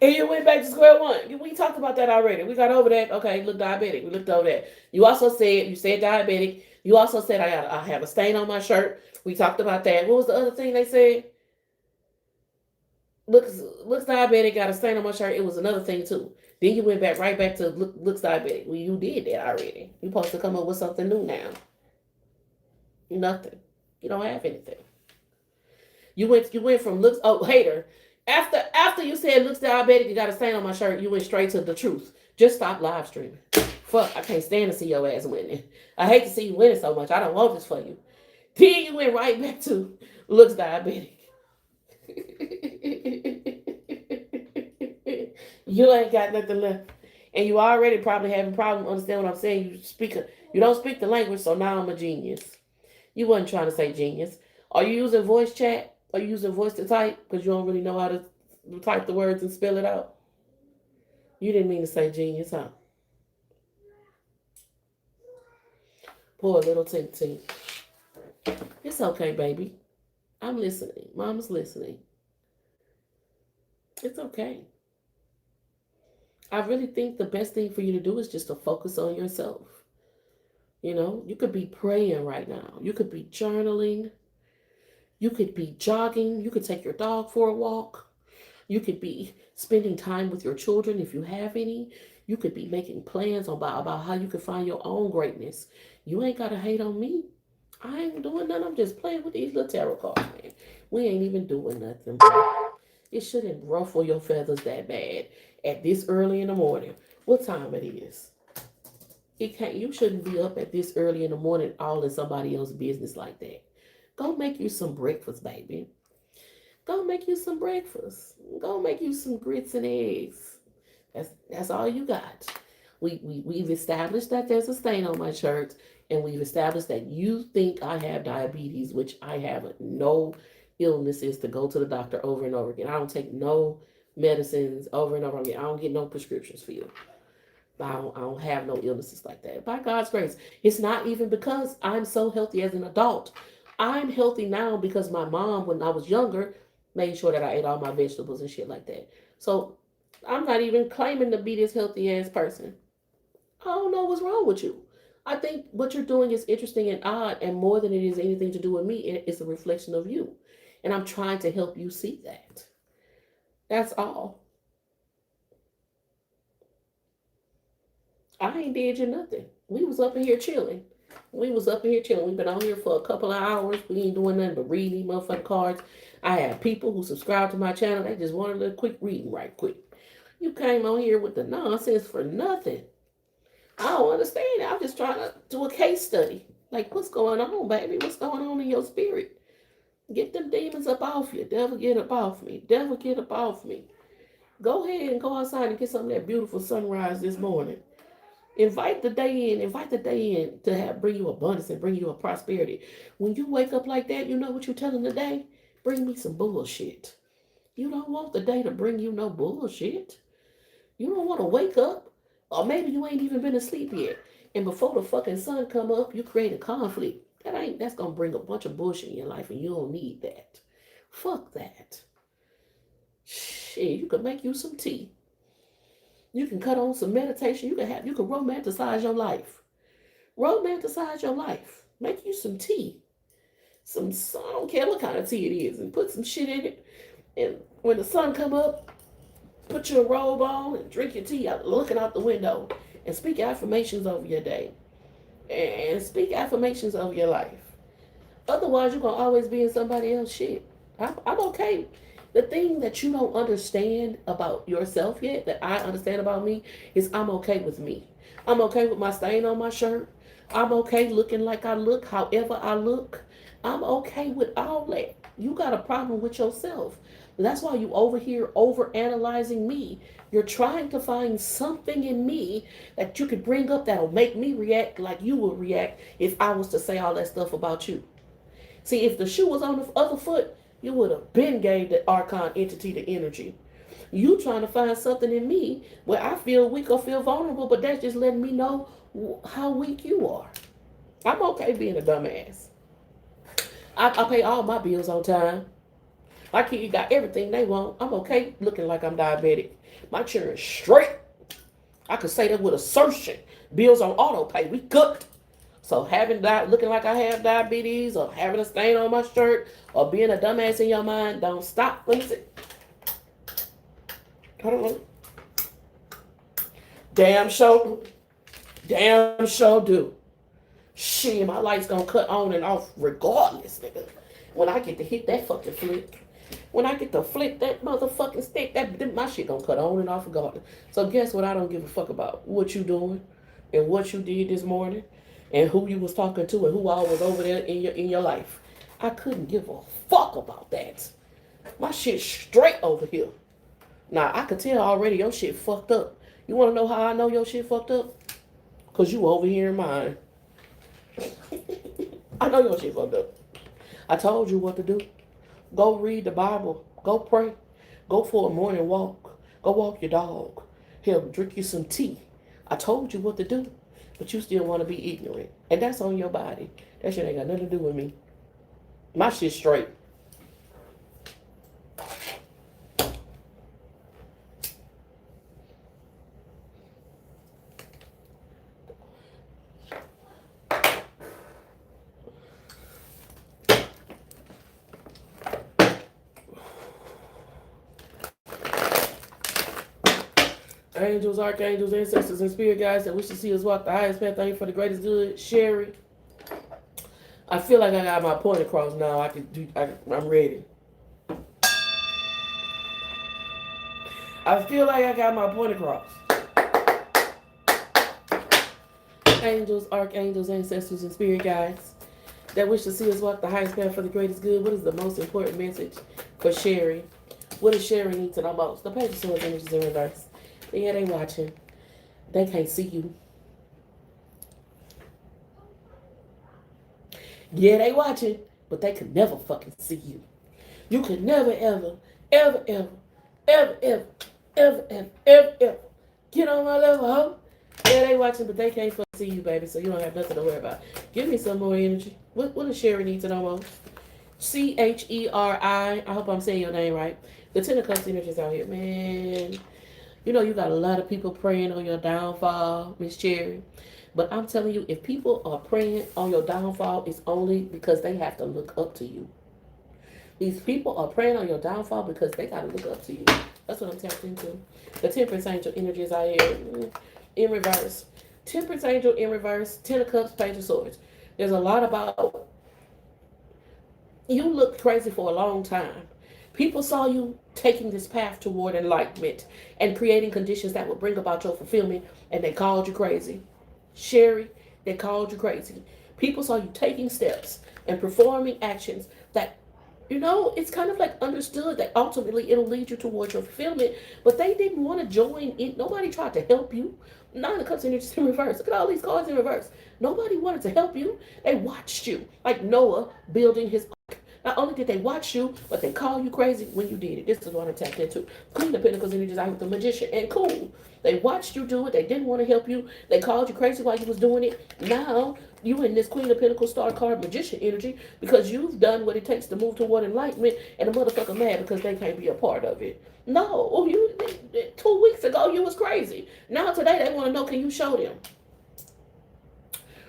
And you went back to square one. We talked about that already. We got over that. Okay, look diabetic. We looked over that. You said diabetic. You also said I have a stain on my shirt. We talked about that. What was the other thing they said? Looks diabetic, got a stain on my shirt. It was another thing too. Then you went right back to looks diabetic. Well, you did that already. You're supposed to come up with something new now. Nothing. You don't have anything. You went from looks hater. After you said looks diabetic, you got a stain on my shirt, you went straight to the truth. Just stop live streaming. Fuck, I can't stand to see your ass winning. I hate to see you winning so much. I don't want this for you. Then you went right back to looks diabetic. You ain't got nothing left. And you already probably having a problem understanding what I'm saying. You don't speak the language, so now I'm a genius. You wasn't trying to say genius. Are you using voice chat? Are you using voice to type? Because you don't really know how to type the words and spell it out. You didn't mean to say genius, huh? Poor little Tink Tink. It's okay, baby. I'm listening. Mama's listening. It's okay. I really think the best thing for you to do is just to focus on yourself. You know, you could be praying right now. You could be journaling. You could be jogging. You could take your dog for a walk. You could be spending time with your children if you have any. You could be making plans about how you can find your own greatness. You ain't got to hate on me. I ain't doing nothing. I'm just playing with these little tarot cards, man. We ain't even doing nothing, bro. It shouldn't ruffle your feathers that bad at this early in the morning. What time it is? You shouldn't be up at this early in the morning all in somebody else's business like that. Go make you some breakfast, baby. Go make you some breakfast. Go make you some grits and eggs. That's all you got. We've established that there's a stain on my shirt, and we've established that you think I have diabetes, which I haven't. No illnesses to go to the doctor over and over again. I don't take no medicines over and over again. I don't get no prescriptions for you. I don't have no illnesses like that. By God's grace. It's not even because I'm so healthy as an adult. I'm healthy now because my mom, when I was younger, made sure that I ate all my vegetables and shit like that. So I'm not even claiming to be this healthy ass person. I don't know what's wrong with you. I think what you're doing is interesting and odd, and more than it is anything to do with me, it's a reflection of you. And I'm trying to help you see that. That's all. I ain't did you nothing. We was up in here chilling. We've been on here for a couple of hours. We ain't doing nothing but reading these motherfucking cards. I have people who subscribe to my channel. They just wanted a quick reading right quick. You came on here with the nonsense for nothing. I don't understand it. I'm just trying to do a case study. Like, what's going on, baby? What's going on in your spirit? Get them demons up off you. Devil, get up off me. Devil, get up off me. Go ahead and go outside and get some of that beautiful sunrise this morning. Invite the day in to bring you abundance and bring you a prosperity. When you wake up like that, you know what you're telling the day? Bring me some bullshit. You don't want the day to bring you no bullshit. You don't want to wake up, or maybe you ain't even been asleep yet. And before the fucking sun come up, you create a conflict. That's gonna bring a bunch of bullshit in your life, and you don't need that. Fuck that. Shit, you can make you some tea. You can cut on some meditation. You can romanticize your life. Romanticize your life. Make you some tea. I don't care what kind of tea it is, and put some shit in it. And when the sun come up, put your robe on and drink your tea looking out the window, and speak affirmations over your day. And speak affirmations over your life. Otherwise, you're going to always be in somebody else's shit. I'm okay. The thing that you don't understand about yourself yet, that I understand about me, is I'm okay with me. I'm okay with my stain on my shirt. I'm okay looking like I look, however I look. I'm okay with all that. You got a problem with yourself. That's why you over here over analyzing me. You're trying to find something in me that you could bring up that'll make me react like you would react if I was to say all that stuff about you. See, if the shoe was on the other foot, you would have been gave the Archon entity the energy. You trying to find something in me where I feel weak or feel vulnerable, but that's just letting me know how weak you are. I'm okay being a dumbass. I pay all my bills on time. My kids got everything they want. I'm okay looking like I'm diabetic. My children straight. I could say that with assertion. Bills on auto pay. We good. So having that, looking like I have diabetes, or having a stain on my shirt, or being a dumbass in your mind, don't stop. Let me see. Hold on. Damn sure do. Shit, my light's gonna cut on and off regardless, nigga. When I get to hit that fucking flick. When I get to flick that motherfucking stick, my shit gonna cut on and off regardless. So guess what? I don't give a fuck about what you doing and what you did this morning and who you was talking to and who all was over there in your life. I couldn't give a fuck about that. My shit straight over here. Now, I could tell already your shit fucked up. You want to know how I know your shit fucked up? Because you over here in mine. I know your shit fucked up. I told you what to do. Go read the Bible. Go pray. Go for a morning walk. Go walk your dog. Hell, drink you some tea. I told you what to do. But you still want to be ignorant. And that's on your body. That shit ain't got nothing to do with me. My shit's straight. Angels, archangels, ancestors, and spirit guides that wish to see us walk the highest path. Thank you for the greatest good. Sherry. I feel like I got my point across now. I'm ready. I feel like I got my point across. Angels, archangels, ancestors, and spirit guides that wish to see us walk the highest path for the greatest good. What is the most important message for Sherry? What does Sherry need to know most? The page of swords, images in reverse. Yeah, they watching. They can't see you. Yeah, they watching, but they could never fucking see you. You could never, ever, ever, ever, ever, ever, ever, ever, ever, ever get on my level, huh? Yeah, they watching, but they can't fucking see you, baby, so you don't have nothing to worry about. Give me some more energy. What does Sherry need to know most? Cheri. I hope I'm saying your name right. The Ten of Cups energies out here, man. You know you got a lot of people praying on your downfall, Miss Cherry. But I'm telling you, if people are praying on your downfall, it's only because they have to look up to you. These people are praying on your downfall because they got to look up to you. That's what I'm tapped into. The Temperance Angel energies out here in reverse. Temperance Angel in reverse. Ten of Cups, Page of Swords. There's a lot about you looked crazy for a long time. People saw you taking this path toward enlightenment and creating conditions that would bring about your fulfillment, and they called you crazy. Sherry, they called you crazy. People saw you taking steps and performing actions that, you know, it's kind of like understood that ultimately it'll lead you towards your fulfillment, but they didn't want to join in. Nobody tried to help you. Nine of Cups energies in reverse. Look at all these cards in reverse. Nobody wanted to help you. They watched you, like Noah building his ark. Not only did they watch you, but they call you crazy when you did it. This is what I'm tapped into. Queen of Pentacles energies out with the Magician. And cool. They watched you do it. They didn't want to help you. They called you crazy while you was doing it. Now, you in this Queen of Pentacles star card Magician energy because you've done what it takes to move toward enlightenment, and the motherfucker mad because they can't be a part of it. No, 2 weeks ago you was crazy. Now today they want to know, can you show them?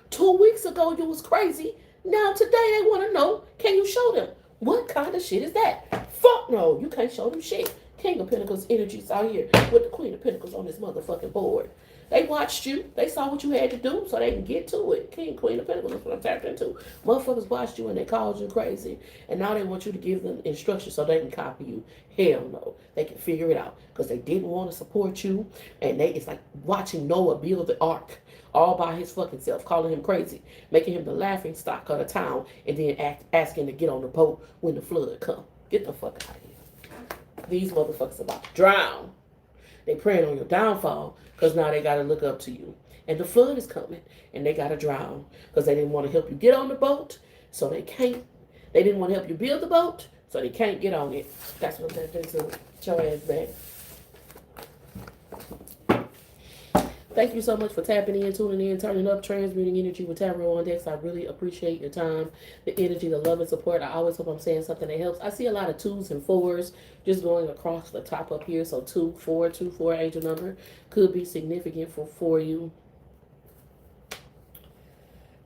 2 weeks ago you was crazy. Now today they want to know, can you show them? What kind of shit is that? Fuck no, you can't show them shit. King of Pentacles energies out here with the Queen of Pentacles on this motherfucking board. They watched you. They saw what you had to do so they can get to it. King, Queen of Pentacles, that's what I'm tapped into. Motherfuckers watched you and they called you crazy. And now they want you to give them instructions so they can copy you. Hell no. They can figure it out. Because they didn't want to support you. And it's like watching Noah build the ark all by his fucking self, calling him crazy, making him the laughing stock of the town, and then asking to get on the boat when the flood come. Get the fuck out of here. These motherfuckers about to drown. They praying on your downfall because now they got to look up to you. And the flood is coming and they got to drown because they didn't want to help you get on the boat, so they can't. They didn't want to help you build the boat, so they can't get on it. That's what that is. Get your ass back. Thank you so much for tapping in, tuning in, turning up, transmuting energy with Tarot on Decks. I really appreciate your time, the energy, the love and support. I always hope I'm saying something that helps. I see a lot of 2s and 4s just going across the top up here. So 2, 4, 2, 4 angel number could be significant for you.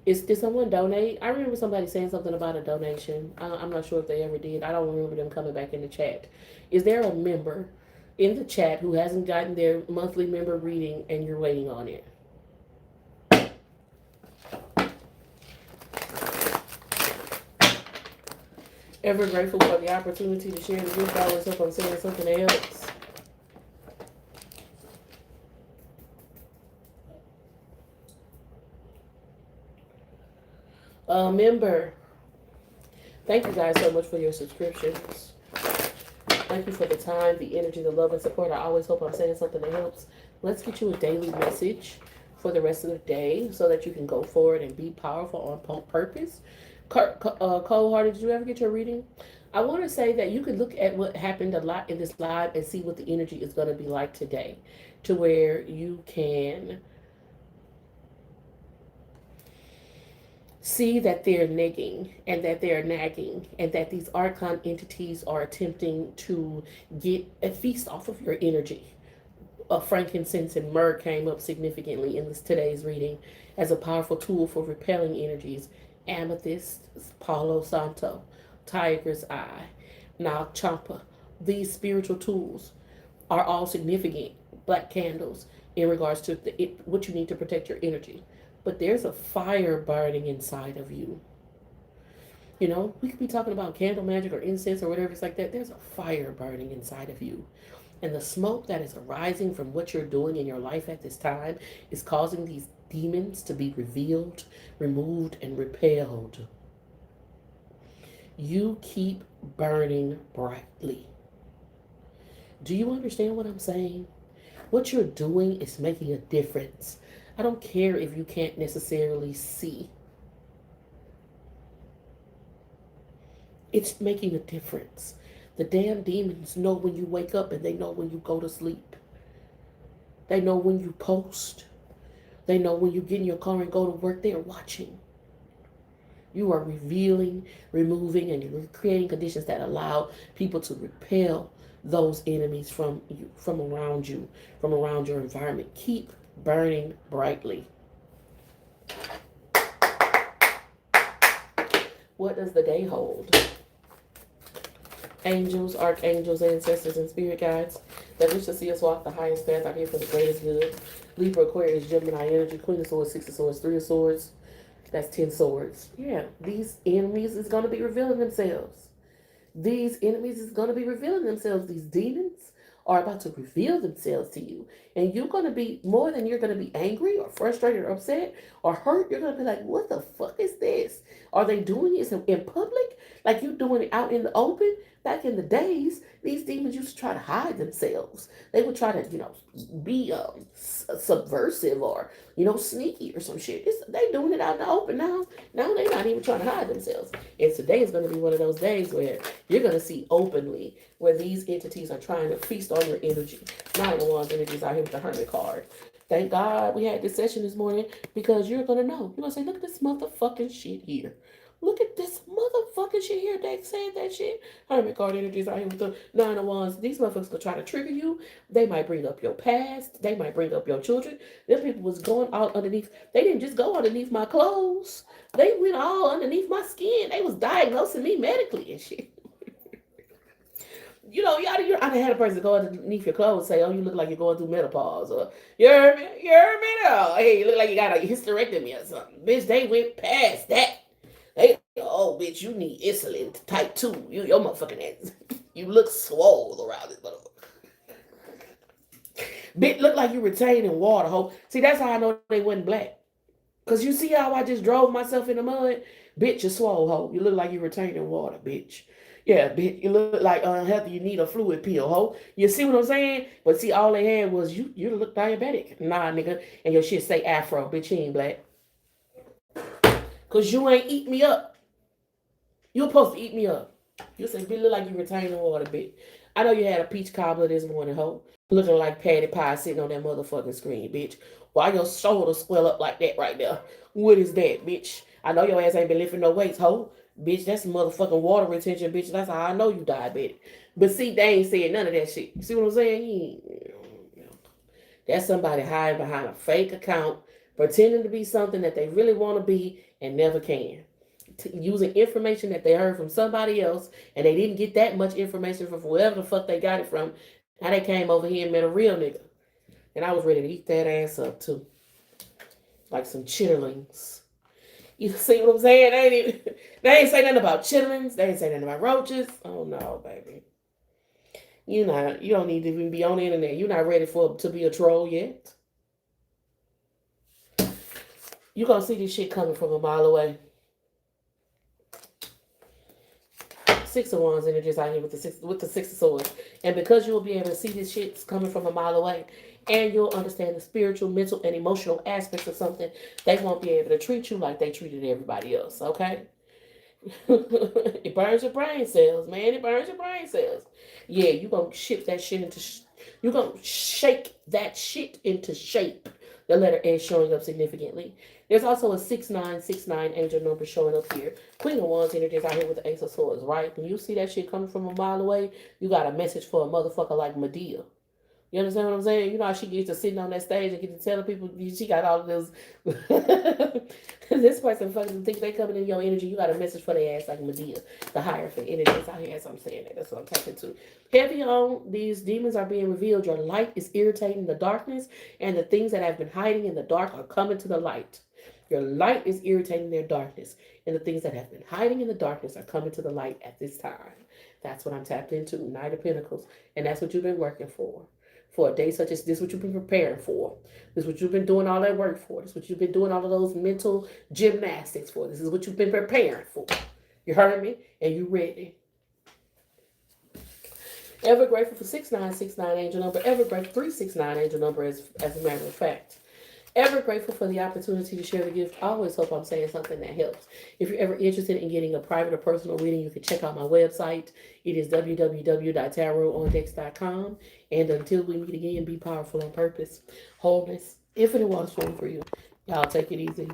Did someone donate? I remember somebody saying something about a donation. I'm not sure if they ever did. I don't remember them coming back in the chat. Is there a member in the chat who hasn't gotten their monthly member reading and you're waiting on it? Ever grateful for the opportunity to share the gift. I always hope I'm saying something that helps. Member, thank you guys so much for your subscriptions. Thank you for the time, the energy, the love, and support. I always hope I'm saying something that helps. Let's get you a daily message for the rest of the day so that you can go forward and be powerful on purpose. Cold-hearted, did you ever get your reading? I want to say that you could look at what happened a lot in this live and see what the energy is going to be like today, to where you can see that they're negging and that they're nagging and that these archon entities are attempting to get a feast off of your energy. Frankincense and myrrh came up significantly in today's reading as a powerful tool for repelling energies. Amethyst, Palo Santo, Tiger's Eye, Nag Champa. These spiritual tools are all significant black candles in regards to what you need to protect your energy. But there's a fire burning inside of you. You know, we could be talking about candle magic or incense or whatever. It's like that. There's a fire burning inside of you. And the smoke that is arising from what you're doing in your life at this time is causing these demons to be revealed, removed, and repelled. You keep burning brightly. Do you understand what I'm saying? What you're doing is making a difference. I don't care if you can't necessarily see. It's making a difference. The damn demons know when you wake up and they know when you go to sleep. They know when you post. They know when you get in your car and go to work. They are watching. You are revealing, removing, and you're creating conditions that allow people to repel those enemies from you, from around you, from around your environment. Keep burning brightly. What does the day hold? Angels, archangels, ancestors, and spirit guides that wish to see us walk the highest path are here for the greatest good. Libra, Aquarius, Gemini energy, Queen of Swords, 6 of Swords, 3 of Swords. That's 10 swords. Yeah, these enemies is going to be revealing themselves. These enemies is going to be revealing themselves. These demons are about to reveal themselves to you. And you're going to be, more than you're going to be angry or frustrated or upset or hurt, you're going to be like, what the fuck is this? Are they doing this in public? Like you doing it out in the open? Back in the days, these demons used to try to hide themselves. They would try to, be subversive or, sneaky or some shit. They doing it out in the open now. Now they're not even trying to hide themselves. And today is going to be one of those days where you're going to see openly where these entities are trying to feast on your energy. Nine of Wands energies out here with the Hermit card. Thank God we had this session this morning because you're going to know. You're going to say, look at this motherfucking shit here. Look at this motherfucking shit here. They said that shit. Hermit card energies out here with the Nine of Wands. These motherfuckers gonna try to trigger you. They might bring up your past. They might bring up your children. Them people was going all underneath. They didn't just go underneath my clothes. They went all underneath my skin. They was diagnosing me medically and shit. you know, I done had a person go underneath your clothes say, "Oh, you look like you're going through menopause," or "You heard me? You heard me now? Hey, you look like you got a hysterectomy or something." Bitch, they went past that. They, oh, bitch, you need insulin type 2. Your motherfucking ass. You look swole around this motherfucker. Bitch, look like you retaining water, ho. See, that's how I know they wasn't black. Cause you see how I just drove myself in the mud? Bitch, you swole, ho. You look like you retaining water, bitch. Yeah, bitch, you look like unhealthy. You need a fluid pill, ho. You see what I'm saying? But see, all they had was you look diabetic. Nah, nigga. And your shit say afro, bitch, you ain't black. Cause you ain't eat me up. You supposed to eat me up. You say, bitch, look like you retaining water, bitch. I know you had a peach cobbler this morning, ho. Looking like Patty Pie sitting on that motherfucking screen, bitch. Why your shoulders swell up like that right there? What is that, bitch? I know your ass ain't been lifting no weights, ho. Bitch, that's motherfucking water retention, bitch. That's how I know you diabetic. But see, they ain't saying none of that shit. See what I'm saying? That's somebody hiding behind a fake account, pretending to be something that they really want to be and never can. Using information that they heard from somebody else, and they didn't get that much information from whoever the fuck they got it from. Now they came over here and met a real nigga. And I was ready to eat that ass up too. Like some chitterlings. You see what I'm saying? They ain't say nothing about chitterlings. They ain't say nothing about roaches. Oh no, baby. You don't need to even be on the internet. You're not ready to be a troll yet. You're gonna see this shit coming from a mile away. 6 of Wands energies out here with the 6 of Swords. And because you'll be able to see this shit coming from a mile away, and you'll understand the spiritual, mental, and emotional aspects of something, they won't be able to treat you like they treated everybody else, okay? It burns your brain cells, man. It burns your brain cells. Yeah, you're going to shift that shit into... You're going to shake that shit into shape. The letter A showing up significantly. There's also a 6969 angel number showing up here. Queen of Wands energies out here with the Ace of Swords, right? When you see that shit coming from a mile away, you got a message for a motherfucker like Medea. You understand what I'm saying? You know how she gets to sitting on that stage and get to tell people she got all of this. This person fucking think they coming in your energy. You got a message for their ass like Medea, the Hierophant energies out here. As I'm saying that, that's what I'm talking to. Heavy on these demons are being revealed. Your light is irritating the darkness, and the things that have been hiding in the dark are coming to the light. Your light is irritating their darkness, and the things that have been hiding in the darkness are coming to the light at this time. That's what I'm tapped into, Knight of Pentacles, and that's what you've been working for. For a day such as this, what you've been preparing for. This is what you've been doing all that work for. This is what you've been doing all of those mental gymnastics for. This is what you've been preparing for. You heard me? And you ready. Ever grateful for 6969 angel number. Ever grateful 369 angel number as a matter of fact. Ever grateful for the opportunity to share the gift. I always hope I'm saying something that helps. If you're ever interested in getting a private or personal reading, you can check out my website. It is www.tarotondex.com. And until we meet again, be powerful on purpose, wholeness, infinite water flowing for you. Y'all take it easy.